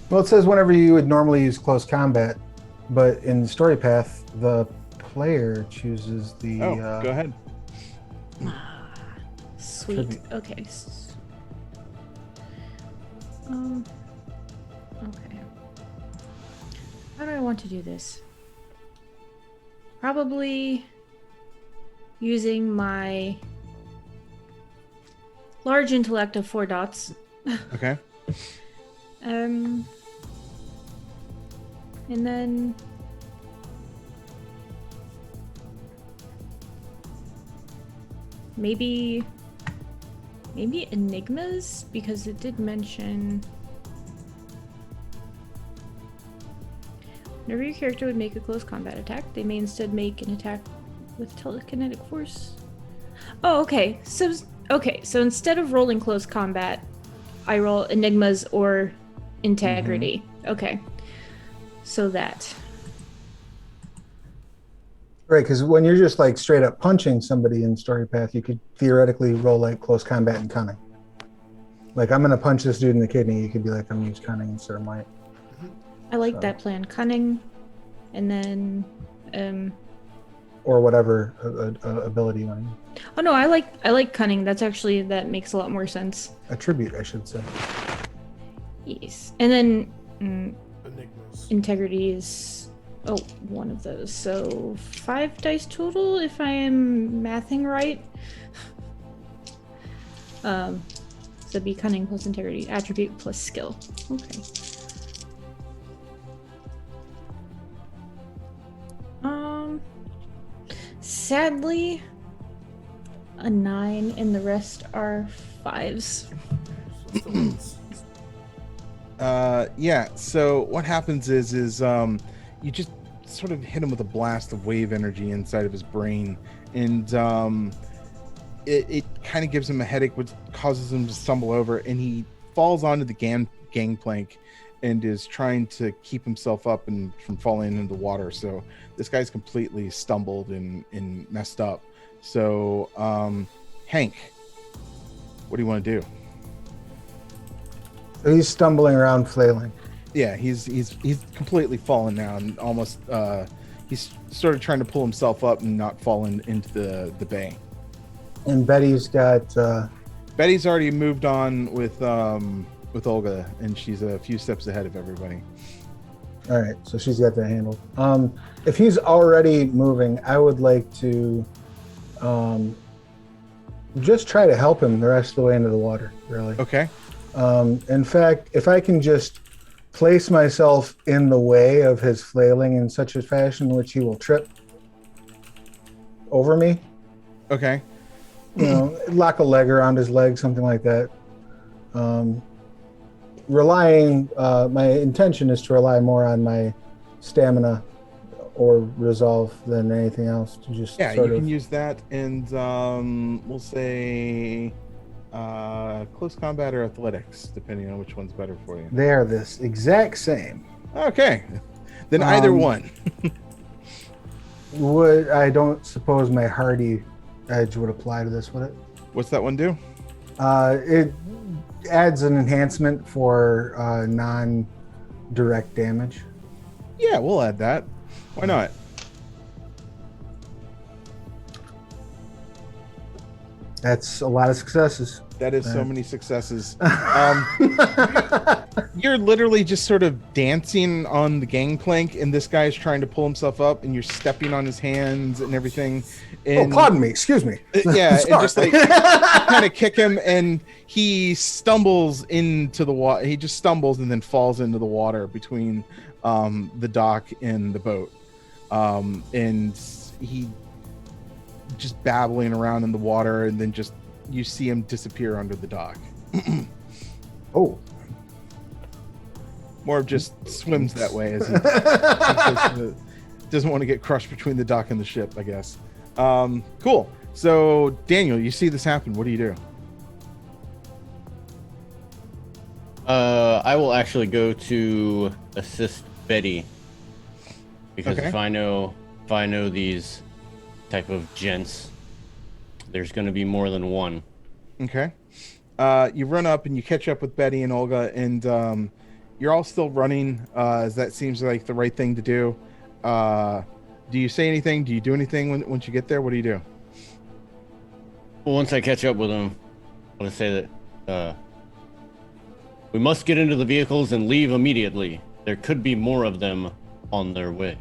[SPEAKER 6] Well, it says whenever you would normally use close combat, but in story path, the player chooses the.
[SPEAKER 1] Go ahead.
[SPEAKER 4] Sweet.
[SPEAKER 6] Tribute.
[SPEAKER 4] Okay. Okay. How do I want to do this? Probably using my large intellect of 4 dots.
[SPEAKER 1] Okay.
[SPEAKER 4] And then maybe enigmas, because it did mention whenever your character would make a close combat attack, they may instead make an attack with telekinetic force. Oh, okay. So instead of rolling close combat, I roll enigmas or integrity. Okay. So that.
[SPEAKER 6] Right, because when you're just like straight up punching somebody in story path, you could theoretically roll like close combat and cunning. Like, I'm gonna punch this dude in the kidney. You could be like, I'm gonna use cunning instead of might.
[SPEAKER 4] I like that plan. Cunning, and then
[SPEAKER 6] Or whatever ability you want to use.
[SPEAKER 4] oh no, I like cunning. That makes a lot more sense.
[SPEAKER 6] Attribute, I should say.
[SPEAKER 4] Yes. And then
[SPEAKER 2] Enigmas.
[SPEAKER 4] integrity is one of those. So 5 dice total if I am mathing right. So it'd be cunning plus integrity, attribute plus skill. Okay. Sadly, a 9 and the rest are 5s.
[SPEAKER 1] Yeah. So what happens is you just sort of hit him with a blast of wave energy inside of his brain, and it kind of gives him a headache, which causes him to stumble over, and he falls onto the gangplank and is trying to keep himself up and from falling into the water. So this guy's completely stumbled and messed up. So Hank, what do you want to do?
[SPEAKER 6] He's stumbling around, flailing.
[SPEAKER 1] Yeah, he's completely fallen now, and almost he's sort of trying to pull himself up and not fall into the bay.
[SPEAKER 6] And Betty's got.
[SPEAKER 1] Betty's already moved on with Olga, and she's a few steps ahead of everybody.
[SPEAKER 6] All right, so she's got that handled. If he's already moving, I would like to just try to help him the rest of the way into the water, really.
[SPEAKER 1] Okay.
[SPEAKER 6] In fact, if I can just place myself in the way of his flailing in such a fashion in which he will trip over me.
[SPEAKER 1] Okay.
[SPEAKER 6] You know, lock a leg around his leg, something like that. My intention is to rely more on my stamina or resolve than anything else to just
[SPEAKER 1] can use that, and we'll say close combat or athletics, depending on which one's better for you.
[SPEAKER 6] They are this exact same.
[SPEAKER 1] Okay, then either one.
[SPEAKER 6] I don't suppose my hardy edge would apply to this, would it?
[SPEAKER 1] What's that one do?
[SPEAKER 6] It adds an enhancement for non-direct damage.
[SPEAKER 1] Yeah, we'll add that. Why not?
[SPEAKER 6] That's a lot of successes.
[SPEAKER 1] That is so many successes. You're literally just sort of dancing on the gangplank, and this guy's trying to pull himself up, and you're stepping on his hands and everything. And,
[SPEAKER 6] pardon me. Excuse me.
[SPEAKER 1] Yeah, and just like kind of kick him, and he stumbles into the water. He just stumbles and then falls into the water between the dock and the boat. And he just babbling around in the water, and then just you see him disappear under the dock.
[SPEAKER 6] Oh.
[SPEAKER 1] More of just swims that way as he doesn't want to get crushed between the dock and the ship, I guess. Cool. So, Daniel, you see this happen. What do you do?
[SPEAKER 3] I will actually go to assist Betty, because
[SPEAKER 1] Okay.
[SPEAKER 3] if I know these type of gents, there's going to be more than one.
[SPEAKER 1] Okay. You run up and you catch up with Betty and Olga, and you're all still running, as that seems like the right thing to do. Do you say anything? Do you do anything once you get there? What do you do?
[SPEAKER 3] Well, once I catch up with them, I'm going to say that we must get into the vehicles and leave immediately. There could be more of them on their way.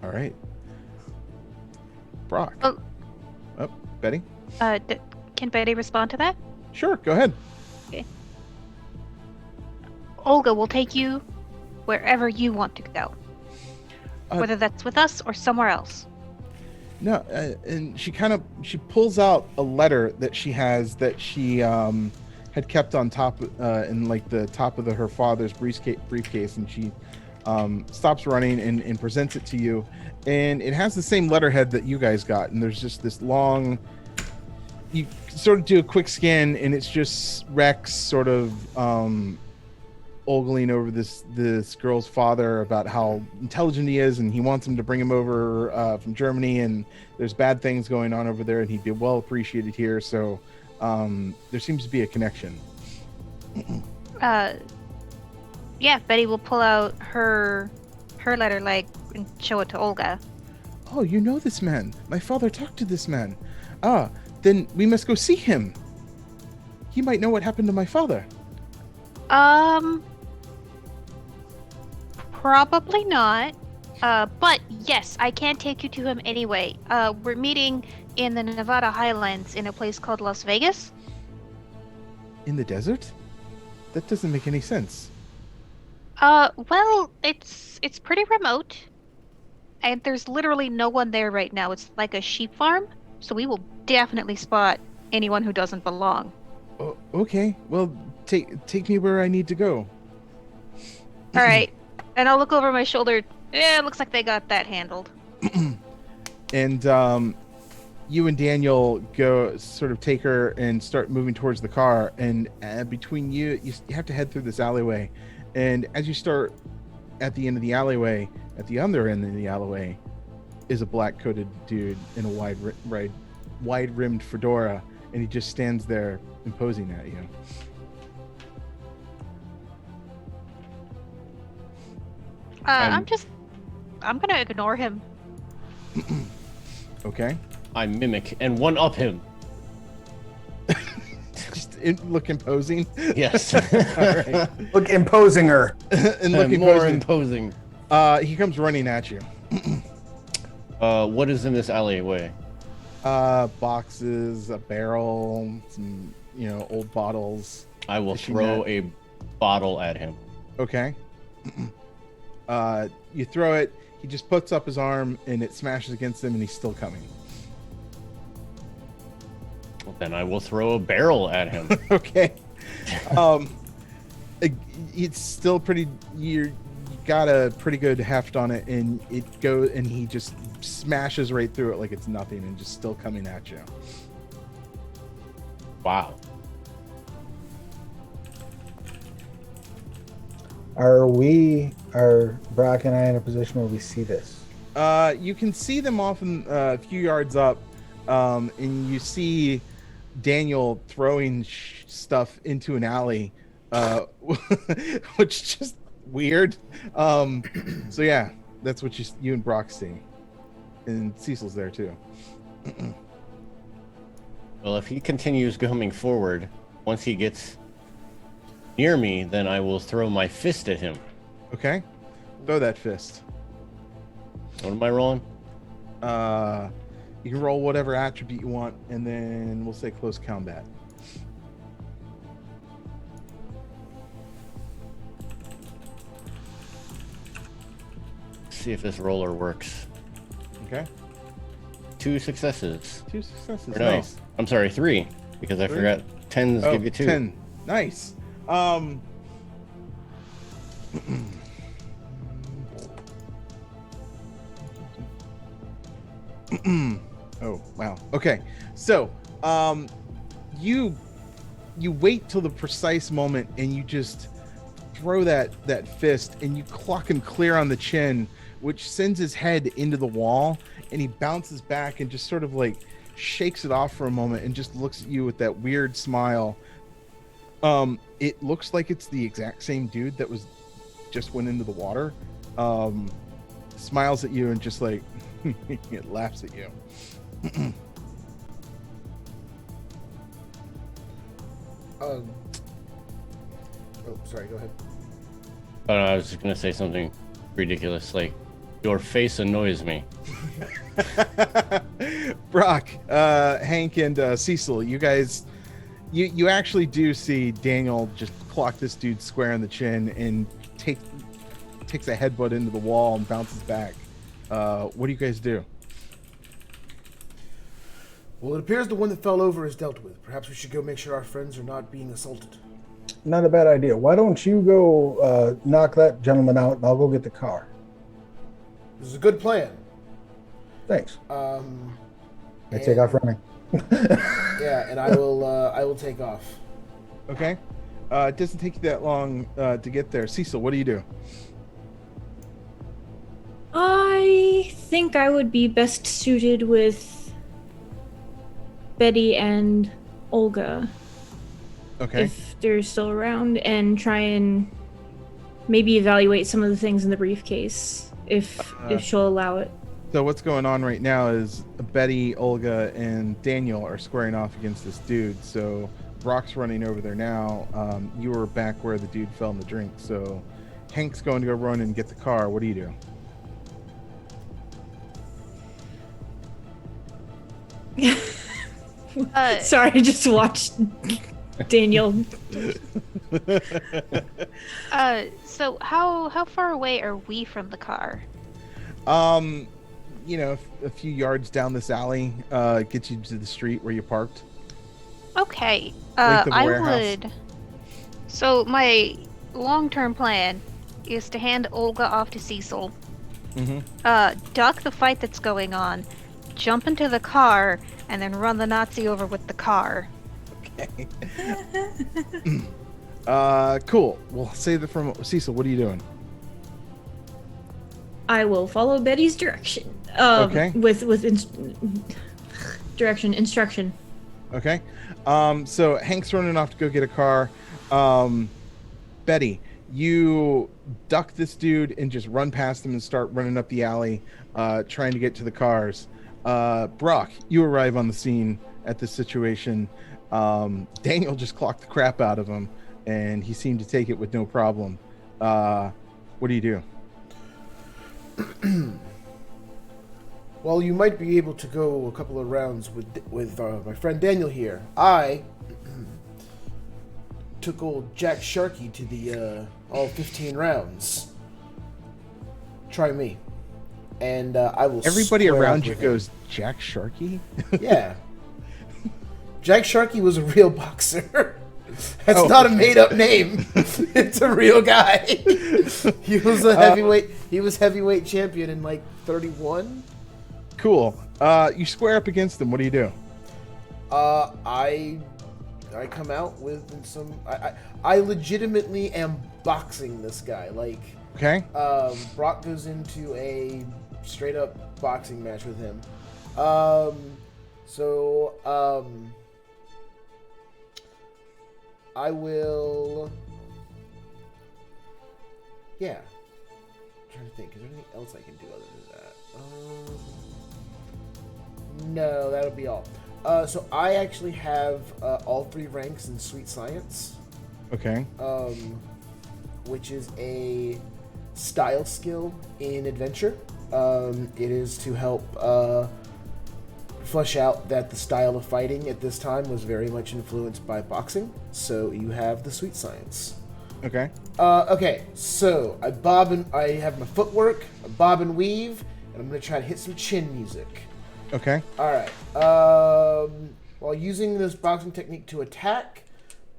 [SPEAKER 1] All right. Brock.
[SPEAKER 5] Oh.
[SPEAKER 1] Betty?
[SPEAKER 5] Can Betty respond to that?
[SPEAKER 1] Sure, go ahead.
[SPEAKER 5] Okay. Olga will take you wherever you want to go. Whether that's with us or somewhere else.
[SPEAKER 1] No, and she pulls out a letter that she has that she had kept on top in like the top of her father's briefcase, and she stops running and presents it to you, and it has the same letterhead that you guys got, and there's just this long. You sort of do a quick scan, and it's just Rex sort of ogling over this girl's father about how intelligent he is, and he wants him to bring him over from Germany, and there's bad things going on over there, and he'd be well appreciated here. So there seems to be a connection.
[SPEAKER 5] Yeah, Betty will pull out her letter and show it to Olga.
[SPEAKER 1] Oh, you know this man. My father talked to this man. Ah, then we must go see him. He might know what happened to my father.
[SPEAKER 5] Probably not. But yes, I can take you to him anyway. We're meeting in the Nevada Highlands in a place called Las Vegas.
[SPEAKER 1] In the desert? That doesn't make any sense.
[SPEAKER 5] Well, it's pretty remote. And there's literally no one there right now. It's like a sheep farm, so we will definitely spot anyone who doesn't belong.
[SPEAKER 1] Oh, okay. Well, take me where I need to go.
[SPEAKER 5] All right, and I'll look over my shoulder. Yeah, it looks like they got that handled.
[SPEAKER 1] And you and Daniel go sort of take her and start moving towards the car. And between you have to head through this alleyway. And as you start at the end of the alleyway, at the other end of the alleyway, is a black-coated dude in a wide-rimmed fedora, and he just stands there imposing at you.
[SPEAKER 5] I'm gonna ignore him.
[SPEAKER 1] Okay.
[SPEAKER 3] I mimic and one-up him.
[SPEAKER 1] Just look imposing.
[SPEAKER 3] Yes.
[SPEAKER 1] All right.
[SPEAKER 6] Look imposing her.
[SPEAKER 1] And look
[SPEAKER 3] more
[SPEAKER 1] imposing.
[SPEAKER 3] imposing.
[SPEAKER 1] He comes running at you.
[SPEAKER 3] What is in this alleyway?
[SPEAKER 1] Boxes, a barrel, some, old bottles.
[SPEAKER 3] I will
[SPEAKER 1] Fishing
[SPEAKER 3] throw
[SPEAKER 1] net.
[SPEAKER 3] a bottle at him.
[SPEAKER 1] Okay. You throw it, he just puts up his arm and it smashes against him and he's still coming.
[SPEAKER 3] Then I will throw a barrel at him.
[SPEAKER 1] Okay. It's still pretty, you got a pretty good heft on it, and he just smashes right through it like it's nothing and just still coming at you.
[SPEAKER 3] Wow.
[SPEAKER 6] Are Brock and I in a position where we see this?
[SPEAKER 1] You can see them off a few yards up, and you see Daniel throwing stuff into an alley, which is just weird. So yeah, that's what you and Brock see, and Cecil's there too.
[SPEAKER 3] Well, if he continues going forward, once he gets near me, then I will throw my fist at him.
[SPEAKER 1] Okay, throw that fist.
[SPEAKER 3] What am I rolling?
[SPEAKER 1] You can roll whatever attribute you want, and then we'll say close combat.
[SPEAKER 3] See if this roller works.
[SPEAKER 1] Okay.
[SPEAKER 3] 2 successes.
[SPEAKER 1] 2 successes.
[SPEAKER 3] Or no,
[SPEAKER 1] Nice.
[SPEAKER 3] I'm sorry, 3, because I
[SPEAKER 1] 3?
[SPEAKER 3] forgot 10s give you 2.
[SPEAKER 1] 10. Nice. Oh, wow. Okay. So, you wait till the precise moment and you just throw that fist and you clock him clear on the chin, which sends his head into the wall, and he bounces back and just sort of like shakes it off for a moment and just looks at you with that weird smile. It looks like it's the exact same dude that just went into the water. Smiles at you and just like it laughs at you.
[SPEAKER 2] Oh, sorry. Go ahead.
[SPEAKER 3] Oh, no, I was just gonna say something ridiculous, like, your face annoys me.
[SPEAKER 1] Brock, Hank, and Cecil, you guys, you actually do see Daniel just clock this dude square in the chin and takes a headbutt into the wall and bounces back. What do you guys do?
[SPEAKER 2] Well, it appears the one that fell over is dealt with. Perhaps we should go make sure our friends are not being assaulted.
[SPEAKER 6] Not a bad idea. Why don't you go knock that gentleman out, and I'll go get the car.
[SPEAKER 2] This is a good plan.
[SPEAKER 6] Thanks. I
[SPEAKER 2] and-
[SPEAKER 6] take off running.
[SPEAKER 2] Yeah, and I will take off.
[SPEAKER 1] Okay. It doesn't take you that long to get there. Cecil, what do you do?
[SPEAKER 4] I think I would be best suited with Betty and Olga
[SPEAKER 1] Okay.
[SPEAKER 4] if they're still around, and try and maybe evaluate some of the things in the briefcase if she'll allow it.
[SPEAKER 1] So what's going on right now is Betty, Olga, and Daniel are squaring off against this dude. So Brock's running over there now. You were back where the dude fell in the drink. So Hank's going to go run and get the car. What do you do?
[SPEAKER 4] Sorry, I just watched Daniel.
[SPEAKER 5] So how far away are we from the car?
[SPEAKER 1] A few yards down this alley gets you to the street where you parked.
[SPEAKER 5] Okay.
[SPEAKER 1] Length of
[SPEAKER 5] I
[SPEAKER 1] warehouse.
[SPEAKER 5] would. So my long-term plan is to hand Olga off to Cecil.
[SPEAKER 1] Mm-hmm.
[SPEAKER 5] Duck the fight that's going on, jump into the car, and then run the Nazi over with the car.
[SPEAKER 1] Okay. Cool. We'll save that from Cecil. What are you doing?
[SPEAKER 4] I will follow Betty's direction.
[SPEAKER 1] Okay.
[SPEAKER 4] With instruction.
[SPEAKER 1] Okay. So Hank's running off to go get a car. Betty, you duck this dude and just run past him and start running up the alley, trying to get to the cars. Brock, you arrive on the scene at this situation. Daniel just clocked the crap out of him, and he seemed to take it with no problem. What do you do?
[SPEAKER 2] Well, you might be able to go a couple of rounds with my friend Daniel here. I took old Jack Sharkey to the all 15 rounds. Try me, and I will.
[SPEAKER 1] Everybody
[SPEAKER 2] square
[SPEAKER 1] around
[SPEAKER 2] up
[SPEAKER 1] you
[SPEAKER 2] with him.
[SPEAKER 1] goes, Jack Sharkey?
[SPEAKER 2] Yeah. Jack Sharkey was a real boxer. That's
[SPEAKER 1] Oh,
[SPEAKER 2] not
[SPEAKER 1] okay.
[SPEAKER 2] a made-up name. It's a real guy. He was a heavyweight. He was heavyweight champion in like 31.
[SPEAKER 1] Cool. You square up against him. What do you do?
[SPEAKER 2] I come out with some. I legitimately am boxing this guy. Like,
[SPEAKER 1] Okay.
[SPEAKER 2] Brock goes into a straight up boxing match with him. I will. Yeah. I'm trying to think. Is there anything else I can do other than that? No, that'll be all. So I actually have all 3 ranks in Sweet Science,
[SPEAKER 1] Okay.
[SPEAKER 2] which is a style skill in adventure. It is to help flesh out that the style of fighting at this time was very much influenced by boxing. So you have the Sweet Science.
[SPEAKER 1] Okay.
[SPEAKER 2] Okay, so I have my footwork, I bob and weave, and I'm gonna try to hit some chin music.
[SPEAKER 1] Okay.
[SPEAKER 2] Alright. While using this boxing technique to attack,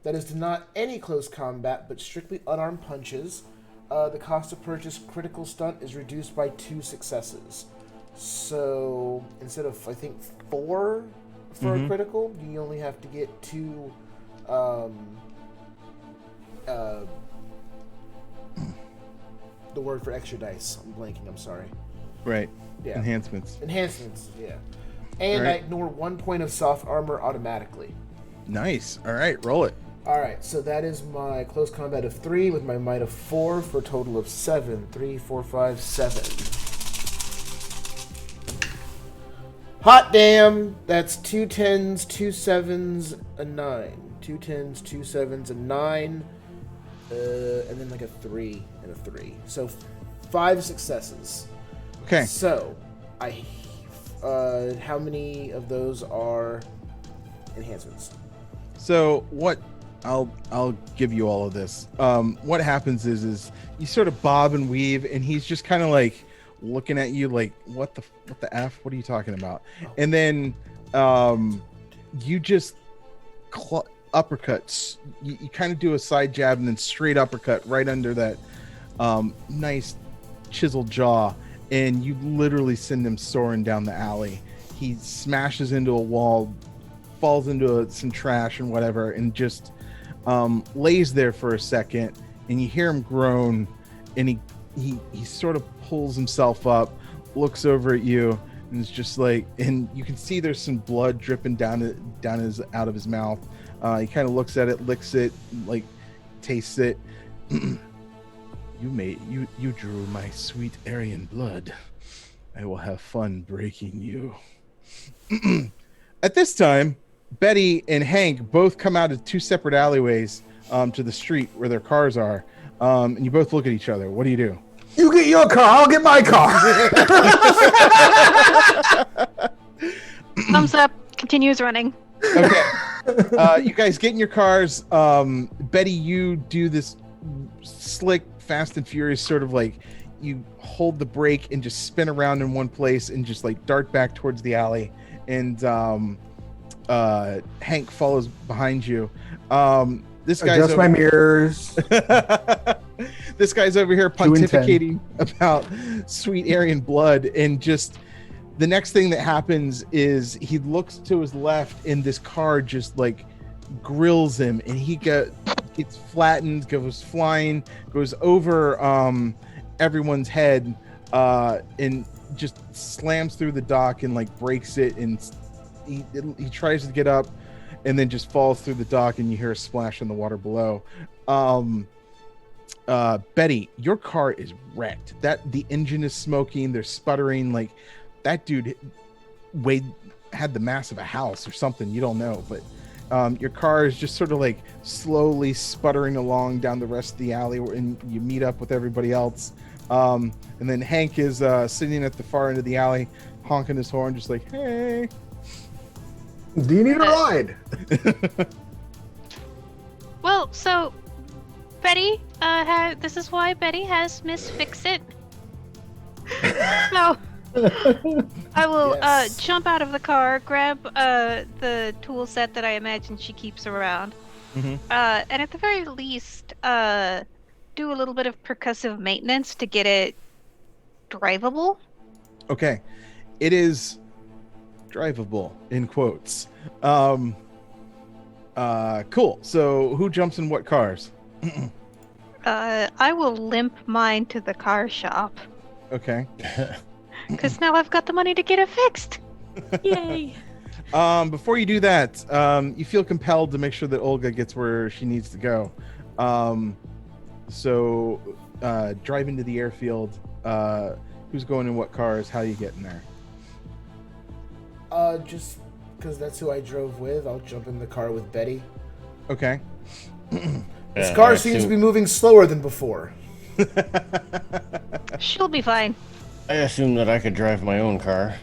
[SPEAKER 2] that is to not any close combat, but strictly unarmed punches, the cost to purchase critical stunt is reduced by 2 successes. So instead of, I think, 4 for a critical, you only have to get 2 the word for extra dice. I'm blanking, I'm sorry.
[SPEAKER 1] Right.
[SPEAKER 2] Yeah.
[SPEAKER 1] Enhancements.
[SPEAKER 2] Enhancements, yeah. And
[SPEAKER 1] Alright.
[SPEAKER 2] I ignore 1 point of soft armor automatically.
[SPEAKER 1] Nice. All right. Roll it.
[SPEAKER 2] Alright, so that is my close combat of 3 with my might of 4 for a total of 7. 3, 4, 5, 7. Hot damn! That's 2 10s, 2 7s, a 9. 2 10s, 2 7s, a 9. And then like a 3 and a 3. So 5 successes.
[SPEAKER 1] Okay.
[SPEAKER 2] So, how many of those are enhancements?
[SPEAKER 1] So what? I'll give you all of this. What happens is you sort of bob and weave, and he's just kind of like looking at you like, what the f? What are you talking about? And then you just uppercuts. You kind of do a side jab and then straight uppercut right under that nice chiseled jaw, and you literally send him soaring down the alley. He smashes into a wall, falls into some trash and whatever, and just lays there for a second, and you hear him groan, and he sort of pulls himself up, looks over at you, and it's just like, and you can see there's some blood dripping out of his mouth. He kind of looks at it, licks it, like tastes it. You drew my sweet Aryan blood. I will have fun breaking you. At this time, Betty and Hank both come out of 2 separate alleyways to the street where their cars are, and you both look at each other. What do you do?
[SPEAKER 6] You get your car, I'll get my car.
[SPEAKER 5] Thumbs up. Continues running.
[SPEAKER 1] Okay. You guys get in your cars. Betty, you do this slick, fast and furious sort of like, you hold the brake and just spin around in one place and just like dart back towards the alley. And Hank follows behind you. This guy's
[SPEAKER 6] Adjust my mirrors.
[SPEAKER 1] This guy's over here
[SPEAKER 6] 2 and 10.
[SPEAKER 1] pontificating about sweet Aryan blood, and just the next thing that happens is he looks to his left, and this car just like grills him, and he gets flattened, goes flying, goes over everyone's head, and just slams through the dock and like breaks it, and he tries to get up and then just falls through the dock, and you hear a splash in the water below. Betty, your car is wrecked. The engine is smoking, there's sputtering, like that dude had the mass of a house or something, you don't know, but your car is just sort of like slowly sputtering along down the rest of the alley, and you meet up with everybody else. And then Hank is sitting at the far end of the alley, honking his horn, just like, hey.
[SPEAKER 6] Do you need a ride?
[SPEAKER 5] Well, so Betty, this is why Betty has Miss Fix-It. So I will jump out of the car, grab the tool set that I imagine she keeps around, and at the very least, do a little bit of percussive maintenance to get it drivable.
[SPEAKER 1] Okay, it is drivable in quotes. Cool. So who jumps in what cars?
[SPEAKER 5] I will limp mine to the car shop.
[SPEAKER 1] Okay.
[SPEAKER 5] Because now I've got the money to get it fixed.
[SPEAKER 4] Yay!
[SPEAKER 1] Before you do that, you feel compelled to make sure that Olga gets where she needs to go. So drive into the airfield. Who's going in what cars? How you getting there?
[SPEAKER 2] Just because that's who I drove with, I'll jump in the car with Betty.
[SPEAKER 1] Okay.
[SPEAKER 2] This car seems to be moving slower than before.
[SPEAKER 5] She'll be fine.
[SPEAKER 3] I assume that I could drive my own car.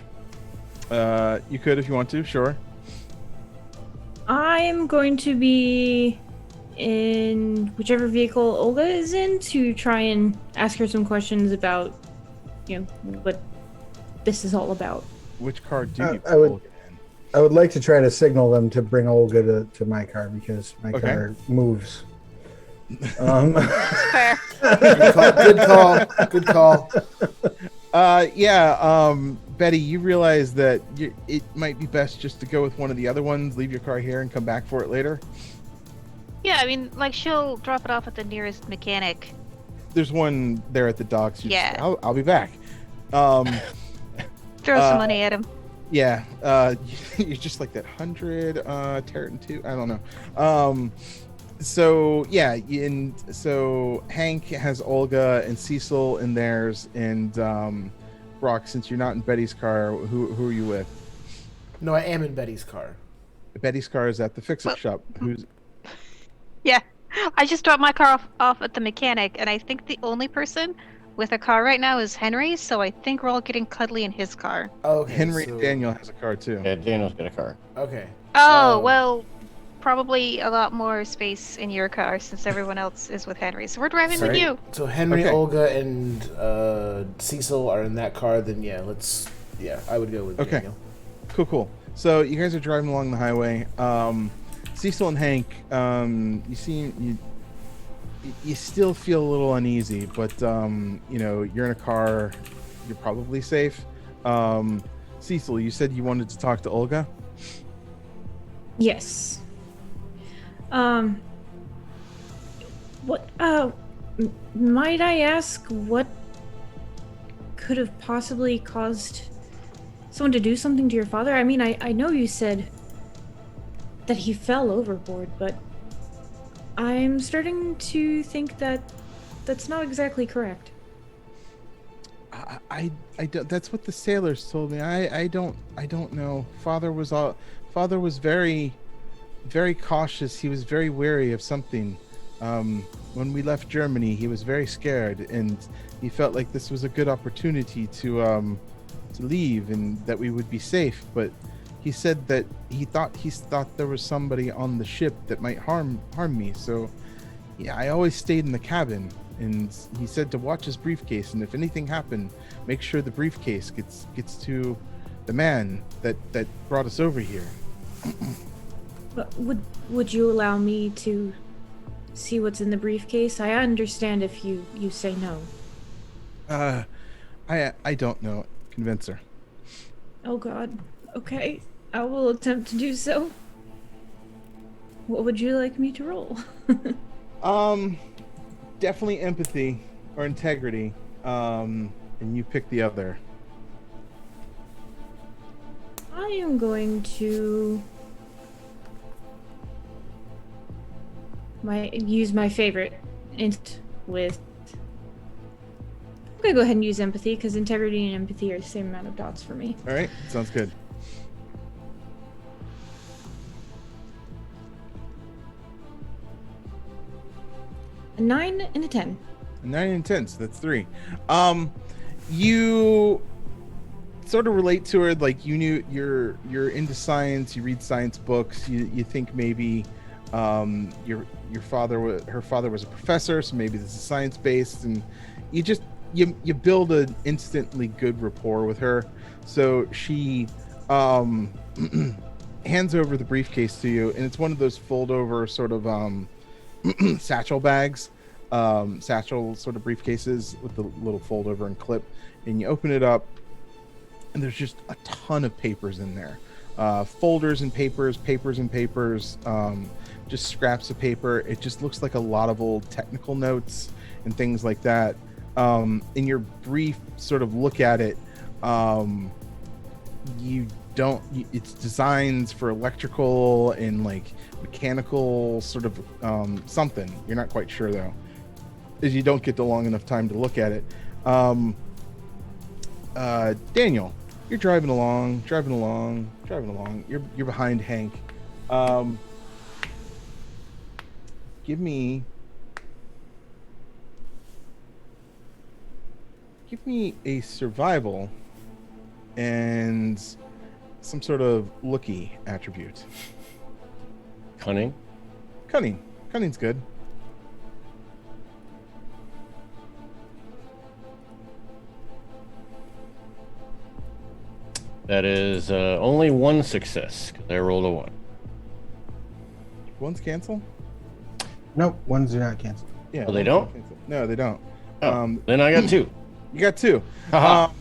[SPEAKER 1] You could if you want to, sure.
[SPEAKER 4] I'm going to be in whichever vehicle Olga is in to try and ask her some questions about, what this is all about.
[SPEAKER 1] Which car do you
[SPEAKER 6] I would-
[SPEAKER 1] Olga in?
[SPEAKER 6] I would like to try to signal them to bring Olga to my car because my car moves.
[SPEAKER 5] Fair.
[SPEAKER 2] Good call.
[SPEAKER 1] Betty, you realize that it might be best just to go with one of the other ones, leave your car here, and come back for it later.
[SPEAKER 5] Yeah, I mean, like, she'll drop it off at the nearest mechanic.
[SPEAKER 1] There's one there at the docks.
[SPEAKER 5] Yeah.
[SPEAKER 1] I'll be back.
[SPEAKER 5] Throw some money at him.
[SPEAKER 1] Yeah, you're just like that 100 Terran 2. I don't know. So Hank has Olga and Cecil in theirs, and Brock, since you're not in Betty's car, who are you with?
[SPEAKER 2] No, I am in Betty's car.
[SPEAKER 1] Betty's car is at the fix-it shop.
[SPEAKER 5] Yeah, I just dropped my car off at the mechanic, and I think the only person with a car right now is Henry, so I think we're all getting cuddly in his car.
[SPEAKER 2] Okay,
[SPEAKER 1] Henry Daniel has a car too.
[SPEAKER 3] Yeah, Daniel's got a car.
[SPEAKER 2] Okay.
[SPEAKER 5] Oh, well, probably a lot more space in your car since everyone else is with Henry. So we're driving with you.
[SPEAKER 2] So Henry,
[SPEAKER 1] Okay.
[SPEAKER 2] Olga, and Cecil are in that car. Then I would go with Daniel.
[SPEAKER 1] Cool. So you guys are driving along the highway. Cecil and Hank, you still feel a little uneasy, but you're in a car, you're probably safe. Cecil, you said you wanted to talk to Olga?
[SPEAKER 4] Yes. Might I ask what could have possibly caused someone to do something to your father? I mean, I know you said that he fell overboard, but I'm starting to think that that's not exactly correct.
[SPEAKER 1] I don't, that's what the sailors told me. I don't know. Father was very, very cautious. He was very wary of something. When we left Germany, he was very scared, and he felt like this was a good opportunity to leave and that we would be safe. But he said that he thought there was somebody on the ship that might harm me. So yeah, I always stayed in the cabin. And he said to watch his briefcase, and if anything happened, make sure the briefcase gets to the man that brought us over here.
[SPEAKER 4] But would you allow me to see what's in the briefcase? I understand if you say no.
[SPEAKER 1] I don't know. Convince her.
[SPEAKER 4] Oh God. Okay, I will attempt to do so. What would you like me to roll?
[SPEAKER 1] Definitely empathy or integrity. And you pick the other.
[SPEAKER 4] I am going to use my favorite with. I'm gonna go ahead and use empathy because integrity and empathy are the same amount of dots for me.
[SPEAKER 1] All right, sounds good.
[SPEAKER 4] A 9 and a 10.
[SPEAKER 1] 9 and 10, so that's 3. You sort of relate to her, like you knew you're into science, you read science books, you think maybe her father was a professor, so maybe this is science based, and you build an instantly good rapport with her. So she hands over the briefcase to you, and it's one of those fold over sort of satchel bags, satchel sort of briefcases with the little fold over and clip, and you open it up, and there's just a ton of papers in there, folders and papers, just scraps of paper. It just looks like a lot of old technical notes and things like that. In your brief sort of look at it, it's designs for electrical and like mechanical sort of something. You're not quite sure though, as you don't get the long enough time to look at it. Daniel, you're driving along. You're behind Hank. Give me a survival and some sort of looky attribute.
[SPEAKER 3] Cunning.
[SPEAKER 1] Cunning's good.
[SPEAKER 3] That is only one success, because I rolled a 1.
[SPEAKER 1] One's cancel?
[SPEAKER 6] Nope, ones do not cancel.
[SPEAKER 1] Yeah.
[SPEAKER 3] Oh, they don't?
[SPEAKER 1] No, they don't.
[SPEAKER 3] Oh, then I got 2.
[SPEAKER 1] You got 2.
[SPEAKER 3] Haha.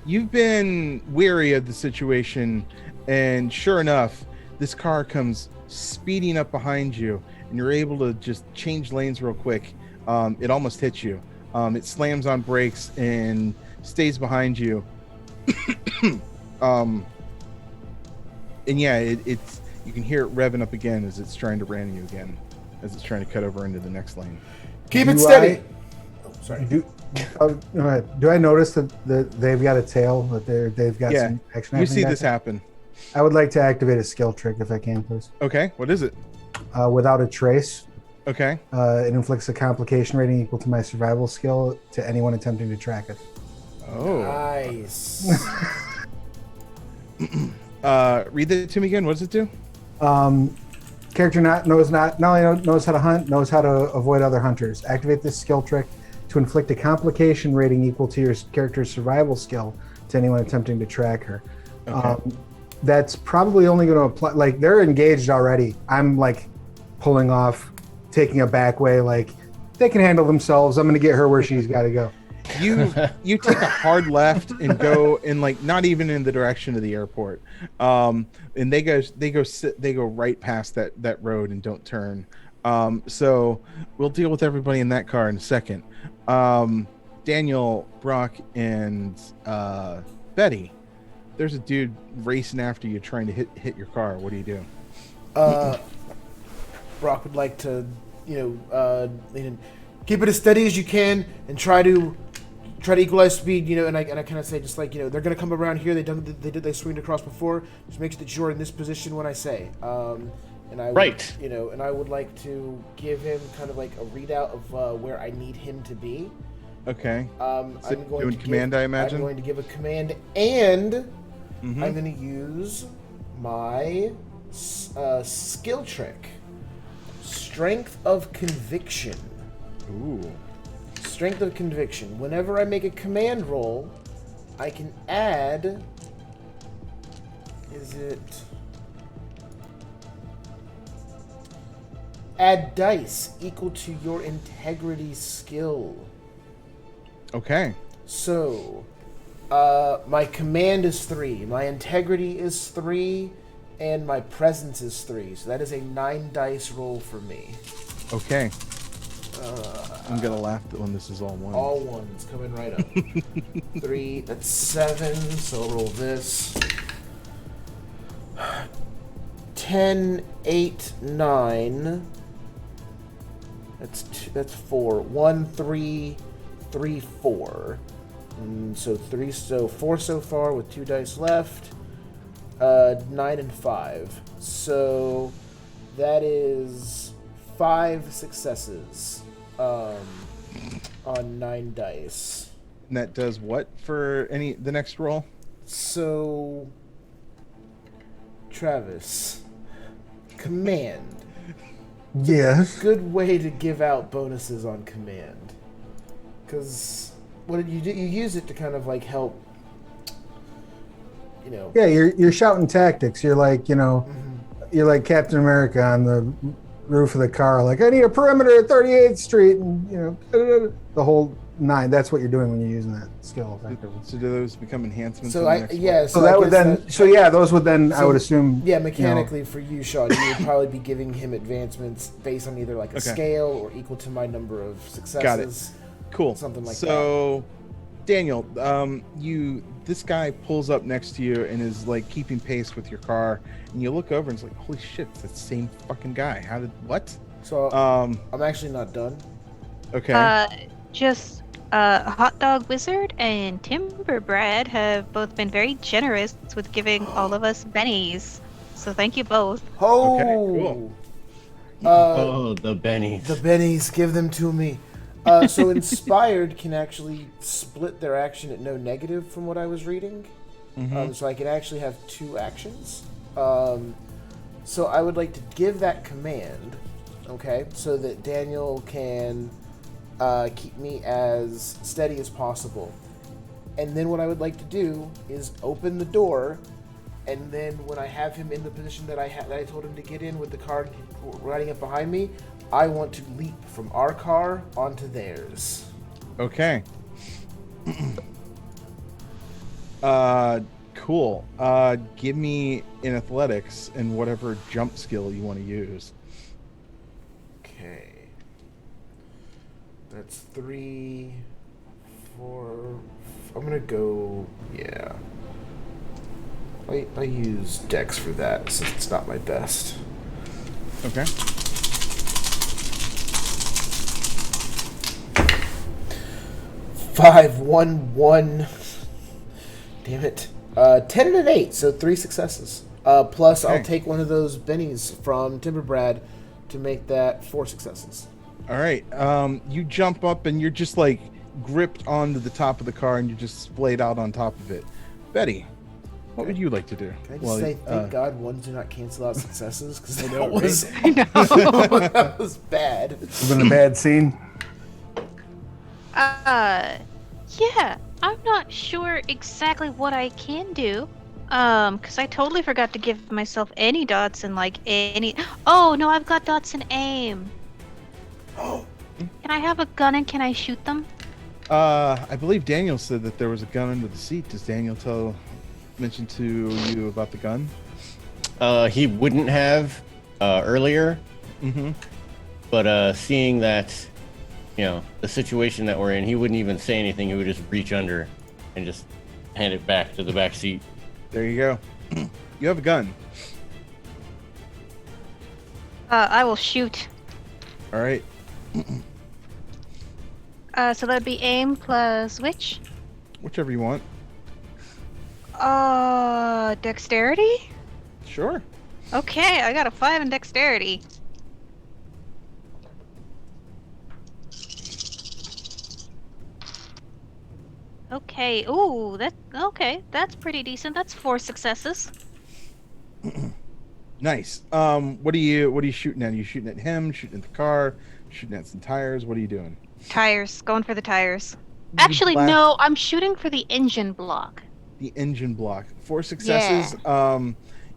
[SPEAKER 1] You've been weary of the situation, and sure enough, this car comes speeding up behind you, and you're able to just change lanes real quick. It almost hits you. It slams on brakes and stays behind you. And yeah, it's you can hear it revving up again as it's trying to ram you again, as it's trying to cut over into the next lane.
[SPEAKER 2] Keep it steady. Sorry.
[SPEAKER 6] Do I notice that they've got a tail, that they've got some action?
[SPEAKER 1] You see this happen.
[SPEAKER 6] I would like to activate a skill trick if I can, please.
[SPEAKER 1] Okay, what is it?
[SPEAKER 6] Without a trace.
[SPEAKER 1] Okay.
[SPEAKER 6] It inflicts a complication rating equal to my survival skill to anyone attempting to track it.
[SPEAKER 1] Oh.
[SPEAKER 2] Nice.
[SPEAKER 1] Read that to me again. What does it do?
[SPEAKER 6] Character not only knows how to hunt, knows how to avoid other hunters. Activate this skill trick to inflict a complication rating equal to your character's survival skill to anyone attempting to track her.
[SPEAKER 1] Okay.
[SPEAKER 6] That's probably only going to apply. Like, they're engaged already. I'm like pulling off, taking a back way. Like, they can handle themselves. I'm going to get her where she's got to go.
[SPEAKER 1] You take a hard left and go in, like, not even in the direction of the airport. And they go right past that road and don't turn. So we'll deal with everybody in that car in a second. Daniel, Brock, and Betty, there's a dude racing after you trying to hit your car. What do you do?
[SPEAKER 2] Brock would like to, keep it as steady as you can and try to equalize speed, and I kind of say, just like, they're gonna come around here. They swinged across before. Just make sure that you're in this position when I say. And I would, and I would like to give him kind of like a readout of where I need him to be.
[SPEAKER 1] Okay.
[SPEAKER 2] I'm going to
[SPEAKER 1] command, I imagine.
[SPEAKER 2] I'm going to give a command, and
[SPEAKER 1] Mm-hmm.
[SPEAKER 2] I'm going to use my skill trick, Strength of Conviction.
[SPEAKER 1] Ooh.
[SPEAKER 2] Strength of Conviction. Whenever I make a command roll, I can add. Add dice equal to your integrity skill.
[SPEAKER 1] Okay.
[SPEAKER 2] So, my command is 3, my integrity is 3, and my presence is 3. So that is a 9 dice roll for me.
[SPEAKER 1] Okay. I'm gonna laugh when this is all one.
[SPEAKER 2] All ones coming right up. 3, that's 7. So I'll roll this. 10, 8, 9. That's 4. 1, 3, 3, 4. So 3, so 4 so far with 2 dice left. 9 and 5. So that is 5 successes on 9 dice.
[SPEAKER 1] And that does what for the next roll?
[SPEAKER 2] So, Travis, command.
[SPEAKER 6] Yes.
[SPEAKER 2] Good way to give out bonuses on command. Because what you do, you use it to kind of like help, you know.
[SPEAKER 6] Yeah, you're shouting tactics. You're like, you're like Captain America on the roof of the car, like, I need a perimeter at 38th Street, and the whole 9. That's what you're doing when you're using that skill. Effectively.
[SPEAKER 1] So do those become enhancements?
[SPEAKER 2] So
[SPEAKER 1] on the next roll?
[SPEAKER 6] So that would then. Those would then. I would assume.
[SPEAKER 2] Yeah, mechanically for you, Sean, you would probably be giving him advancements based on either like a scale or equal to my number of successes.
[SPEAKER 1] Got it. Cool.
[SPEAKER 2] Something like that.
[SPEAKER 1] So, Daniel, this guy pulls up next to you and is like keeping pace with your car, and you look over and it's like, holy shit, it's the same fucking guy. What?
[SPEAKER 2] So I'm actually not done.
[SPEAKER 1] Okay.
[SPEAKER 5] Just Hot Dog Wizard and Timber Brad have both been very generous with giving all of us bennies. So thank you both.
[SPEAKER 2] Oh,
[SPEAKER 1] Okay, cool.
[SPEAKER 3] The bennies.
[SPEAKER 2] The bennies, give them to me. So Inspired can actually split their action at no negative from what I was reading. So I can actually have 2 actions. So I would like to give that command, okay, so that Daniel can keep me as steady as possible. And then what I would like to do is open the door, and then when I have him in the position that I told him to get in with the car riding up behind me, I want to leap from our car onto theirs.
[SPEAKER 1] Okay. Cool. Give me in athletics and whatever jump skill you want to use.
[SPEAKER 2] Okay. That's 3, 4. I'm gonna go. Yeah. I use Dex for that since it's not my best.
[SPEAKER 1] Okay.
[SPEAKER 2] 5, 1, 1. Damn it. 10 and an 8, so 3 successes. Plus,
[SPEAKER 1] Okay.
[SPEAKER 2] I'll take one of those bennies from Timber Brad to make that 4 successes.
[SPEAKER 1] All right. You jump up and you're just like gripped onto the top of the car and you're just splayed out on top of it. Betty, what would you like to do?
[SPEAKER 2] Can I just say, thank God ones do not cancel out successes, because that was
[SPEAKER 5] I know.
[SPEAKER 2] that was bad.
[SPEAKER 6] It's been a bad scene.
[SPEAKER 5] Yeah, I'm not sure exactly what I can do. Because I totally forgot to give myself any dots in like any. Oh no, I've got dots in aim. Can I have a gun and can I shoot them?
[SPEAKER 1] I believe Daniel said that there was a gun under the seat. Does Daniel mention to you about the gun?
[SPEAKER 3] He wouldn't have earlier,
[SPEAKER 1] Mm-hmm.
[SPEAKER 3] but seeing that, the situation that we're in, he wouldn't even say anything. He would just reach under and just hand it back to the back seat.
[SPEAKER 1] There you go. You have a gun.
[SPEAKER 5] I will shoot.
[SPEAKER 1] All right.
[SPEAKER 5] So that'd be aim plus which?
[SPEAKER 1] Whichever you want.
[SPEAKER 5] Dexterity?
[SPEAKER 1] Sure.
[SPEAKER 5] Okay, I got a 5 in dexterity. Okay, ooh, that's pretty decent. That's 4 successes.
[SPEAKER 1] Nice. What are you shooting at? Are you shooting at him? Shooting at the car? Shooting at some tires? What are you doing?
[SPEAKER 5] Tires, going for the tires. Actually, no, I'm shooting for the engine block.
[SPEAKER 1] The engine block. 4 successes.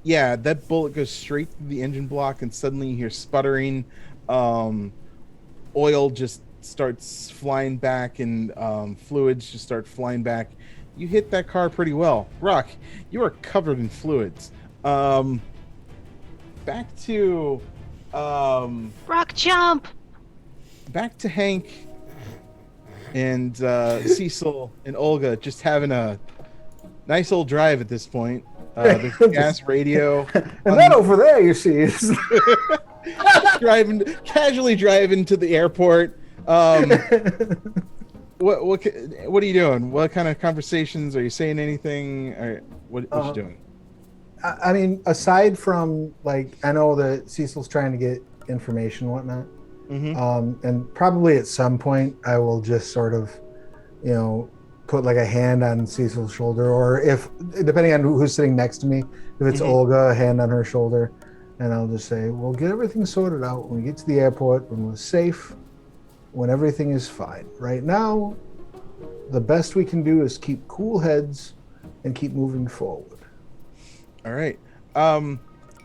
[SPEAKER 1] Yeah, that bullet goes straight through the engine block, and suddenly you hear sputtering. Oil just starts flying back, and fluids just start flying back. You hit that car pretty well. Rock, you are covered in fluids. Back to
[SPEAKER 5] Rock jump!
[SPEAKER 1] back to Hank and Cecil and Olga just having a nice old drive at this point. There's a gas radio.
[SPEAKER 6] And that over there, you see, is
[SPEAKER 1] Casually driving to the airport. What are you doing? What kind of conversations are you saying? Anything? Or what you doing?
[SPEAKER 6] I mean, aside from like, I know that Cecil's trying to get information and whatnot. And probably at some point I will just sort of, put like a hand on Cecil's shoulder, or if, depending on who's sitting next to me, if it's Olga, a hand on her shoulder, and I'll just say, we'll get everything sorted out when we get to the airport, when we're safe, when everything is fine. Right now, the best we can do is keep cool heads and keep moving forward.
[SPEAKER 1] All right.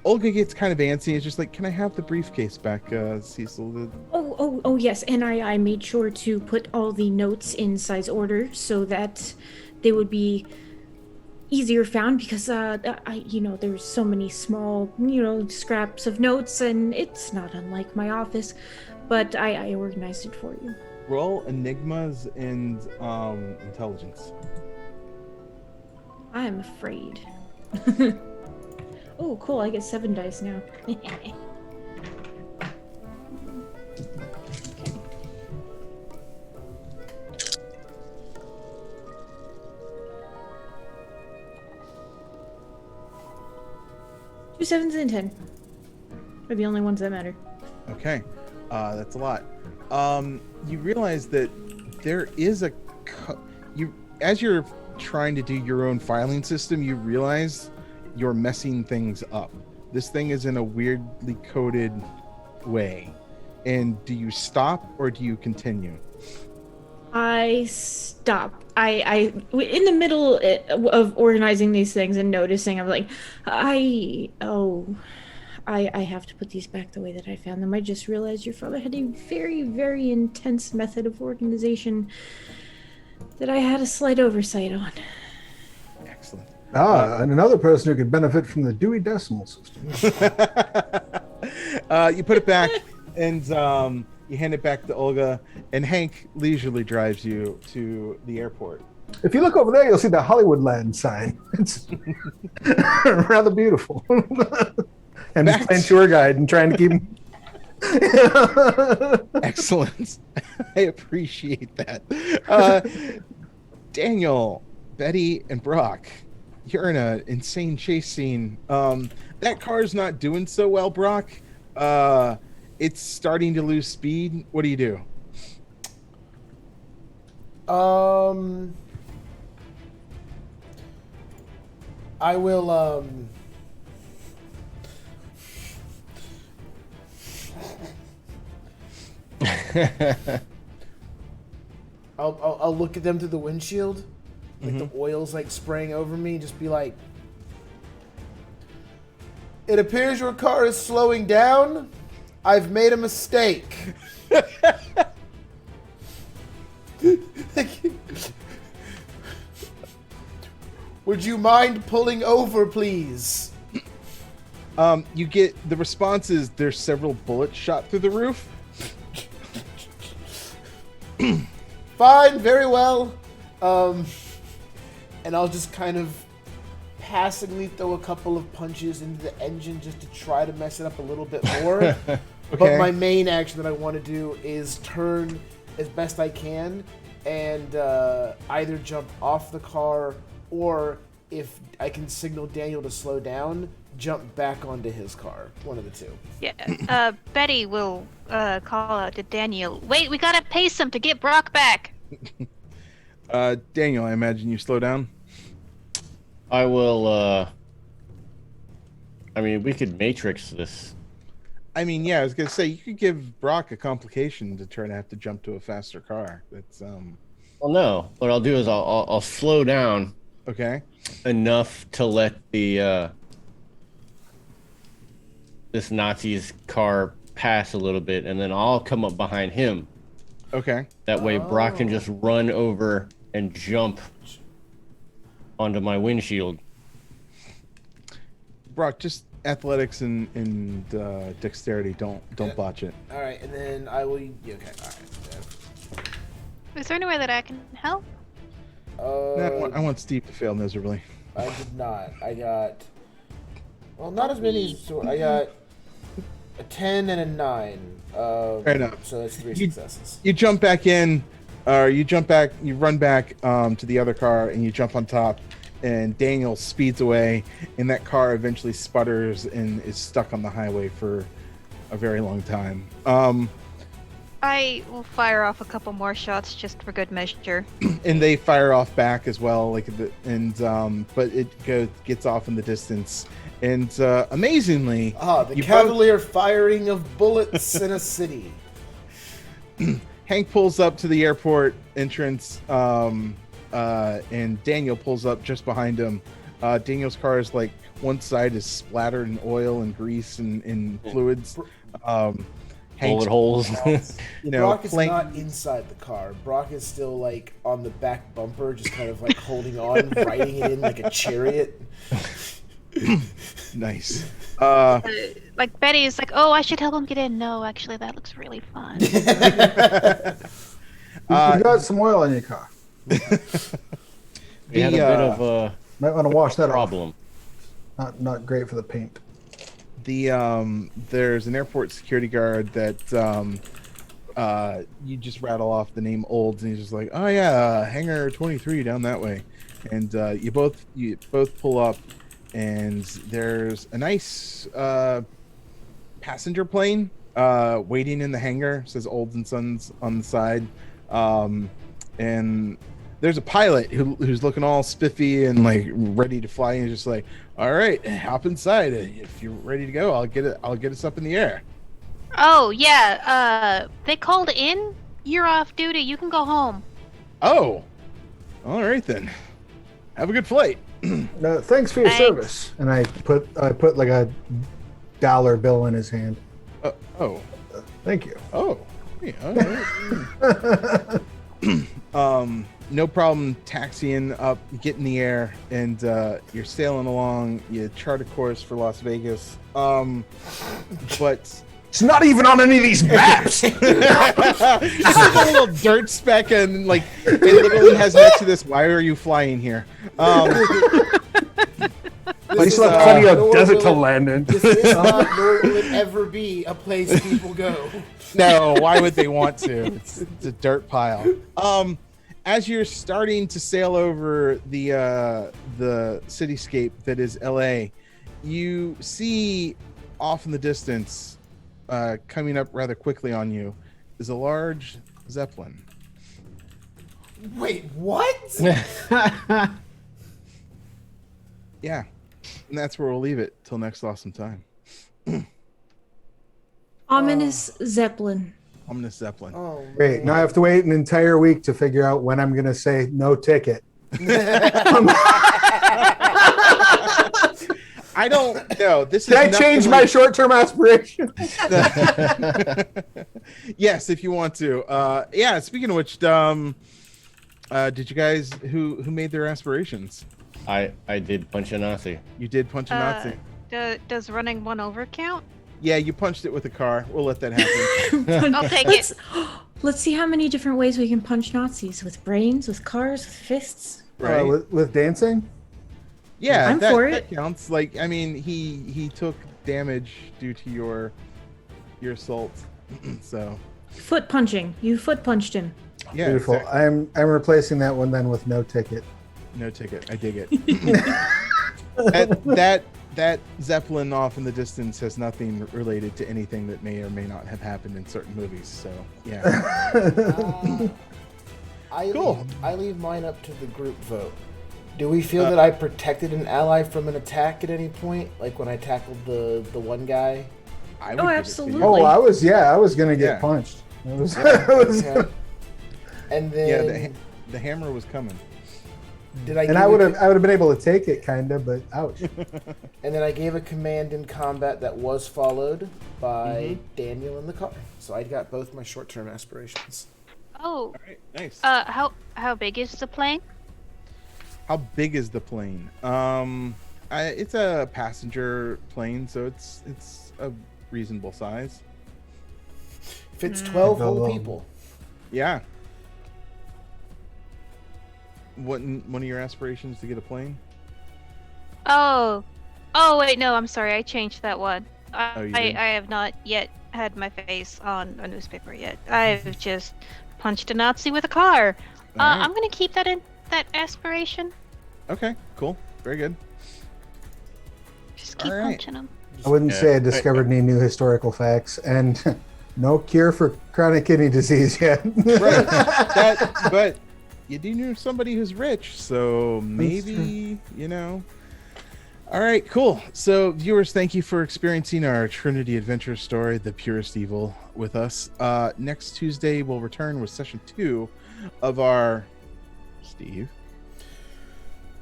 [SPEAKER 1] Olga gets kind of antsy. It's just like, can I have the briefcase back, Cecil?
[SPEAKER 4] Oh, yes. And I made sure to put all the notes in size order so that they would be easier found, because there's so many small, scraps of notes, and it's not unlike my office, but I organized it for you.
[SPEAKER 1] Roll enigmas and intelligence.
[SPEAKER 4] I'm afraid. Oh, cool. I get 7 dice now. Okay. 2 7s and 10 are the only ones that matter.
[SPEAKER 1] Okay. That's a lot. You realize that there is as you're trying to do your own filing system, you realize you're messing things up. This thing is in a weirdly coded way. And do you stop or do you continue?
[SPEAKER 4] I stop. I in the middle of organizing these things and noticing, I'm like, I have to put these back the way that I found them. I just realized your father had a very, very intense method of organization that I had a slight oversight on.
[SPEAKER 1] Excellent.
[SPEAKER 6] And another person who could benefit from the Dewey Decimal System.
[SPEAKER 1] You put it back, and you hand it back to Olga, and Hank leisurely drives you to the airport.
[SPEAKER 6] If you look over there, you'll see the Hollywoodland sign. It's rather beautiful. And he's playing tour guide and trying to keep him.
[SPEAKER 1] Excellent. I appreciate that. Daniel, Betty, and Brock, you're in an insane chase scene. That car's not doing so well, Brock. It's starting to lose speed. What do you do?
[SPEAKER 2] I will, I'll look at them through the windshield, like the oil's like spraying over me, and just be like, "It appears your car is slowing down. I've made a mistake." Would you mind pulling over, please?
[SPEAKER 1] You get the response is there's several bullets shot through the roof.
[SPEAKER 2] Fine, very well. And I'll just kind of passingly throw a couple of punches into the engine just to try to mess it up a little bit more.
[SPEAKER 1] Okay.
[SPEAKER 2] But my main action that I want to do is turn as best I can and either jump off the car, or if I can signal Daniel to slow down, jump back onto his car. One of the two.
[SPEAKER 5] Yeah. Betty will call out to Daniel. Wait, we gotta pace him to get Brock back.
[SPEAKER 1] Daniel, I imagine you slow down.
[SPEAKER 3] I will. I mean, we could matrix this.
[SPEAKER 1] I mean, yeah, I was gonna say you could give Brock a complication to try to have to jump to a faster car. That's
[SPEAKER 3] Well, no. What I'll do is I'll slow down
[SPEAKER 1] okay.
[SPEAKER 3] enough to let the this Nazi's car pass a little bit, and then I'll come up behind him.
[SPEAKER 1] Okay.
[SPEAKER 3] That way, Brock can just run over and jump onto my windshield.
[SPEAKER 1] Brock, just athletics and dexterity. Don't botch it.
[SPEAKER 2] All right, and then I will. Yeah, okay. All right.
[SPEAKER 5] Is there any way that I can help?
[SPEAKER 1] No, I want Steve to fail miserably.
[SPEAKER 2] I did not. I got. Well, not as many. So I got a 10 and a 9.
[SPEAKER 1] Fair enough.
[SPEAKER 2] So that's 3 successes.
[SPEAKER 1] You jump back in, or you run back to the other car, and you jump on top, and Daniel speeds away, and that car eventually sputters and is stuck on the highway for a very long time.
[SPEAKER 5] I will fire off a couple more shots just for good measure.
[SPEAKER 1] And they fire off back as well, but it gets off in the distance, and amazingly,
[SPEAKER 2] The cavalier firing of bullets in a city.
[SPEAKER 1] Hank pulls up to the airport entrance, and Daniel pulls up just behind him. Daniel's car is like one side is splattered in oil and grease and fluids.
[SPEAKER 3] Bullet holes.
[SPEAKER 2] Brock is not inside the car. Brock is still like on the back bumper, just kind of like holding on, riding it in like a chariot.
[SPEAKER 1] Nice.
[SPEAKER 5] Like Betty is like, oh, I should help him get in. No, actually, that looks really fun.
[SPEAKER 6] You got some oil in your car.
[SPEAKER 3] We had a bit of a
[SPEAKER 6] Might want to wash that
[SPEAKER 3] problem.
[SPEAKER 6] off. Not great for the paint.
[SPEAKER 1] There's an airport security guard that you just rattle off the name Olds, and he's just like, oh yeah, hangar 23 down that way, and you both pull up, and there's a nice passenger plane waiting in the hangar. It says Olds and Sons on the side, and there's a pilot who's looking all spiffy and like ready to fly, and he's just like, all right, hop inside. If you're ready to go, I'll get us up in the air.
[SPEAKER 5] Oh, yeah. They called in. You're off duty. You can go home.
[SPEAKER 1] Oh, all right then. Have a good flight.
[SPEAKER 6] Thanks for your
[SPEAKER 5] Thanks.
[SPEAKER 6] service. And I put like a dollar bill in his hand.
[SPEAKER 1] Oh.
[SPEAKER 6] Thank you.
[SPEAKER 1] Oh. Yeah, all right. No problem taxiing up, you get in the air, and you're sailing along. You chart a course for Las Vegas. But
[SPEAKER 6] It's not even on any of these maps.
[SPEAKER 1] just a little dirt speck, and like it literally has next to this. Why are you flying here?
[SPEAKER 6] They still have plenty of
[SPEAKER 2] nor
[SPEAKER 6] desert
[SPEAKER 2] will
[SPEAKER 6] to
[SPEAKER 2] it-
[SPEAKER 6] land in.
[SPEAKER 2] This is not, nor will it ever be a place people go.
[SPEAKER 1] No, why would they want to? It's a dirt pile. As you're starting to sail over the cityscape that is LA, you see off in the distance, coming up rather quickly on you, is a large Zeppelin.
[SPEAKER 2] Wait, what?
[SPEAKER 1] Yeah, and that's where we'll leave it till next awesome time.
[SPEAKER 4] Ominous Zeppelin.
[SPEAKER 1] Ominous Zeppelin.
[SPEAKER 2] Oh,
[SPEAKER 6] Great. Now I have to wait an entire week to figure out when I'm going to say no ticket.
[SPEAKER 1] I don't know. This
[SPEAKER 6] Did
[SPEAKER 1] is
[SPEAKER 6] I change my short-term aspiration?
[SPEAKER 1] Yes, if you want to. Yeah. Speaking of which, did you guys who made their aspirations?
[SPEAKER 3] I did punch a Nazi.
[SPEAKER 1] You did punch a Nazi.
[SPEAKER 5] Does running one over count?
[SPEAKER 1] Yeah, you punched it with a car. We'll let that happen.
[SPEAKER 5] I'll take it.
[SPEAKER 4] Let's see how many different ways we can punch Nazis. With brains, with cars, with fists.
[SPEAKER 1] Right?
[SPEAKER 6] With dancing?
[SPEAKER 1] Yeah,
[SPEAKER 4] I'm
[SPEAKER 1] that,
[SPEAKER 4] for
[SPEAKER 1] that
[SPEAKER 4] it.
[SPEAKER 1] counts. Like, I mean, he took damage due to your assault. So
[SPEAKER 4] Foot punching. You foot punched him.
[SPEAKER 1] yeah,
[SPEAKER 6] Beautiful.
[SPEAKER 1] exactly.
[SPEAKER 6] I'm replacing that one then with no ticket.
[SPEAKER 1] No ticket. I dig it. that Zeppelin off in the distance has nothing related to anything that may or may not have happened in certain movies. So yeah. Cool.
[SPEAKER 2] I leave mine up to the group vote. Do we feel that I protected an ally from an attack at any point? Like when I tackled the one guy?
[SPEAKER 1] I
[SPEAKER 4] Oh,
[SPEAKER 1] would give it to you.
[SPEAKER 4] absolutely.
[SPEAKER 6] Oh, I was going to get
[SPEAKER 1] Yeah.
[SPEAKER 6] punched. I was,
[SPEAKER 2] Okay. And then
[SPEAKER 1] Yeah, the hammer was coming.
[SPEAKER 2] did I
[SPEAKER 6] and
[SPEAKER 2] give
[SPEAKER 6] I would
[SPEAKER 2] a-
[SPEAKER 6] have been able to take it kind of, but ouch.
[SPEAKER 2] and then I gave a command in combat that was followed. by Daniel in the car. So I got both my short-term aspirations.
[SPEAKER 5] Oh,
[SPEAKER 1] All right, nice.
[SPEAKER 5] how big is the plane?
[SPEAKER 1] How big is the plane? It's a passenger plane, so it's a reasonable size.
[SPEAKER 2] Fits 12 whole
[SPEAKER 6] Hello.
[SPEAKER 2] people.
[SPEAKER 1] Yeah. One of your aspirations to get a plane?
[SPEAKER 5] Oh, wait, no, I'm sorry, I changed that one.
[SPEAKER 1] Oh, you did?
[SPEAKER 5] I have not yet had my face on a newspaper yet. I've just punched a Nazi with a car.
[SPEAKER 1] All right.
[SPEAKER 5] I'm gonna keep that in that aspiration.
[SPEAKER 1] Okay, cool. Very good.
[SPEAKER 5] Just keep
[SPEAKER 1] All right.
[SPEAKER 5] punching them.
[SPEAKER 6] I wouldn't
[SPEAKER 3] Yeah.
[SPEAKER 6] say I discovered any new historical facts, and no cure for chronic kidney disease yet.
[SPEAKER 1] Right. But you do know somebody who's rich, so maybe, All right, cool. So, viewers, thank you for experiencing our Trinity adventure story, The Purest Evil, with us. Next Tuesday, we'll return with session 2 of our... Steve?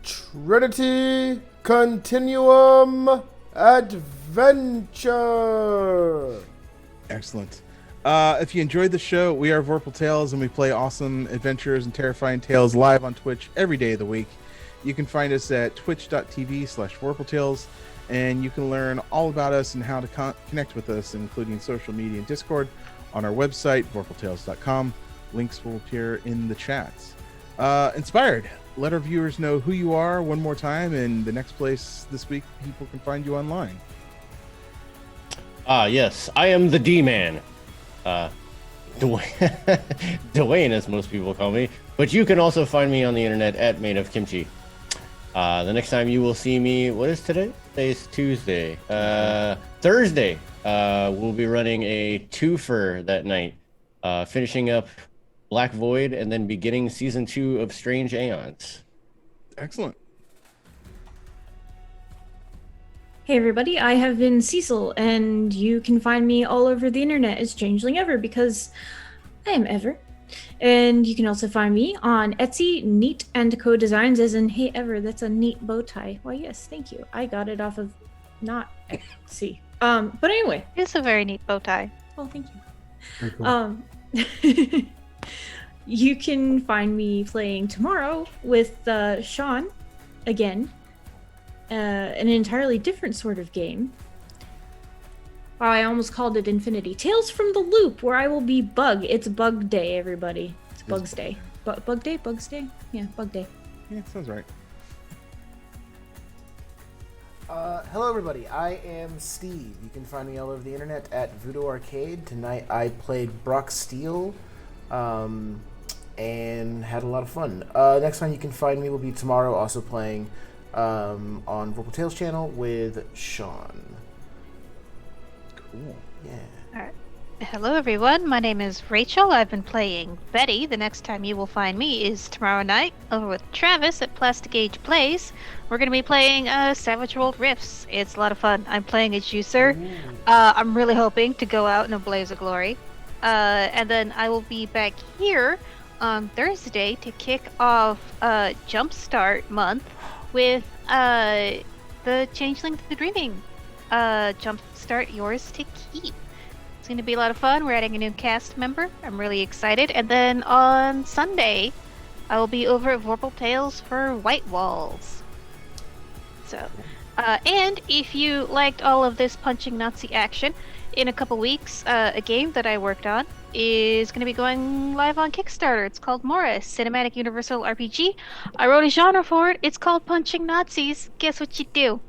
[SPEAKER 2] Trinity Continuum Adventure.
[SPEAKER 1] Excellent. If you enjoyed the show, we are Vorpal Tales, and we play awesome adventures and terrifying tales live on Twitch every day of the week. You can find us at twitch.tv/VorpalTales, and you can learn all about us and how to connect with us, including social media and Discord, on our website, vorpaltales.com. Links will appear in the chats. Inspired, let our viewers know who you are one more time, and the next place this week people can find you online.
[SPEAKER 3] Yes, I am the D-Man. Dwayne, as most people call me. But you can also find me on the internet at Made of Kimchi. The next time you will see me, what is today? Today's Tuesday. Thursday, we'll be running a twofer that night, finishing up Black Void and then beginning season 2 of Strange Aeons.
[SPEAKER 1] Excellent.
[SPEAKER 4] Hey everybody, I have been Cecil, and you can find me all over the internet as Changeling Ever because I am Ever. And you can also find me on Etsy, Neat and Co Designs, as in hey Ever, that's a neat bow tie. Why yes, thank you. I got it off of not Etsy. But anyway.
[SPEAKER 5] It's a very neat bow tie.
[SPEAKER 4] Well, thank you.
[SPEAKER 6] Very cool.
[SPEAKER 4] You can find me playing tomorrow with Sean again. An entirely different sort of game. I almost called it Infinity. Tales from the Loop, where I will be Bug. It's Bug Day, everybody. It's Bug's Day. Bug Day? Bug's Day? Yeah, Bug Day.
[SPEAKER 1] Yeah, sounds right.
[SPEAKER 2] Hello, everybody. I am Steve. You can find me all over the internet at Voodoo Arcade. Tonight I played Brock Steele and had a lot of fun. Next time you can find me will be tomorrow, also playing on Vorpal Tales channel with Sean.
[SPEAKER 1] Cool.
[SPEAKER 2] Yeah.
[SPEAKER 5] All right. Hello, everyone. My name is Rachel. I've been playing Betty. The next time you will find me is tomorrow night over with Travis at Plastic Age Plays. We're going to be playing Savage World Rifts. It's a lot of fun. I'm playing a juicer. I'm really hoping to go out in a blaze of glory. And then I will be back here on Thursday to kick off Jumpstart Month with the Changeling to the Dreaming. Jumpstart Yours to Keep. It's going to be a lot of fun. We're adding a new cast member. I'm really excited. And then on Sunday, I will be over at Vorpal Tales for White Walls. So, and if you liked all of this punching Nazi action, in a couple weeks, a game that I worked on is going to be going live on Kickstarter. It's called Purest, Cinematic Universal RPG. I wrote a genre for it. It's called Punching Nazis. Guess what you do?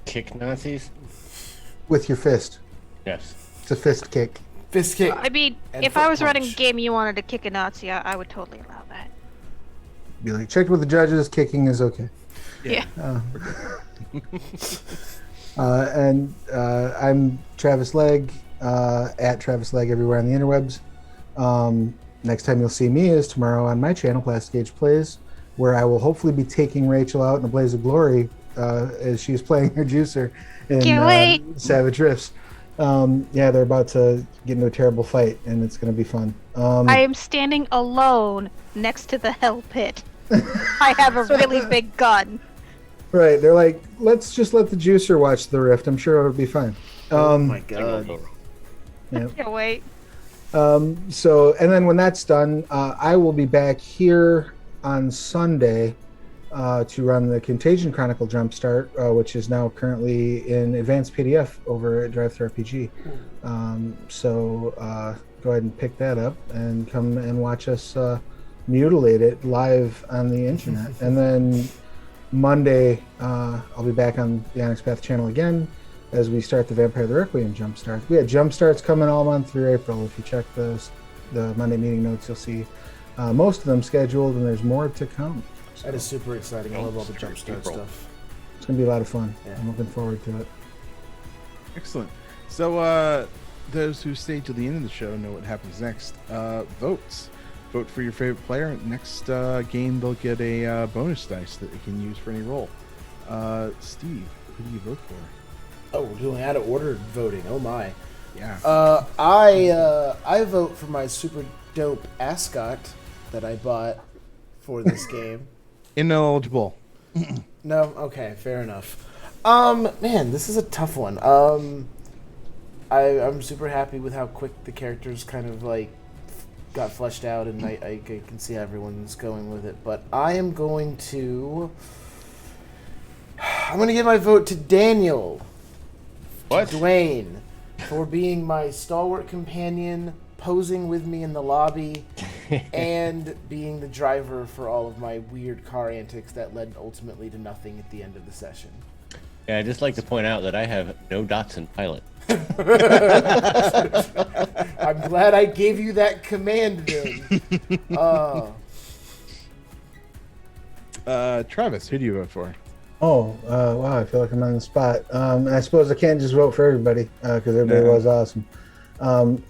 [SPEAKER 3] Kick Nazis?
[SPEAKER 6] With your fist.
[SPEAKER 3] Yes.
[SPEAKER 6] It's a fist kick.
[SPEAKER 2] Fist kick.
[SPEAKER 5] I mean,
[SPEAKER 2] And
[SPEAKER 5] if I
[SPEAKER 2] foot
[SPEAKER 5] was running a
[SPEAKER 2] punch.
[SPEAKER 5] game you wanted to kick a Nazi, I would totally allow that.
[SPEAKER 6] Be like, checked with the judges, kicking is okay.
[SPEAKER 5] Yeah.
[SPEAKER 6] I'm Travis Legg, at Travis Legg everywhere on the interwebs. Next time you'll see me is tomorrow on my channel, Plastic Age Plays, where I will hopefully be taking Rachel out in a blaze of glory as she's playing her juicer in
[SPEAKER 5] Can't wait.
[SPEAKER 6] Savage Rifts. Yeah, they're about to get into a terrible fight, and it's going to be fun.
[SPEAKER 5] I am standing alone next to the hell pit. I have a really big gun.
[SPEAKER 6] Right. They're like, let's just let the juicer watch the rift. I'm sure it'll be fine.
[SPEAKER 2] Oh my god.
[SPEAKER 6] Yeah.
[SPEAKER 5] Can't wait.
[SPEAKER 6] So, and then when that's done, I will be back here on Sunday to run the Contagion Chronicle Jumpstart, which is now currently in advanced PDF over at Drive-Thru RPG. So go ahead and pick that up and come and watch us mutilate it live on the internet. And then Monday, I'll be back on the Onyx Path channel again as we start the Vampire the Requiem Jumpstart. We had Jumpstarts coming all month through April. If you check the Monday meeting notes, you'll see most of them scheduled, and there's more to come. So
[SPEAKER 2] That is super exciting. I love all the Jumpstart stuff.
[SPEAKER 6] it's going to be a lot of fun.
[SPEAKER 2] Yeah.
[SPEAKER 6] I'm looking forward to it.
[SPEAKER 1] Excellent. So, those who stay till the end of the show know what happens next. Votes. Vote for your favorite player. Next game, they'll get a bonus dice that they can use for any roll. Steve, who do you vote for?
[SPEAKER 2] Oh, we're doing out of order voting. Oh my.
[SPEAKER 1] Yeah.
[SPEAKER 2] I vote for my super dope ascot that I bought for this game.
[SPEAKER 1] Ineligible.
[SPEAKER 2] No, okay, fair enough. Man, this is a tough one. I'm super happy with how quick the characters kind of like got fleshed out, and I can see how everyone's going with it. But I'm going to give my vote to Daniel.
[SPEAKER 3] What?
[SPEAKER 2] Dwayne, for being my stalwart companion, posing with me in the lobby, and being the driver for all of my weird car antics that led ultimately to nothing at the end of the session.
[SPEAKER 3] Yeah, I'd just like to point out that I have no dots in pilot.
[SPEAKER 2] I'm glad I gave you that command then.
[SPEAKER 1] Travis, who do you vote for?
[SPEAKER 6] Oh, wow, I feel like I'm on the spot. And I suppose I can't just vote for everybody because everybody
[SPEAKER 1] No.
[SPEAKER 6] was awesome.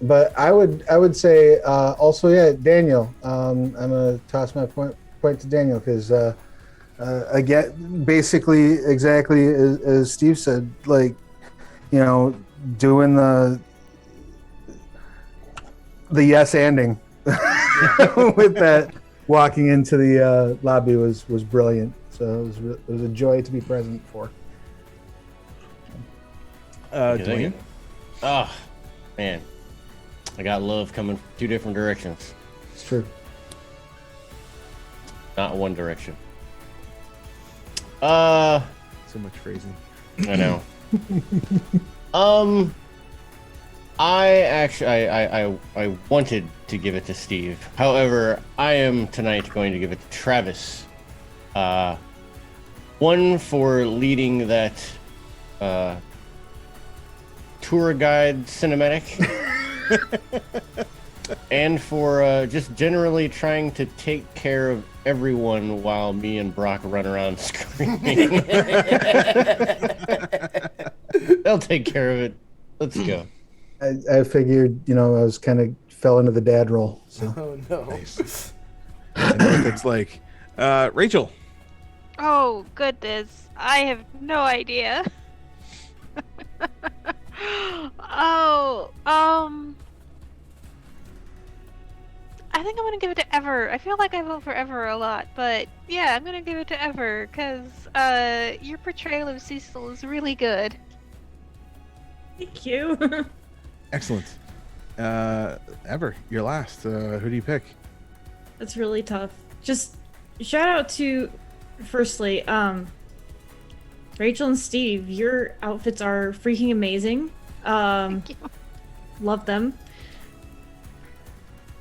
[SPEAKER 6] But I would say also, yeah, Daniel. I'm going to toss my point to Daniel because, again, basically exactly as Steve said, like, you know, doing the yes-anding with that, walking into the lobby was brilliant. So it was a joy to be present for.
[SPEAKER 1] Dwayne?
[SPEAKER 3] Oh, man. I got love coming from two different directions,
[SPEAKER 6] It's true.
[SPEAKER 3] not one direction. I
[SPEAKER 1] So much phrasing.
[SPEAKER 3] know. I wanted to give it to Steve. However, I am tonight going to give it to Travis. One for leading that tour guide cinematic, and for just generally trying to take care of everyone while me and Brock run around screaming. They'll take care of it. Let's go.
[SPEAKER 6] I figured, I was kind of fell into the dad role. So
[SPEAKER 2] Oh no.
[SPEAKER 1] Nice. I know what that's like. Rachel.
[SPEAKER 5] Oh, goodness. I have no idea. I think I'm gonna give it to Ever. I feel like I vote for Ever a lot, but yeah, I'm gonna give it to Ever, because your portrayal of Cecil is really good.
[SPEAKER 4] Thank you.
[SPEAKER 1] Excellent. Ever, you're last. Who do you pick?
[SPEAKER 4] That's really tough. Just shout out to, firstly, Rachel and Steve. Your outfits are freaking amazing.
[SPEAKER 5] Thank you.
[SPEAKER 4] Love them.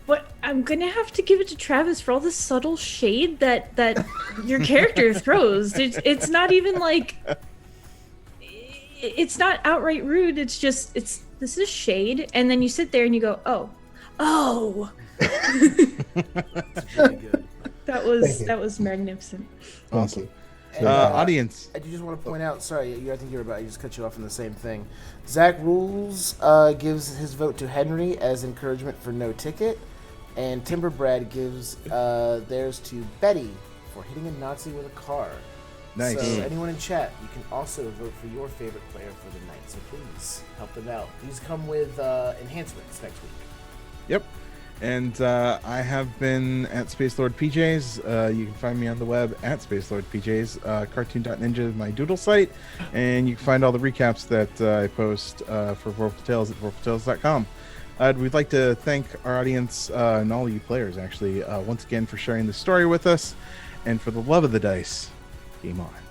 [SPEAKER 4] But I'm gonna have to give it to Travis for all the subtle shade that your character throws. It's not even like it's not outright rude. It's just this is shade, and then you sit there and you go, oh.
[SPEAKER 2] That's really good.
[SPEAKER 4] That was magnificent.
[SPEAKER 1] Awesome.
[SPEAKER 2] And,
[SPEAKER 1] Audience.
[SPEAKER 2] I do just want to point out, sorry, I think I just cut you off on the same thing. Zach Rules gives his vote to Henry as encouragement for no ticket, and Timber Brad gives theirs to Betty for hitting a Nazi with a car.
[SPEAKER 1] Nice.
[SPEAKER 2] So anyone in chat, you can also vote for your favorite player for the night, so please help them out. These come with enhancements next week.
[SPEAKER 1] Yep. And I have been at Space Lord PJs. You can find me on the web at Space Lord PJs. Cartoon.ninja is my doodle site. And you can find all the recaps that I post for Vorpal Tales at vorpaltales.com. We'd like to thank our audience and all you players, actually, once again for sharing the story with us. And for the love of the dice, game on.